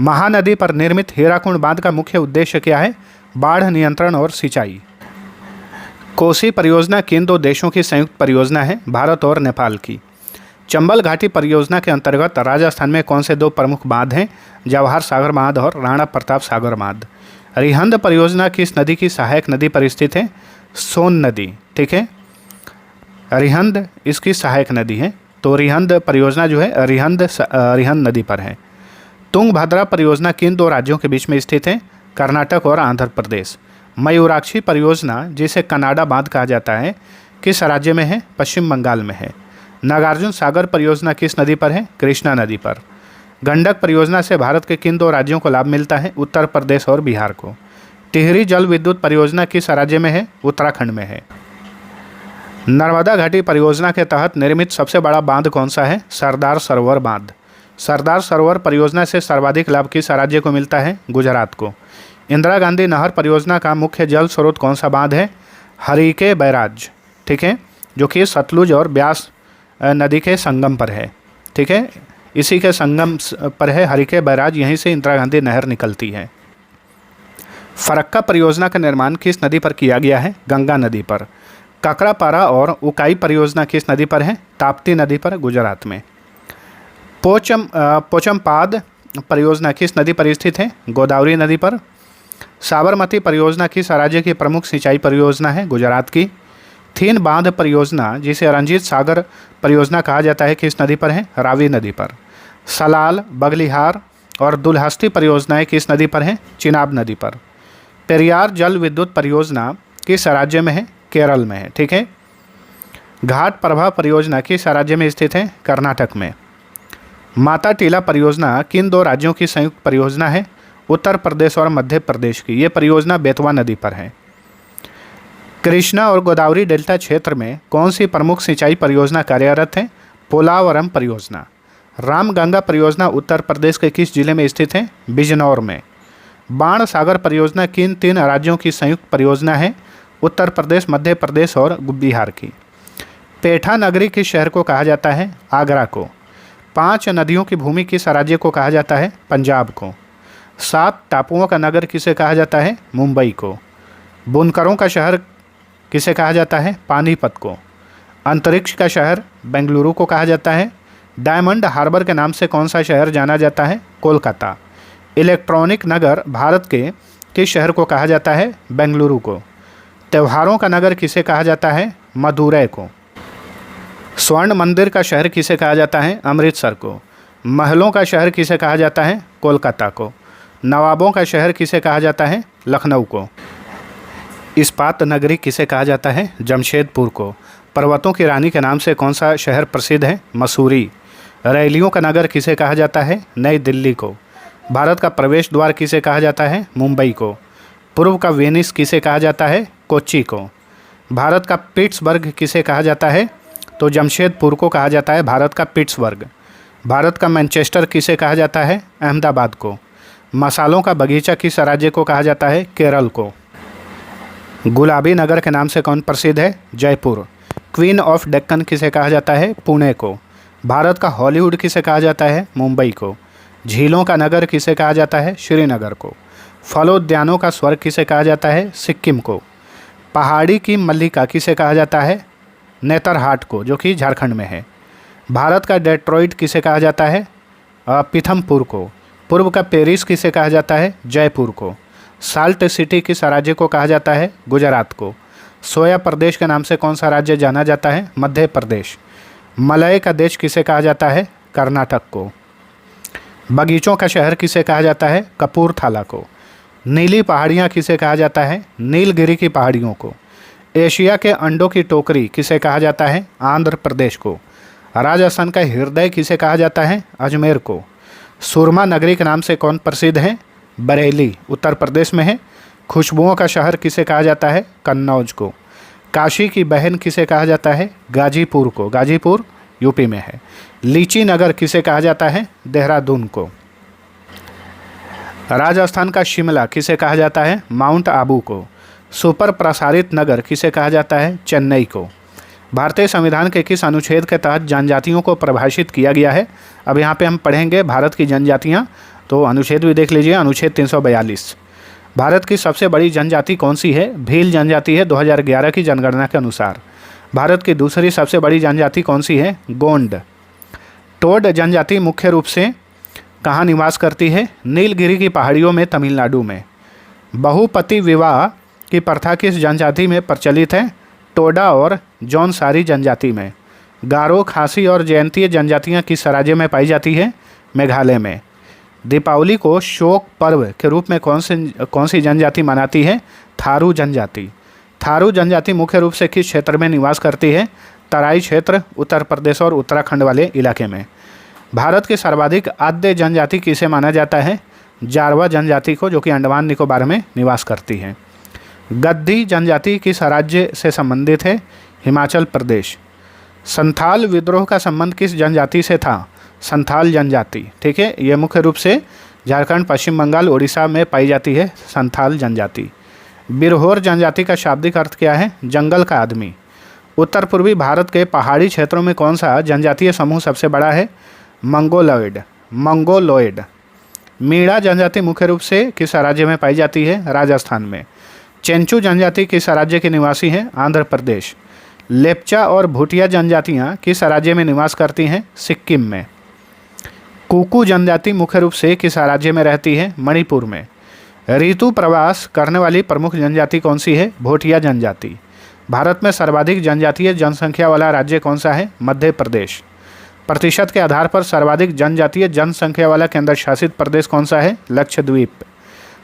महानदी पर निर्मित हीराकुंड बांध का मुख्य उद्देश्य क्या है? बाढ़ नियंत्रण और सिंचाई। कोसी परियोजना किन दो देशों की संयुक्त परियोजना है? भारत और नेपाल की। चंबल घाटी परियोजना के अंतर्गत राजस्थान में कौन से दो प्रमुख बांध हैं? जवाहर सागर बांध और राणा प्रताप सागर बांध। रिहंद परियोजना किस नदी की सहायक नदी पर स्थित है? सोन नदी। ठीक है, रिहंद इसकी सहायक नदी है, तो रिहंद परियोजना जो है रिहंद नदी पर है। तुंगभद्रा परियोजना किन दो राज्यों के बीच में स्थित है? कर्नाटक और आंध्र प्रदेश। मयूराक्षी परियोजना जिसे कनाडा बांध कहा जाता है किस राज्य में है? पश्चिम बंगाल में है। नागार्जुन सागर परियोजना किस नदी पर है? कृष्णा नदी पर। गंडक परियोजना से भारत के किन दो राज्यों को लाभ मिलता है? उत्तर प्रदेश और बिहार को। टिहरी जल विद्युत परियोजना किस राज्य में है? उत्तराखंड में है। नर्मदा घाटी परियोजना के तहत निर्मित सबसे बड़ा बांध कौन सा है? सरदार सरोवर बांध। सरदार सरोवर परियोजना से सर्वाधिक लाभ किस राज्य को मिलता है? गुजरात को। इंदिरा गांधी नहर परियोजना का मुख्य जल स्रोत कौन सा बांध है? हरिके बैराज। ठीक है, जो कि सतलुज और ब्यास नदी के संगम पर है। ठीक है, इसी के संगम पर है हरिके बैराज, यहीं से इंदिरा गांधी नहर निकलती है। फरक्का परियोजना का निर्माण किस नदी पर किया गया है? गंगा नदी पर। काकरापारा और उकाई परियोजना किस नदी पर है? ताप्ती नदी पर, गुजरात में। पोचमपाद परियोजना किस नदी पर स्थित है? गोदावरी नदी पर। साबरमती परियोजना किस राज्य की प्रमुख सिंचाई परियोजना है? गुजरात की। थीन बांध परियोजना जिसे रंजीत सागर परियोजना कहा जाता है किस नदी पर है? रावी नदी पर। सलाल, बगलिहार और दुलहस्ती परियोजनाएं किस नदी पर हैं? चिनाब नदी पर। पेरियार जल विद्युत परियोजना किस राज्य में है? केरल में है। ठीक है, घाट प्रभा परियोजना किस राज्य में स्थित है? कर्नाटक में। माता टीला परियोजना किन दो राज्यों की संयुक्त परियोजना है? उत्तर प्रदेश और मध्य प्रदेश की। ये परियोजना बेतवा नदी पर है। कृष्णा और गोदावरी डेल्टा क्षेत्र में कौन सी प्रमुख सिंचाई परियोजना कार्यरत है? पोलावरम परियोजना। रामगंगा परियोजना उत्तर प्रदेश के किस जिले में स्थित है? बिजनौर में। बाण सागर परियोजना किन तीन राज्यों की संयुक्त परियोजना है? उत्तर प्रदेश, मध्य प्रदेश और बिहार की। पेठा नगरी किस शहर को कहा जाता है? आगरा को। 5 नदियों की भूमि किस राज्य को कहा जाता है? पंजाब को। 7 टापुओं का नगर किसे कहा जाता है? मुंबई को। बुनकरों का शहर किसे कहा जाता है? पानीपत को। अंतरिक्ष का शहर बेंगलुरु को कहा जाता है। डायमंड हार्बर के नाम से कौन सा शहर जाना जाता है? कोलकाता। इलेक्ट्रॉनिक नगर भारत के किस शहर को कहा जाता है? बेंगलुरु को। त्योहारों का नगर किसे कहा जाता है? मदुरै को। स्वर्ण मंदिर का शहर किसे कहा जाता है? अमृतसर को। महलों का शहर किसे कहा जाता है? कोलकाता को। नवाबों का शहर किसे कहा जाता है? लखनऊ को। इस्पात नगरी किसे कहा जाता है? जमशेदपुर को। पर्वतों की रानी के नाम से कौन सा शहर प्रसिद्ध है? मसूरी। रैलियों का नगर किसे कहा जाता है? नई दिल्ली को। भारत का प्रवेश द्वार किसे कहा जाता है? मुंबई को। पूर्व का वेनिस किसे कहा जाता है? कोच्चि को। भारत का पिट्सबर्ग किसे कहा जाता है? तो जमशेदपुर को कहा जाता है भारत का पिट्सबर्ग। भारत का मैनचेस्टर किसे कहा जाता है? अहमदाबाद को। मसालों का बगीचा किस राज्य को कहा जाता है? केरल को। गुलाबी नगर के नाम से कौन प्रसिद्ध है? जयपुर। क्वीन ऑफ डेक्कन किसे कहा जाता है? पुणे को। भारत का हॉलीवुड किसे कहा जाता है? मुंबई को। झीलों का नगर किसे कहा जाता है? श्रीनगर को। फलोद्यानों का स्वर्ग किसे कहा जाता है? सिक्किम को। पहाड़ी की मल्लिका किसे कहा जाता है? नेतरहाट को, जो कि झारखंड में है। भारत का डेट्रॉइट किसे कहा जाता है? पीथमपुर को। पूर्व का पेरिस किसे कहा जाता है? जयपुर को। साल्ट सिटी किस राज्य को कहा जाता है? गुजरात को। सोया प्रदेश के नाम से कौन सा राज्य जाना जाता है? मध्य प्रदेश। मलय का देश किसे कहा जाता है? कर्नाटक को। बगीचों का शहर किसे कहा जाता है? कपूरथला को। नीली पहाड़ियाँ किसे कहा जाता है? नीलगिरी की पहाड़ियों को। एशिया के अंडों की टोकरी किसे कहा जाता है? आंध्र प्रदेश को। राजस्थान का हृदय किसे कहा जाता है? अजमेर को। सुरमा नगरी के नाम से कौन प्रसिद्ध है? बरेली, उत्तर प्रदेश में है। खुशबुओं का शहर किसे कहा जाता है? कन्नौज को। काशी की बहन किसे कहा जाता है? गाजीपुर को। गाजीपुर यूपी में है। लीची नगर किसे कहा जाता है? देहरादून को। राजस्थान का शिमला किसे कहा जाता है? माउंट आबू को। सुपर प्रसारित नगर किसे कहा जाता है? चेन्नई को। भारतीय संविधान के किस अनुच्छेद के तहत जनजातियों को परिभाषित किया गया है? अब यहाँ पे हम पढ़ेंगे भारत की जनजातियाँ, तो अनुच्छेद भी देख लीजिए। अनुच्छेद 342। भारत की सबसे बड़ी जनजाति कौन सी है? भील जनजाति है 2011 की जनगणना के अनुसार। भारत की दूसरी सबसे बड़ी जनजाति कौन सी है? गोंड। टोड जनजाति मुख्य रूप से कहाँ निवास करती है? नीलगिरी की पहाड़ियों में, तमिलनाडु में। बहुपति विवाह की प्रथा किस जनजाति में प्रचलित है? टोडा और जौनसारी जनजाति में। गारो, खासी और जयंतीय जनजातियाँ किस राज्य में पाई जाती है? मेघालय में। दीपावली को शोक पर्व के रूप में कौन सी जनजाति मनाती है? थारू जनजाति। थारू जनजाति मुख्य रूप से किस क्षेत्र में निवास करती है? तराई क्षेत्र, उत्तर प्रदेश और उत्तराखंड वाले इलाके में। भारत की सर्वाधिक आद्य जनजाति किसे माना जाता है? जारवा जनजाति को, जो कि अंडमान निकोबार में निवास करती है। गद्दी जनजाति किस राज्य से संबंधित है? हिमाचल प्रदेश। संथाल विद्रोह का संबंध किस जनजाति से था? संथाल जनजाति। ठीक है, ये मुख्य रूप से झारखंड, पश्चिम बंगाल, उड़ीसा में पाई जाती है संथाल जनजाति। बिरहोर जनजाति का शाब्दिक अर्थ क्या है? जंगल का आदमी। उत्तर पूर्वी भारत के पहाड़ी क्षेत्रों में कौन सा जनजातीय समूह सबसे बड़ा है? मंगोलॉयड। मंगोलॉयड। मीणा जनजाति मुख्य रूप से किस राज्य में पाई जाती है? राजस्थान में। चेंचू जनजाति किस राज्य के निवासी हैं? आंध्र प्रदेश। लेप्चा और भूटिया जनजातियाँ किस राज्य में निवास करती हैं? सिक्किम में। कुकू जनजाति मुख्य रूप से किस राज्य में रहती है? मणिपुर में। ऋतु प्रवास करने वाली प्रमुख जनजाति कौन सी है? भूटिया जनजाति। भारत में सर्वाधिक जनजातीय जनसंख्या वाला राज्य कौन सा है? मध्य प्रदेश। प्रतिशत के आधार पर सर्वाधिक जनजातीय जनसंख्या वाला केंद्र शासित प्रदेश कौन सा है? लक्षद्वीप।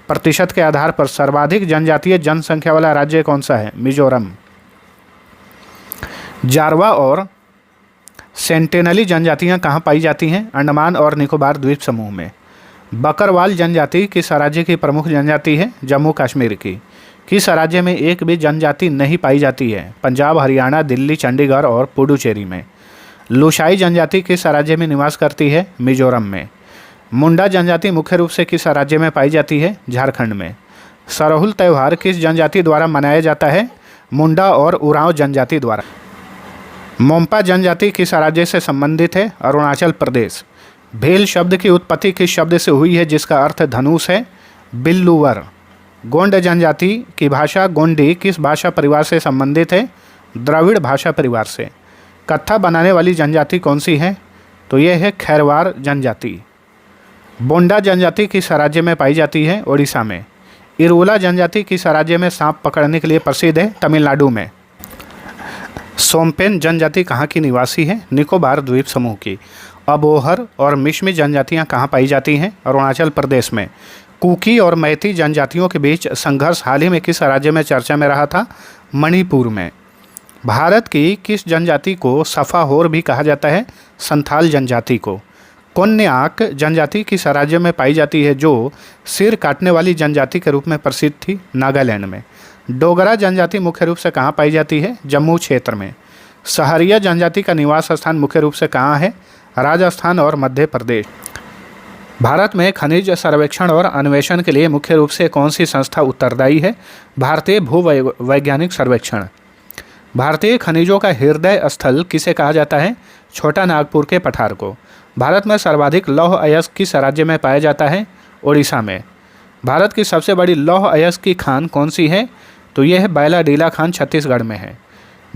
प्रतिशत के आधार पर सर्वाधिक जनजातीय जनसंख्या वाला राज्य कौन सा है? मिजोरम। जारवा और सेंटिनली जनजातियां कहाँ पाई जाती हैं? अंडमान और निकोबार द्वीप समूह में। बकरवाल जनजाति किस राज्य की प्रमुख जनजाति है? जम्मू कश्मीर की। किस राज्य में एक भी जनजाति नहीं पाई जाती है? पंजाब, हरियाणा, दिल्ली, चंडीगढ़ और पुडुचेरी में। लुशाई जनजाति किस राज्य में निवास करती है? मिजोरम में। मुंडा जनजाति मुख्य रूप से किस राज्य में पाई जाती है? झारखंड में। सरहुल त्यौहार किस जनजाति द्वारा मनाया जाता है? मुंडा और उरांव जनजाति द्वारा। मोम्पा जनजाति किस राज्य से संबंधित है? अरुणाचल प्रदेश। भील शब्द की उत्पत्ति किस शब्द से हुई है जिसका अर्थ धनुष है? बिल्लूवर। गोंड जनजाति की भाषा गोंडी किस भाषा परिवार से संबंधित है? द्रविड़ भाषा परिवार से। कत्था बनाने वाली जनजाति कौन सी है? तो यह है खैरवार जनजाति। बोंडा जनजाति किस राज्य में पाई जाती है? ओडिशा में। इरुला जनजाति किस राज्य में सांप पकड़ने के लिए प्रसिद्ध है? तमिलनाडु में। सोमपेन जनजाति कहाँ की निवासी है? निकोबार द्वीप समूह की। अबोहर और मिश्मी जनजातियाँ कहाँ पाई जाती हैं? अरुणाचल प्रदेश में। कुकी और मैती जनजातियों के बीच संघर्ष हाल ही में किस राज्य में चर्चा में रहा था? मणिपुर में। भारत की किस जनजाति को सफाहोर भी कहा जाता है? संथाल जनजाति को। कोन्याक जनजाति किस राज्य में पाई जाती है जो सिर काटने वाली जनजाति के रूप में प्रसिद्ध थी? नागालैंड में। डोगरा जनजाति मुख्य रूप से कहाँ पाई जाती है? जम्मू क्षेत्र में। सहरिया जनजाति का निवास स्थान मुख्य रूप से कहाँ है? राजस्थान और मध्य प्रदेश। भारत में खनिज सर्वेक्षण और अन्वेषण के लिए मुख्य रूप से कौन सी संस्था उत्तरदायी है? भारतीय भूवैज्ञानिक सर्वेक्षण। भारतीय खनिजों का हृदय स्थल किसे कहा जाता है? छोटा नागपुर के पठार को। भारत में सर्वाधिक लौह अयस्क किस राज्य में पाया जाता है? ओडिशा में। भारत की सबसे बड़ी लौह अयस्क की खान कौन सी है? तो यह है बैलाडीला खान, छत्तीसगढ़ में है।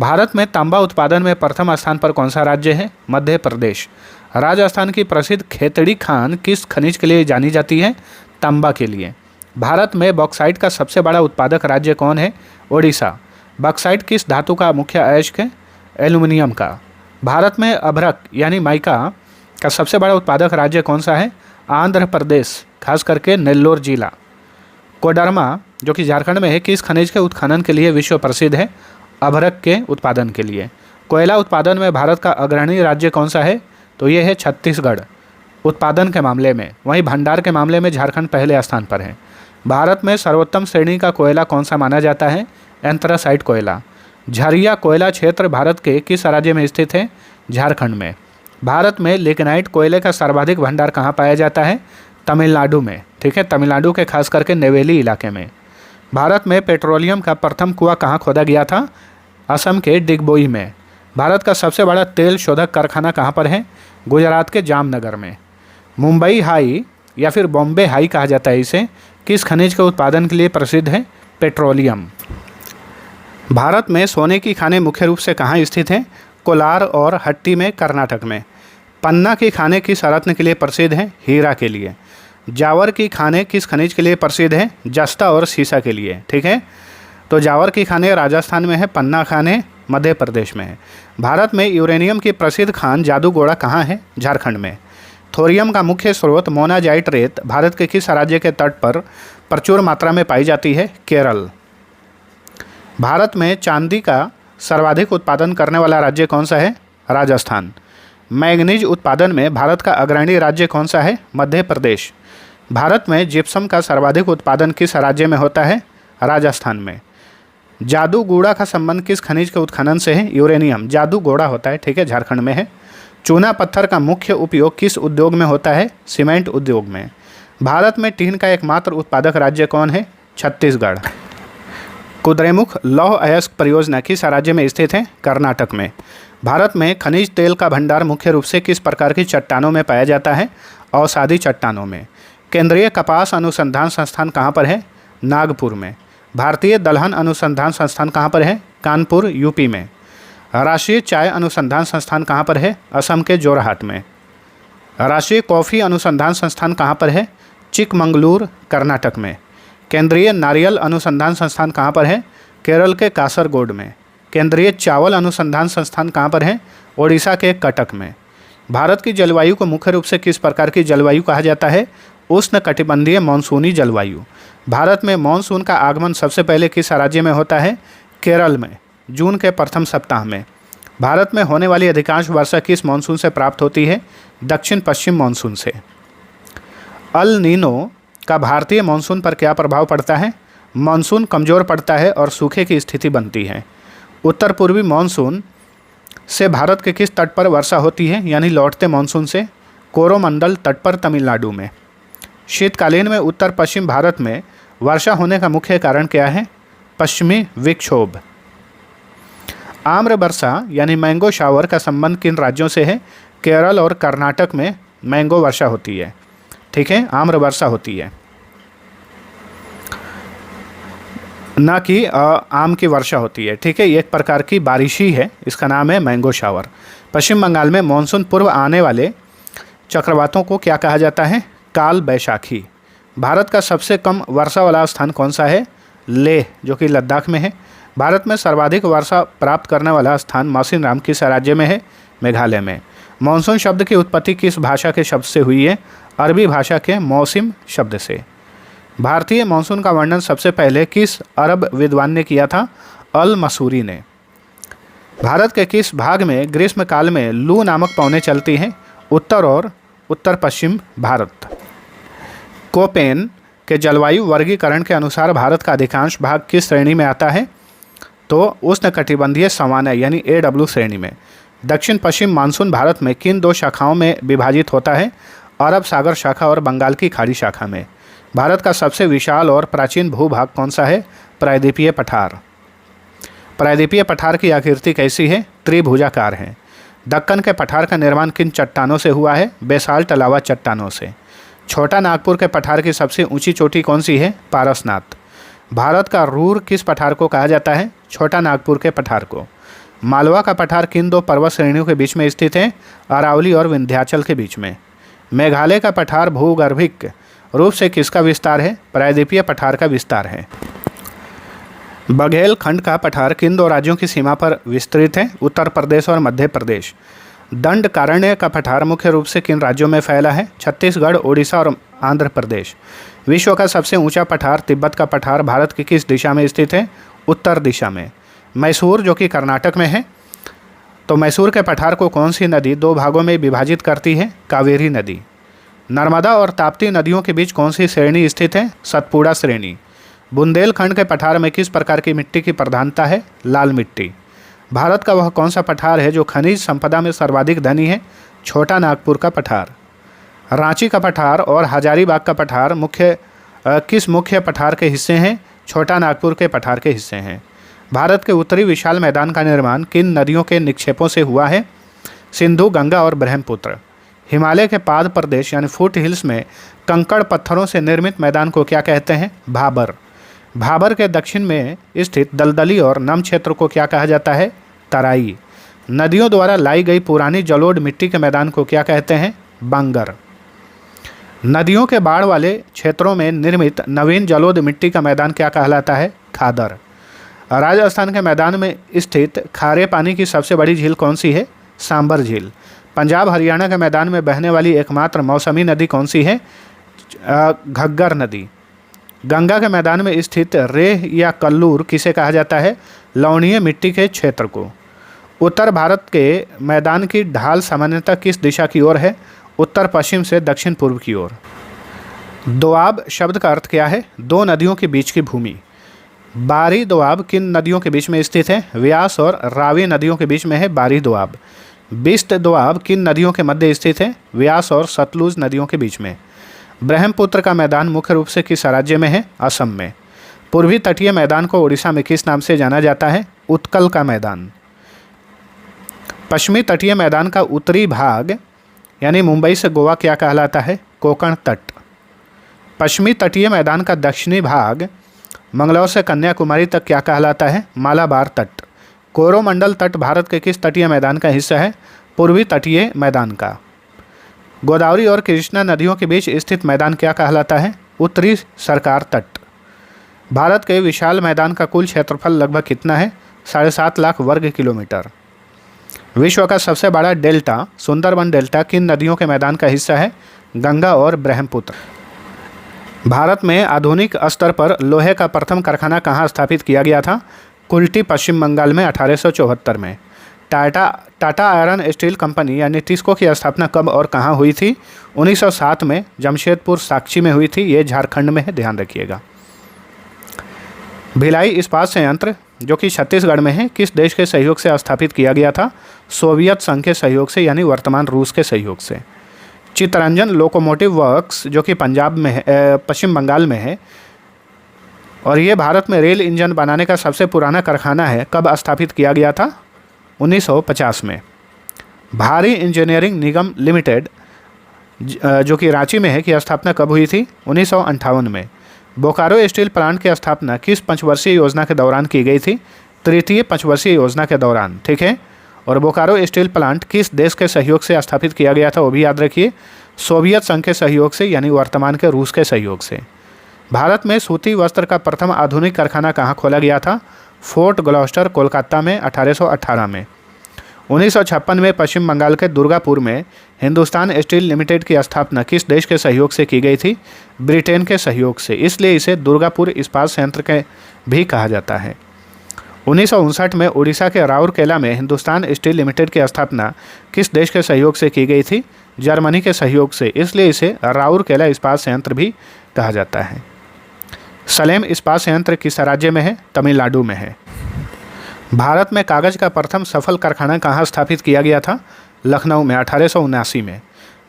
भारत में तांबा उत्पादन में प्रथम स्थान पर कौन सा राज्य है? मध्य प्रदेश। राजस्थान की प्रसिद्ध खेतड़ी खान किस खनिज के लिए जानी जाती है? तांबा के लिए। भारत में बॉक्साइट का सबसे बड़ा उत्पादक राज्य कौन है? ओडिशा। बॉक्साइट किस धातु का मुख्य अयस्क है? एल्युमिनियम का। भारत में अभ्रक यानी माइका का सबसे बड़ा उत्पादक राज्य कौन सा है? आंध्र प्रदेश, खास करके नेल्लोर जिला। कोडरमा जो कि झारखंड में है, किस खनिज के उत्खनन के लिए विश्व प्रसिद्ध है? अभ्रक के उत्पादन के लिए। कोयला उत्पादन में भारत का अग्रणी राज्य कौन सा है? तो ये है छत्तीसगढ़ उत्पादन के मामले में। वहीं भंडार के मामले में झारखंड पहले स्थान पर है। भारत में सर्वोत्तम श्रेणी का कोयला कौन सा माना जाता है? एंथ्रासाइट कोयला। झरिया कोयला क्षेत्र भारत के किस राज्य में स्थित है? झारखंड में। भारत में लिग्नाइट कोयले का सर्वाधिक भंडार कहाँ पाया जाता है? तमिलनाडु में। ठीक है, तमिलनाडु के खास करके नेवेली इलाके में। भारत में पेट्रोलियम का प्रथम कुआं कहाँ खोदा गया था? असम के डिगबोई में। भारत का सबसे बड़ा तेल शोधक कारखाना कहाँ पर है? गुजरात के जामनगर में। मुंबई हाई या फिर बॉम्बे हाई कहा जाता है इसे, किस खनिज के उत्पादन के लिए प्रसिद्ध है? पेट्रोलियम। भारत में सोने की खानें मुख्य रूप से कहाँ स्थित हैं? कोलार और हट्टी में, कर्नाटक में। पन्ना की खानें किस रत्न के लिए प्रसिद्ध हैं? हीरा के लिए। जावर की खानें किस खनिज के लिए प्रसिद्ध है? जस्ता और सीसा के लिए। ठीक है, तो जावर की खानें राजस्थान में है, पन्ना खानें मध्य प्रदेश में है। भारत में यूरेनियम की प्रसिद्ध खान जादूगोड़ा कहाँ है? झारखंड में। थोरियम का मुख्य स्रोत मोनाजाइट रेत भारत के किस राज्य के तट पर प्रचुर मात्रा में पाई जाती है? केरल। भारत में चांदी का सर्वाधिक उत्पादन करने वाला राज्य कौन सा है? राजस्थान। मैंगनीज उत्पादन में भारत का अग्रणी राज्य कौन सा है? मध्य प्रदेश। भारत में जिप्सम का सर्वाधिक उत्पादन किस राज्य में होता है? राजस्थान में। जादूगोड़ा का संबंध किस खनिज के उत्खनन से है? यूरेनियम। जादूगोड़ा होता है, ठीक है, झारखंड में है। चूना पत्थर का मुख्य उपयोग किस उद्योग में होता है? सीमेंट उद्योग में। भारत में टीन का एकमात्र उत्पादक राज्य कौन है? छत्तीसगढ़। कुद्रेमुख लौह अयस्क परियोजना किस राज्य में स्थित है? कर्नाटक में। भारत में खनिज तेल का भंडार मुख्य रूप से किस प्रकार की चट्टानों में पाया जाता है? अवसादी चट्टानों में। केंद्रीय कपास अनुसंधान संस्थान कहाँ पर है? नागपुर में। भारतीय दलहन अनुसंधान संस्थान कहाँ पर है? कानपुर, यूपी में। राष्ट्रीय चाय अनुसंधान संस्थान कहाँ पर है? असम के जोरहाट में। राष्ट्रीय कॉफ़ी अनुसंधान संस्थान कहाँ पर है? चिकमंगलूर, कर्नाटक में। केंद्रीय नारियल अनुसंधान संस्थान कहाँ पर है? केरल के कासरगोड में। केंद्रीय चावल अनुसंधान संस्थान कहाँ पर है? ओडिशा के कटक में। भारत की जलवायु को मुख्य रूप से किस प्रकार की जलवायु कहा जाता है? उष्णकटिबंधीय मानसूनी जलवायु। भारत में मानसून का आगमन सबसे पहले किस राज्य में होता है? केरल में, जून के प्रथम सप्ताह में। भारत में होने वाली अधिकांश वर्षा किस मानसून से प्राप्त होती है? दक्षिण पश्चिम मानसून से। अल नीनो का भारतीय मानसून पर क्या प्रभाव पड़ता है? मानसून कमज़ोर पड़ता है और सूखे की स्थिति बनती है। उत्तर पूर्वी मानसून से भारत के किस तट पर वर्षा होती है, यानी लौटते मानसून से? कोरोमंडल तट पर, तमिलनाडु में। शीतकालीन में उत्तर पश्चिम भारत में वर्षा होने का मुख्य कारण क्या है? पश्चिमी विक्षोभ। आम्र वर्षा यानी मैंगो शावर का संबंध किन राज्यों से है? केरल और कर्नाटक में मैंगो वर्षा होती है, ठीक है, आम्र वर्षा होती है, ना कि आम की वर्षा होती है, ठीक है। ये एक प्रकार की बारिश ही है, इसका नाम है मैंगो शावर। पश्चिम बंगाल में मानसून पूर्व आने वाले चक्रवातों को क्या कहा जाता है? काल बैशाखी। भारत का सबसे कम वर्षा वाला स्थान कौन सा है? लेह, जो कि लद्दाख में है। भारत में सर्वाधिक वर्षा प्राप्त करने वाला स्थान मौसिनराम किस राज्य में है? मेघालय में। मानसून शब्द की उत्पत्ति किस भाषा के शब्द से हुई है? अरबी भाषा के मौसिम शब्द से। भारतीय मानसून का वर्णन सबसे पहले किस अरब विद्वान ने किया था? अल मसूरी ने। भारत के किस भाग में ग्रीष्म काल में लू नामक पवनें चलती हैं? उत्तर और उत्तर पश्चिम भारत। कोपेन के जलवायु वर्गीकरण के अनुसार भारत का अधिकांश भाग किस श्रेणी में आता है? तो उष्णकटिबंधीय सवाना यानी AW श्रेणी में। दक्षिण पश्चिम मानसून भारत में किन दो शाखाओं में विभाजित होता है? अरब सागर शाखा और बंगाल की खाड़ी शाखा में। भारत का सबसे विशाल और प्राचीन भूभाग कौन सा है? प्रायद्वीपीय पठार। प्रायद्वीपीय पठार की आकृति कैसी है? त्रिभुजाकार है। दक्कन के पठार का निर्माण किन चट्टानों से हुआ है? बेसाल्ट लावा चट्टानों से। छोटा नागपुर के पठार की सबसे ऊंची चोटी कौन सी है? पारसनाथ। भारत का रूर किस पठार को कहा जाता है? छोटा नागपुर के पठार को। मालवा का पठार किन दो पर्वत श्रेणियों के बीच में स्थित है? अरावली और विंध्याचल के बीच में। मेघालय का पठार भूगर्भिक रूप से किसका विस्तार है? प्रायद्वीपीय पठार का विस्तार है। बघेलखंड का पठार किन दो राज्यों की सीमा पर विस्तृत है? उत्तर प्रदेश और मध्य प्रदेश। दंडकारण्य का पठार मुख्य रूप से किन राज्यों में फैला है? छत्तीसगढ़, ओडिशा और आंध्र प्रदेश। विश्व का सबसे ऊंचा पठार तिब्बत का पठार भारत की किस दिशा में स्थित है? उत्तर दिशा में। मैसूर, जो कि कर्नाटक में है, तो मैसूर के पठार को कौन सी नदी दो भागों में विभाजित करती है? कावेरी नदी। नर्मदा और ताप्ती नदियों के बीच कौन सी श्रेणी स्थित है? सतपुड़ा श्रेणी। बुंदेलखंड के पठार में किस प्रकार की मिट्टी की प्रधानता है? लाल मिट्टी। भारत का वह कौन सा पठार है जो खनिज संपदा में सर्वाधिक धनी है? छोटा नागपुर का पठार। रांची का पठार और हजारीबाग का पठार किस मुख्य पठार के हिस्से हैं? छोटा नागपुर के पठार के हिस्से हैं। भारत के उत्तरी विशाल मैदान का निर्माण किन नदियों के निक्षेपों से हुआ है? सिंधु, गंगा और ब्रह्मपुत्र। हिमालय के पाद प्रदेश यानी फुट हिल्स में कंकड़ पत्थरों से निर्मित मैदान को क्या कहते हैं? भाबर। भाबर के दक्षिण में स्थित दलदली और नम क्षेत्र को क्या कहा जाता है? तराई। नदियों द्वारा लाई गई पुरानी जलोढ़ मिट्टी के मैदान को क्या कहते हैं? बांगर। नदियों के बाढ़ वाले क्षेत्रों में निर्मित नवीन जलोढ़ मिट्टी का मैदान क्या कहलाता है? खादर। राजस्थान के मैदान में स्थित खारे पानी की सबसे बड़ी झील कौन सी है? सांबर झील। पंजाब हरियाणा के मैदान में बहने वाली एकमात्र मौसमी नदी कौन सी है? घग्गर नदी। गंगा के मैदान में स्थित रेह या कल्लूर किसे कहा जाता है? लवणीय मिट्टी के क्षेत्र को। उत्तर भारत के मैदान की ढाल सामान्यतः किस दिशा की ओर है? उत्तर पश्चिम से दक्षिण पूर्व की ओर। दोआब शब्द का अर्थ क्या है? दो नदियों के बीच की भूमि। बारी दोआब किन नदियों के बीच में स्थित है? व्यास और रावी नदियों के बीच में है बारी दोआब। बिस्त दोआब किन नदियों के मध्य स्थित है? व्यास और सतलुज नदियों के बीच में। ब्रह्मपुत्र का मैदान मुख्य रूप से किस राज्य में है? असम में। पूर्वी तटीय मैदान को उड़ीसा में किस नाम से जाना जाता है? उत्कल का मैदान। पश्चिमी तटीय मैदान का उत्तरी भाग यानी मुंबई से गोवा क्या कहलाता है? कोंकण तट। पश्चिमी तटीय मैदान का दक्षिणी भाग मंगलौर से कन्याकुमारी तक क्या कहलाता है? मालाबार तट। कोरोमंडल तट भारत के किस तटीय मैदान का हिस्सा है? पूर्वी तटीय मैदान का। गोदावरी और कृष्णा नदियों के बीच स्थित मैदान क्या कहलाता है? उत्तरी सरकार तट। भारत के विशाल मैदान का कुल क्षेत्रफल लगभग कितना है? 7.5 लाख वर्ग किलोमीटर। विश्व का सबसे बड़ा डेल्टा सुंदरबन डेल्टा किन नदियों के मैदान का हिस्सा है? गंगा और ब्रह्मपुत्र। भारत में आधुनिक स्तर पर लोहे का प्रथम कारखाना कहाँ स्थापित किया गया था? कुल्टी, पश्चिम बंगाल में 1874 में। टाटा आयरन स्टील कंपनी यानी टिस्को की स्थापना कब और कहाँ हुई थी? 1907 में जमशेदपुर साक्षी में हुई थी। ये झारखंड में है, ध्यान रखिएगा। भिलाई इस्पात संयंत्र जो कि छत्तीसगढ़ में है किस देश के सहयोग से स्थापित किया गया था? सोवियत संघ के सहयोग से यानी वर्तमान रूस के सहयोग से। चित्तरंजन लोकोमोटिव वर्क्स जो कि पंजाब में है, पश्चिम बंगाल में है और ये भारत में रेल इंजन बनाने का सबसे पुराना कारखाना है। कब स्थापित किया गया था? 1950 में। भारी इंजीनियरिंग निगम लिमिटेड जो कि रांची में है की स्थापना कब हुई थी? 1958 में। बोकारो स्टील प्लांट की स्थापना किस पंचवर्षीय योजना के दौरान की गई थी? तृतीय पंचवर्षीय योजना के दौरान, ठीक है। और बोकारो स्टील प्लांट किस देश के सहयोग से स्थापित किया गया था वो भी याद रखिए? सोवियत संघ के सहयोग से यानी वर्तमान के रूस के सहयोग से। भारत में सूती वस्त्र का प्रथम आधुनिक कारखाना कहाँ खोला गया था? फोर्ट ग्लॉस्टर, कोलकाता में 1818 में। 1956 में पश्चिम बंगाल के दुर्गापुर में हिंदुस्तान स्टील लिमिटेड की स्थापना किस देश के सहयोग से की गई थी? ब्रिटेन के सहयोग से, इसलिए इसे दुर्गापुर इस्पात संयंत्र के भी कहा जाता है। 1959 में उड़ीसा के राउरकेला में हिंदुस्तान स्टील लिमिटेड की स्थापना किस देश के सहयोग से की गई थी? जर्मनी के सहयोग से, इसलिए इसे राउरकेला इस्पात संयंत्र भी कहा जाता है। सलेम इस्पात संयंत्र किस राज्य में है? तमिलनाडु में है। भारत में कागज़ का प्रथम सफल कारखाना कहाँ स्थापित किया गया था? लखनऊ में 1879 में।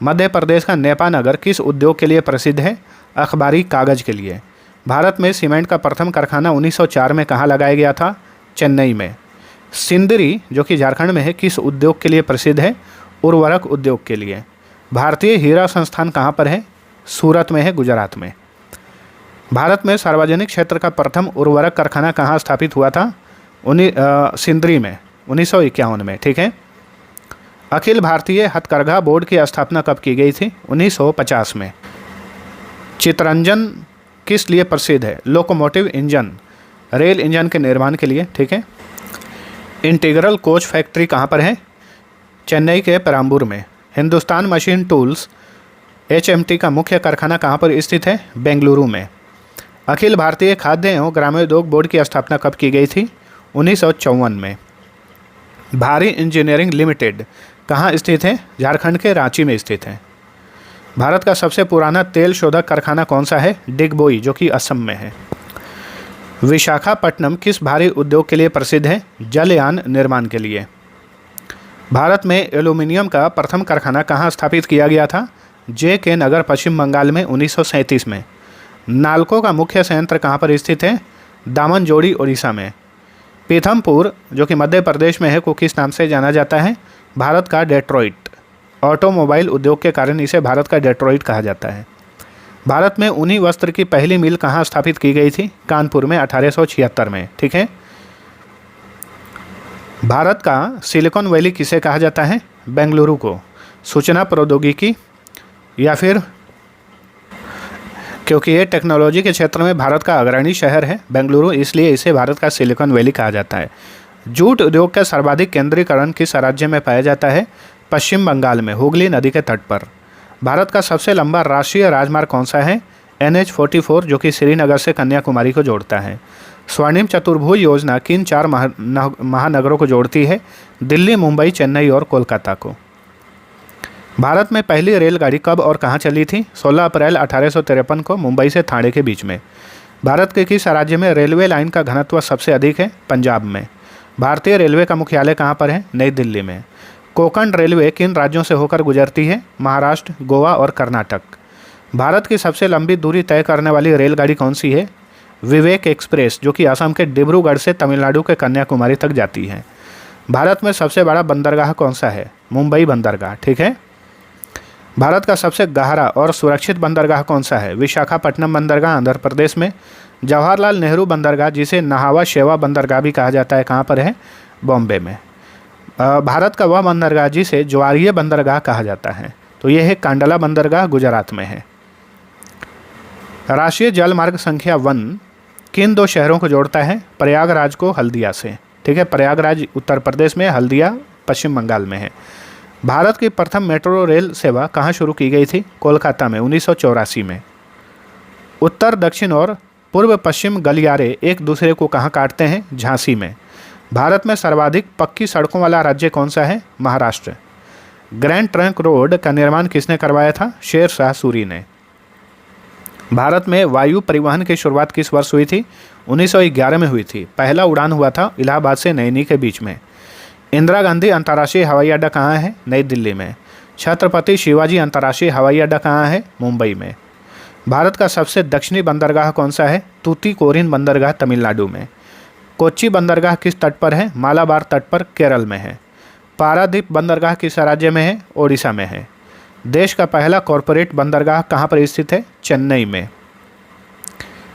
मध्य प्रदेश का नेपानगर किस उद्योग के लिए प्रसिद्ध है? अखबारी कागज़ के लिए। भारत में सीमेंट का प्रथम कारखाना 1904 में कहाँ लगाया गया था? चेन्नई में। सिंदरी जो कि झारखंड में है किस उद्योग के लिए प्रसिद्ध है? उर्वरक उद्योग के लिए। भारतीय हीरा संस्थान कहाँ पर है? सूरत में है, गुजरात में। भारत में सार्वजनिक क्षेत्र का प्रथम उर्वरक कारखाना कहाँ स्थापित हुआ था? सिंदरी में 1951 में, ठीक है। अखिल भारतीय हथकरघा बोर्ड की स्थापना कब की गई थी? 1950 में। चित्तरंजन किस लिए प्रसिद्ध है? लोकोमोटिव इंजन, रेल इंजन के निर्माण के लिए, ठीक है। इंटीग्रल कोच फैक्ट्री कहाँ पर है? चेन्नई के पेराम्बूर में। हिंदुस्तान मशीन टूल्स HMT का मुख्य कारखाना कहाँ पर स्थित है? बेंगलुरु में। अखिल भारतीय खाद्य एवं ग्रामोद्योग बोर्ड की स्थापना कब की गई थी? 1954 में। भारी इंजीनियरिंग लिमिटेड कहाँ स्थित है? झारखंड के रांची में स्थित है। भारत का सबसे पुराना तेल शोधक कारखाना कौन सा है? डिगबोई, जो कि असम में है। विशाखापट्टनम किस भारी उद्योग के लिए प्रसिद्ध है? जलयान निर्माण के लिए। भारत में एल्यूमीनियम का प्रथम कारखाना कहाँ स्थापित किया गया था? JK नगर, पश्चिम बंगाल में 1937 में। नालको का मुख्य संयंत्र कहाँ पर स्थित है? दामनजोड़ी, उड़ीसा में। पीथमपुर, जो कि मध्य प्रदेश में है, को किस नाम से जाना जाता है? भारत का डेट्रॉइट। ऑटोमोबाइल उद्योग के कारण इसे भारत का डेट्रॉइट कहा जाता है। भारत में ऊनी वस्त्र की पहली मिल कहाँ स्थापित की गई थी? कानपुर में 1876 में। ठीक है। भारत का सिलिकॉन वैली किसे कहा जाता है? बेंगलुरु को। सूचना प्रौद्योगिकी या फिर क्योंकि ये टेक्नोलॉजी के क्षेत्र में भारत का अग्रणी शहर है बेंगलुरु, इसलिए इसे भारत का सिलिकॉन वैली कहा जाता है। जूट उद्योग का सर्वाधिक केंद्रीकरण किस राज्य में पाया जाता है? पश्चिम बंगाल में, हुगली नदी के तट पर। भारत का सबसे लंबा राष्ट्रीय राजमार्ग कौन सा है? NH-44, जो कि श्रीनगर से कन्याकुमारी को जोड़ता है। स्वर्णिम चतुर्भुज योजना किन 4 महानगरों को जोड़ती है? दिल्ली, मुंबई, चेन्नई और कोलकाता को। भारत में पहली रेलगाड़ी कब और कहाँ चली थी? 16 अप्रैल 1853 को मुंबई से ठाणे के बीच में। भारत के किस राज्य में रेलवे लाइन का घनत्व सबसे अधिक है? पंजाब में। भारतीय रेलवे का मुख्यालय कहाँ पर है? नई दिल्ली में। कोंकण रेलवे किन राज्यों से होकर गुजरती है? महाराष्ट्र, गोवा और कर्नाटक। भारत की सबसे लंबी दूरी तय करने वाली रेलगाड़ी कौन सी है? विवेक एक्सप्रेस, जो कि असम के डिब्रूगढ़ से तमिलनाडु के कन्याकुमारी तक जाती है। भारत में सबसे बड़ा बंदरगाह कौन सा है? मुंबई बंदरगाह। ठीक है। भारत का सबसे गहरा और सुरक्षित बंदरगाह कौन सा है? विशाखापट्टनम बंदरगाह, आंध्र प्रदेश में। जवाहरलाल नेहरू बंदरगाह, जिसे नहावा शेवा बंदरगाह भी कहा जाता है, कहाँ पर है? बॉम्बे में। भारत का वह बंदरगाह जिसे ज्वारीय बंदरगाह कहा जाता है, तो यह है कांडला बंदरगाह, गुजरात में है। राष्ट्रीय जल मार्ग संख्या 1 किन 2 शहरों को जोड़ता है? प्रयागराज को हल्दिया से। ठीक है। प्रयागराज उत्तर प्रदेश में, हल्दिया पश्चिम बंगाल में है। भारत की प्रथम मेट्रो रेल सेवा कहाँ शुरू की गई थी? कोलकाता में, 1984 में। उत्तर, दक्षिण और पूर्व पश्चिम गलियारे एक दूसरे को कहाँ काटते हैं? झांसी में। भारत में सर्वाधिक पक्की सड़कों वाला राज्य कौन सा है? महाराष्ट्र। ग्रैंड ट्रंक रोड का निर्माण किसने करवाया था? शेर शाह सूरी ने। भारत में वायु परिवहन की शुरुआत किस वर्ष हुई थी? 1911 में हुई थी। पहला उड़ान हुआ था इलाहाबाद से नैनी के बीच में। इंदिरा गांधी अंतर्राष्ट्रीय हवाई अड्डा कहाँ है? नई दिल्ली में। छत्रपति शिवाजी अंतर्राष्ट्रीय हवाई अड्डा कहाँ है? मुंबई में। भारत का सबसे दक्षिणी बंदरगाह कौन सा है? तूतीकोरिन बंदरगाह, तमिलनाडु में। कोच्चि बंदरगाह किस तट पर है? मालाबार तट पर, केरल में है। पारादीप बंदरगाह किस राज्य में है? ओडिशा में है। देश का पहला कॉरपोरेट बंदरगाह कहाँ पर स्थित है? चेन्नई में।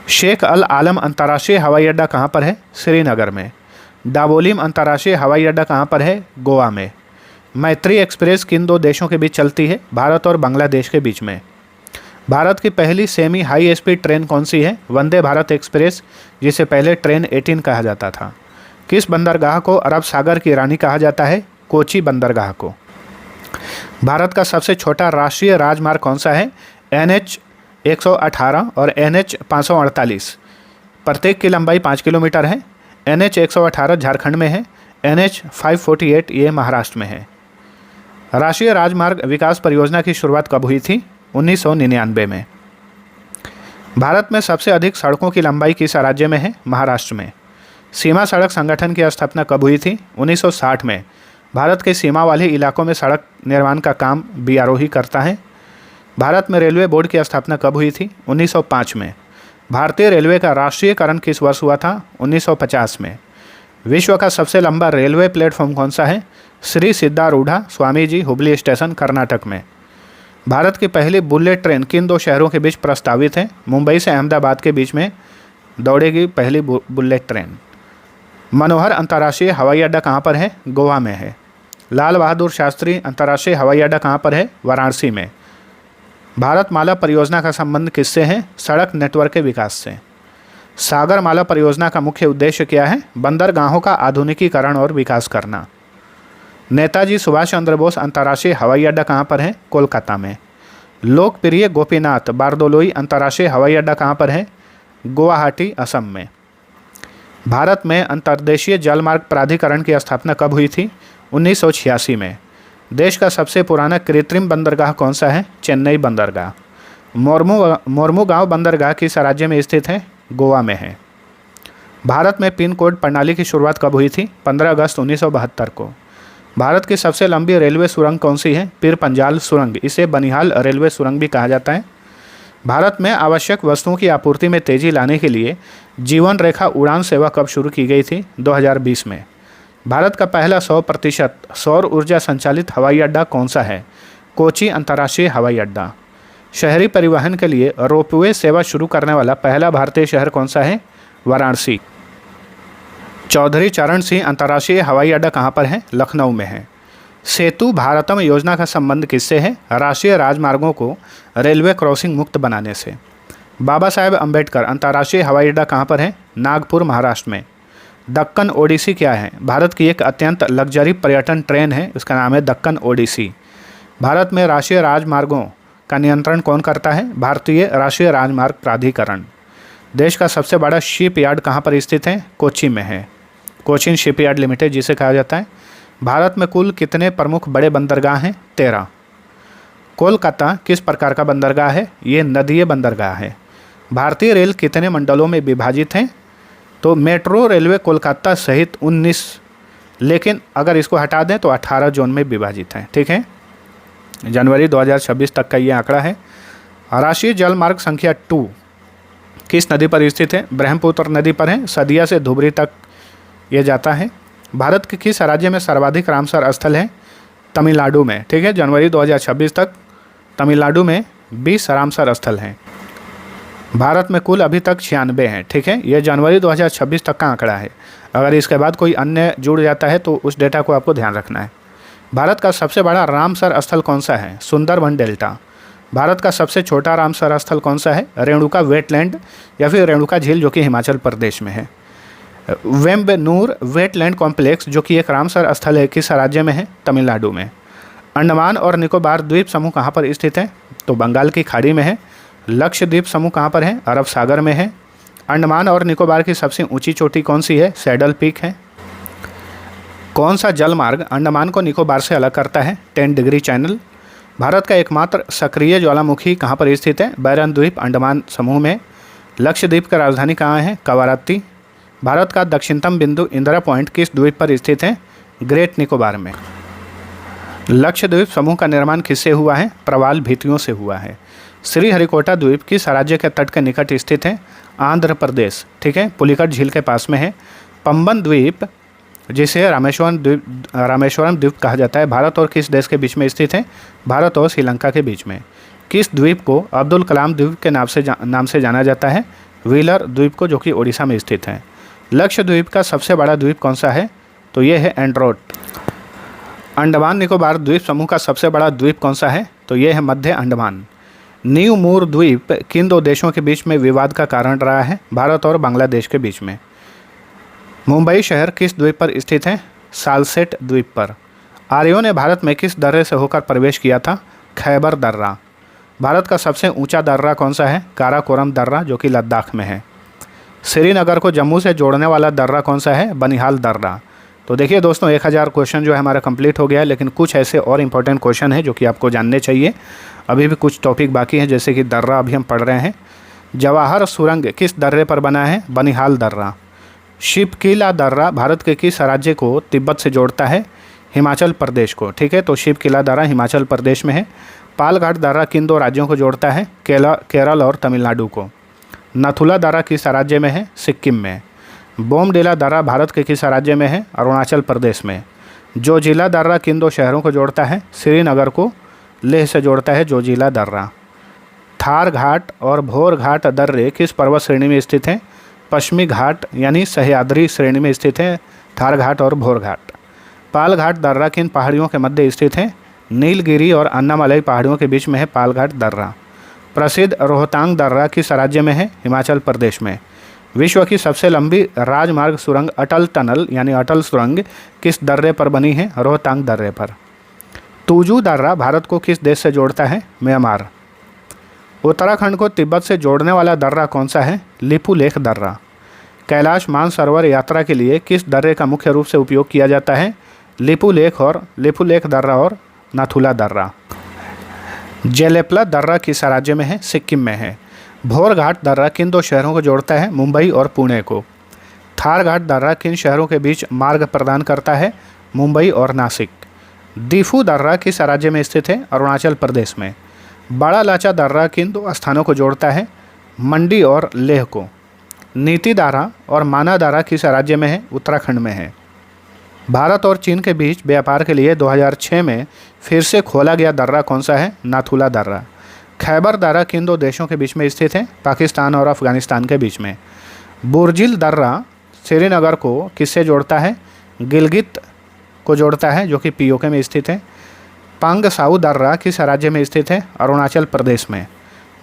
शेख अल आलम अंतर्राष्ट्रीय हवाई अड्डा कहाँ पर है? श्रीनगर में। डाबोलिम अंतर्राष्ट्रीय हवाई अड्डा कहाँ पर है? गोवा में। मैत्री एक्सप्रेस किन 2 देशों के बीच चलती है? भारत और बांग्लादेश के बीच में। भारत की पहली सेमी हाई स्पीड ट्रेन कौन सी है? वंदे भारत एक्सप्रेस, जिसे पहले ट्रेन 18 कहा जाता था। किस बंदरगाह को अरब सागर की रानी कहा जाता है? कोची बंदरगाह को। भारत का सबसे छोटा राष्ट्रीय राजमार्ग कौन सा है? NH-118 और NH-548। प्रत्येक की लंबाई 5 किलोमीटर है। NH-118 झारखंड में है। NH-548 ये महाराष्ट्र में है। राष्ट्रीय राजमार्ग विकास परियोजना की शुरुआत कब हुई थी? 1999 में। भारत में सबसे अधिक सड़कों की लंबाई किस राज्य में है? महाराष्ट्र में। सीमा सड़क संगठन की स्थापना कब हुई थी? 1960 में। भारत के सीमा वाले इलाकों में सड़क निर्माण का काम BRO ही करता है। भारत में रेलवे बोर्ड की स्थापना कब हुई थी? 1905 में। भारतीय रेलवे का राष्ट्रीयकरण किस वर्ष हुआ था? 1950 में। विश्व का सबसे लंबा रेलवे प्लेटफॉर्म कौन सा है? श्री सिद्धारूढ़ा स्वामी जी, हुबली स्टेशन, कर्नाटक में। भारत की पहली बुलेट ट्रेन किन 2 शहरों के बीच प्रस्तावित है? मुंबई से अहमदाबाद के बीच में दौड़ेगी पहली बुलेट ट्रेन। मनोहर अंतर्राष्ट्रीय हवाई अड्डा कहाँ पर है? गोवा में है। लाल बहादुर शास्त्री अंतर्राष्ट्रीय हवाई अड्डा कहाँ पर है? वाराणसी में। भारतमाला परियोजना का संबंध किससे है? सड़क नेटवर्क के विकास से। सागरमाला परियोजना का मुख्य उद्देश्य क्या है? बंदरगाहों का आधुनिकीकरण और विकास करना। नेताजी सुभाष चंद्र बोस अंतर्राष्ट्रीय हवाई अड्डा कहाँ पर है? कोलकाता में। लोकप्रिय गोपीनाथ बारदोलोई अंतर्राष्ट्रीय हवाई अड्डा कहाँ पर है? गुवाहाटी, असम में। भारत में अंतर्देशीय जलमार्ग प्राधिकरण की स्थापना कब हुई थी? 1986 में। देश का सबसे पुराना कृत्रिम बंदरगाह कौन सा है? चेन्नई बंदरगाह। मोरमुगांव बंदरगाह किस राज्य में स्थित है? गोवा में है। भारत में पिन कोड प्रणाली की शुरुआत कब हुई थी? 15 अगस्त 1972 को। भारत की सबसे लंबी रेलवे सुरंग कौन सी है? पीर पंजाल सुरंग। इसे बनिहाल रेलवे सुरंग भी कहा जाता है। भारत में आवश्यक वस्तुओं की आपूर्ति में तेजी लाने के लिए जीवन रेखा उड़ान सेवा कब शुरू की गई थी? 2020 में। भारत का पहला 100% सौर ऊर्जा संचालित हवाई अड्डा कौन सा है? कोची अंतर्राष्ट्रीय हवाई अड्डा। शहरी परिवहन के लिए रोपवे सेवा शुरू करने वाला पहला भारतीय शहर कौन सा है? वाराणसी। चौधरी चरण सिंह अंतर्राष्ट्रीय हवाई अड्डा कहाँ पर है? लखनऊ में है। सेतु भारतम योजना का संबंध किससे है? राष्ट्रीय राजमार्गों को रेलवे क्रॉसिंग मुक्त बनाने से। बाबा साहेब अम्बेडकर अंतर्राष्ट्रीय हवाई अड्डा कहाँ पर है? नागपुर महाराष्ट्र में। दक्कन ओडिसी क्या है? भारत की एक अत्यंत लग्जरी पर्यटन ट्रेन है, इसका नाम है दक्कन ओडिसी। भारत में राष्ट्रीय राजमार्गों का नियंत्रण कौन करता है? भारतीय राष्ट्रीय राजमार्ग प्राधिकरण। देश का सबसे बड़ा शिप यार्ड कहाँ पर स्थित है? कोच्चि में है। कोचिन शिप यार्ड लिमिटेड जिसे कहा जाता है। भारत में कुल कितने प्रमुख बड़े बंदरगाह हैं? 13। कोलकाता किस प्रकार का बंदरगाह है? ये नदीय बंदरगाह है। भारतीय रेल कितने मंडलों में विभाजित हैं? तो मेट्रो रेलवे कोलकाता सहित 19, लेकिन अगर इसको हटा दें तो 18 जोन में विभाजित हैं। ठीक है, जनवरी 2026 तक का ये आंकड़ा है। राष्ट्रीय जल मार्ग संख्या 2 किस नदी पर स्थित है? ब्रह्मपुत्र नदी पर है। सदिया से धुबरी तक ये जाता है। भारत के किस राज्य में सर्वाधिक रामसर स्थल है? तमिलनाडु में। ठीक है, जनवरी 2026 तक तमिलनाडु में 20 रामसर स्थल हैं। भारत में कुल अभी तक 96 हैं। ठीक है, यह जनवरी 2026 तक का आंकड़ा है। अगर इसके बाद कोई अन्य जुड़ जाता है तो उस डेटा को आपको ध्यान रखना है। भारत का सबसे बड़ा रामसर स्थल कौन सा है? सुंदरबन डेल्टा। भारत का सबसे छोटा रामसर स्थल कौन सा है? रेणुका वेटलैंड या फिर रेणुका झील, जो कि हिमाचल प्रदेश में है। वेम्बनूर वेटलैंड कॉम्प्लेक्स, जो कि एक रामसर स्थल है, किस राज्य में है? तमिलनाडु में। अंडमान और निकोबार द्वीप समूह कहाँ पर स्थित है? तो बंगाल की खाड़ी में है। लक्षद्वीप समूह कहाँ पर है? अरब सागर में है। अंडमान और निकोबार की सबसे ऊंची चोटी कौन सी है? सैडल पीक है। कौन सा जल मार्ग अंडमान को निकोबार से अलग करता है? 10 डिग्री चैनल। भारत का एकमात्र सक्रिय ज्वालामुखी कहाँ पर स्थित है? बैरन द्वीप, अंडमान समूह में। लक्षद्वीप की राजधानी कहाँ है? कवारत्ती। भारत का दक्षिणतम बिंदु इंदिरा पॉइंट किस द्वीप पर स्थित है? ग्रेट निकोबार में। लक्षद्वीप समूह का निर्माण किससे हुआ है? प्रवाल भित्तियों से हुआ है। श्रीहरिकोटा द्वीप किस राज्य के तट के निकट स्थित है? आंध्र प्रदेश। ठीक है, पुलिकट झील के पास में है। पंबन द्वीप, जिसे रामेश्वरम द्वीप कहा जाता है, भारत और किस देश के बीच में स्थित है? भारत और श्रीलंका के बीच में। किस द्वीप को अब्दुल कलाम द्वीप के नाम से जाना जाता है? व्हीलर द्वीप को, जो कि ओडिशा में स्थित है। लक्षद्वीप का सबसे बड़ा द्वीप कौन सा है? तो ये है एंड्रोट। अंडमान निकोबार द्वीप समूह का सबसे बड़ा द्वीप कौन सा है? तो ये है मध्य अंडमान। न्यू मूर द्वीप किन दो देशों के बीच में विवाद का कारण रहा है? भारत और बांग्लादेश के बीच में। मुंबई शहर किस द्वीप पर स्थित है? सालसेट द्वीप पर। आर्यों ने भारत में किस दर्रे से होकर प्रवेश किया था? खैबर दर्रा। भारत का सबसे ऊंचा दर्रा कौन सा है? काराकोरम दर्रा, जो कि लद्दाख में है। श्रीनगर को जम्मू से जोड़ने वाला दर्रा कौन सा है? बनिहाल दर्रा। तो देखिए दोस्तों, 1000 क्वेश्चन जो है हमारा कंप्लीट हो गया है, लेकिन कुछ ऐसे और इम्पोर्टेंट क्वेश्चन हैं जो कि आपको जानने चाहिए। अभी भी कुछ टॉपिक बाकी हैं, जैसे कि दर्रा अभी हम पढ़ रहे हैं। जवाहर सुरंग किस दर्रे पर बना है? बनिहाल दर्रा। शिवकिला दर्रा भारत के किस राज्य को तिब्बत से जोड़ता है? हिमाचल प्रदेश को। ठीक है, तो शिवकिला दर्रा हिमाचल प्रदेश में है। पालघाट दर्रा किन दो राज्यों को जोड़ता है? केरल और तमिलनाडु को। नथुला दर्रा किस राज्य में है? सिक्किम में। बोमडिला दर्रा भारत के किस राज्य में है? अरुणाचल प्रदेश में। जोजिला दर्रा किन दो शहरों को जोड़ता है? श्रीनगर को लेह से जोड़ता है जोजिला दर्रा। थार घाट और भोर घाट दर्रे किस पर्वत श्रेणी में स्थित हैं? पश्चिमी घाट यानी सह्याद्री श्रेणी में स्थित है थार घाट और भोर घाट। पालघाट दर्रा किन पहाड़ियों के मध्य स्थित है? नीलगिरी और अन्नामलई पहाड़ियों के बीच में है पालघाट दर्रा। प्रसिद्ध रोहतांग दर्रा किस राज्य में है? हिमाचल प्रदेश में। विश्व की सबसे लंबी राजमार्ग सुरंग अटल टनल यानी अटल सुरंग किस दर्रे पर बनी है? रोहतांग दर्रे पर। तुजू दर्रा भारत को किस देश से जोड़ता है? म्यांमार। उत्तराखंड को तिब्बत से जोड़ने वाला दर्रा कौन सा है? लिपुलेख दर्रा। कैलाश मानसरोवर यात्रा के लिए किस दर्रे का मुख्य रूप से उपयोग किया जाता है? लिपु लेख दर्रा और नाथुला दर्रा। जेलेपला दर्रा किस राज्य में है? सिक्किम में है। भोरघाट दर्रा किन दो शहरों को जोड़ता है? मुंबई और पुणे को। थारघाट दर्रा किन शहरों के बीच मार्ग प्रदान करता है? मुंबई और नासिक। दीफू दर्रा किस राज्य में स्थित है? अरुणाचल प्रदेश में। बड़ा लाचा दर्रा किन दो स्थानों को जोड़ता है? मंडी और लेह को। नीति दारा और माना दारा किस राज्य में है? उत्तराखंड में है। भारत और चीन के बीच व्यापार के लिए 2006 में फिर से खोला गया दर्रा कौन सा है? नाथुला दर्रा। खैबर दर्रा किन दो देशों के बीच में स्थित है? पाकिस्तान और अफगानिस्तान के बीच में। बुर्जिल दर्रा श्रीनगर को किससे जोड़ता है? गिलगित को जोड़ता है, जो कि पीओके में स्थित है। पांगसाउ दर्रा किस राज्य में स्थित है? अरुणाचल प्रदेश में।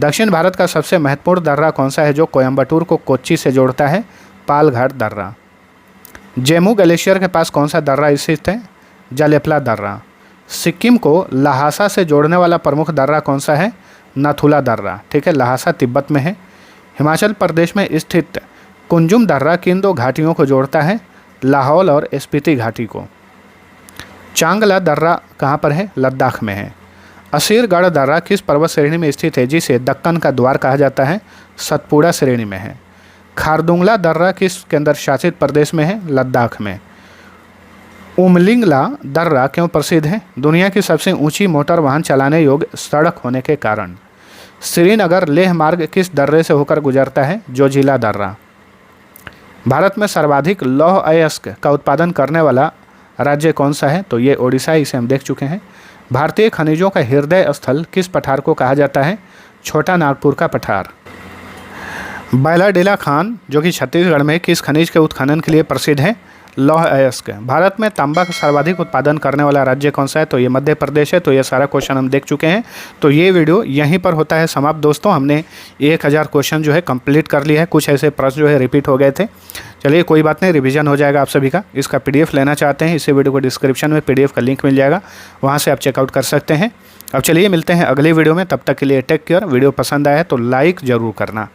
दक्षिण भारत का सबसे महत्वपूर्ण दर्रा कौन सा है जो कोयम्बटूर को कोच्चि से जोड़ता है? पालघाट दर्रा। जेमू ग्लेशियर के पास कौन सा दर्रा स्थित है? जलेपला दर्रा। सिक्किम को लहासा से जोड़ने वाला प्रमुख दर्रा कौन सा है? नाथुला दर्रा। ठीक है, लहासा तिब्बत में है। हिमाचल प्रदेश में स्थित कुंजुम दर्रा किन दो घाटियों को जोड़ता है? लाहौल और स्पीति घाटी को। चांगला दर्रा कहाँ पर है? लद्दाख में है। असीरगढ़ दर्रा किस पर्वत श्रेणी में स्थित है जिसे दक्कन का द्वार कहा जाता है? सतपुड़ा श्रेणी में है। खारदुंगला दर्रा किस केंद्र शासित प्रदेश में है? लद्दाख में। उमलिंगला दर्रा क्यों प्रसिद्ध है? दुनिया की सबसे ऊंची मोटर वाहन चलाने योग्य सड़क होने के कारण। श्रीनगर लेह मार्ग किस दर्रे से होकर गुजरता है? जोजिला दर्रा। भारत में सर्वाधिक लौह अयस्क का उत्पादन करने वाला राज्य कौन सा है? तो ये ओडिशा, इसे हम देख चुके हैं। भारतीय खनिजों का हृदय स्थल किस पठार को कहा जाता है? छोटा नागपुर का पठार। बैलाडेला खान जो कि छत्तीसगढ़ में किस खनिज के उत्खनन के लिए प्रसिद्ध है? लौह अयस्क। भारत में तांबा का सर्वाधिक उत्पादन करने वाला राज्य कौन सा है? तो ये मध्य प्रदेश है। तो ये सारा क्वेश्चन हम देख चुके हैं। तो ये वीडियो यहीं पर होता है समाप्त दोस्तों। हमने 1000 क्वेश्चन जो है कंप्लीट कर लिया है। कुछ ऐसे प्रश्न जो है रिपीट हो गए थे। चलिए कोई बात नहीं, रिवीजन हो जाएगा आप सभी का। इसका PDF लेना चाहते हैं, इसी वीडियो को डिस्क्रिप्शन में PDF का लिंक मिल जाएगा, वहाँ से आप चेकआउट कर सकते हैं। अब चलिए मिलते हैं अगले वीडियो में, तब तक के लिए टेक केयर। वीडियो पसंद आया तो लाइक ज़रूर करना।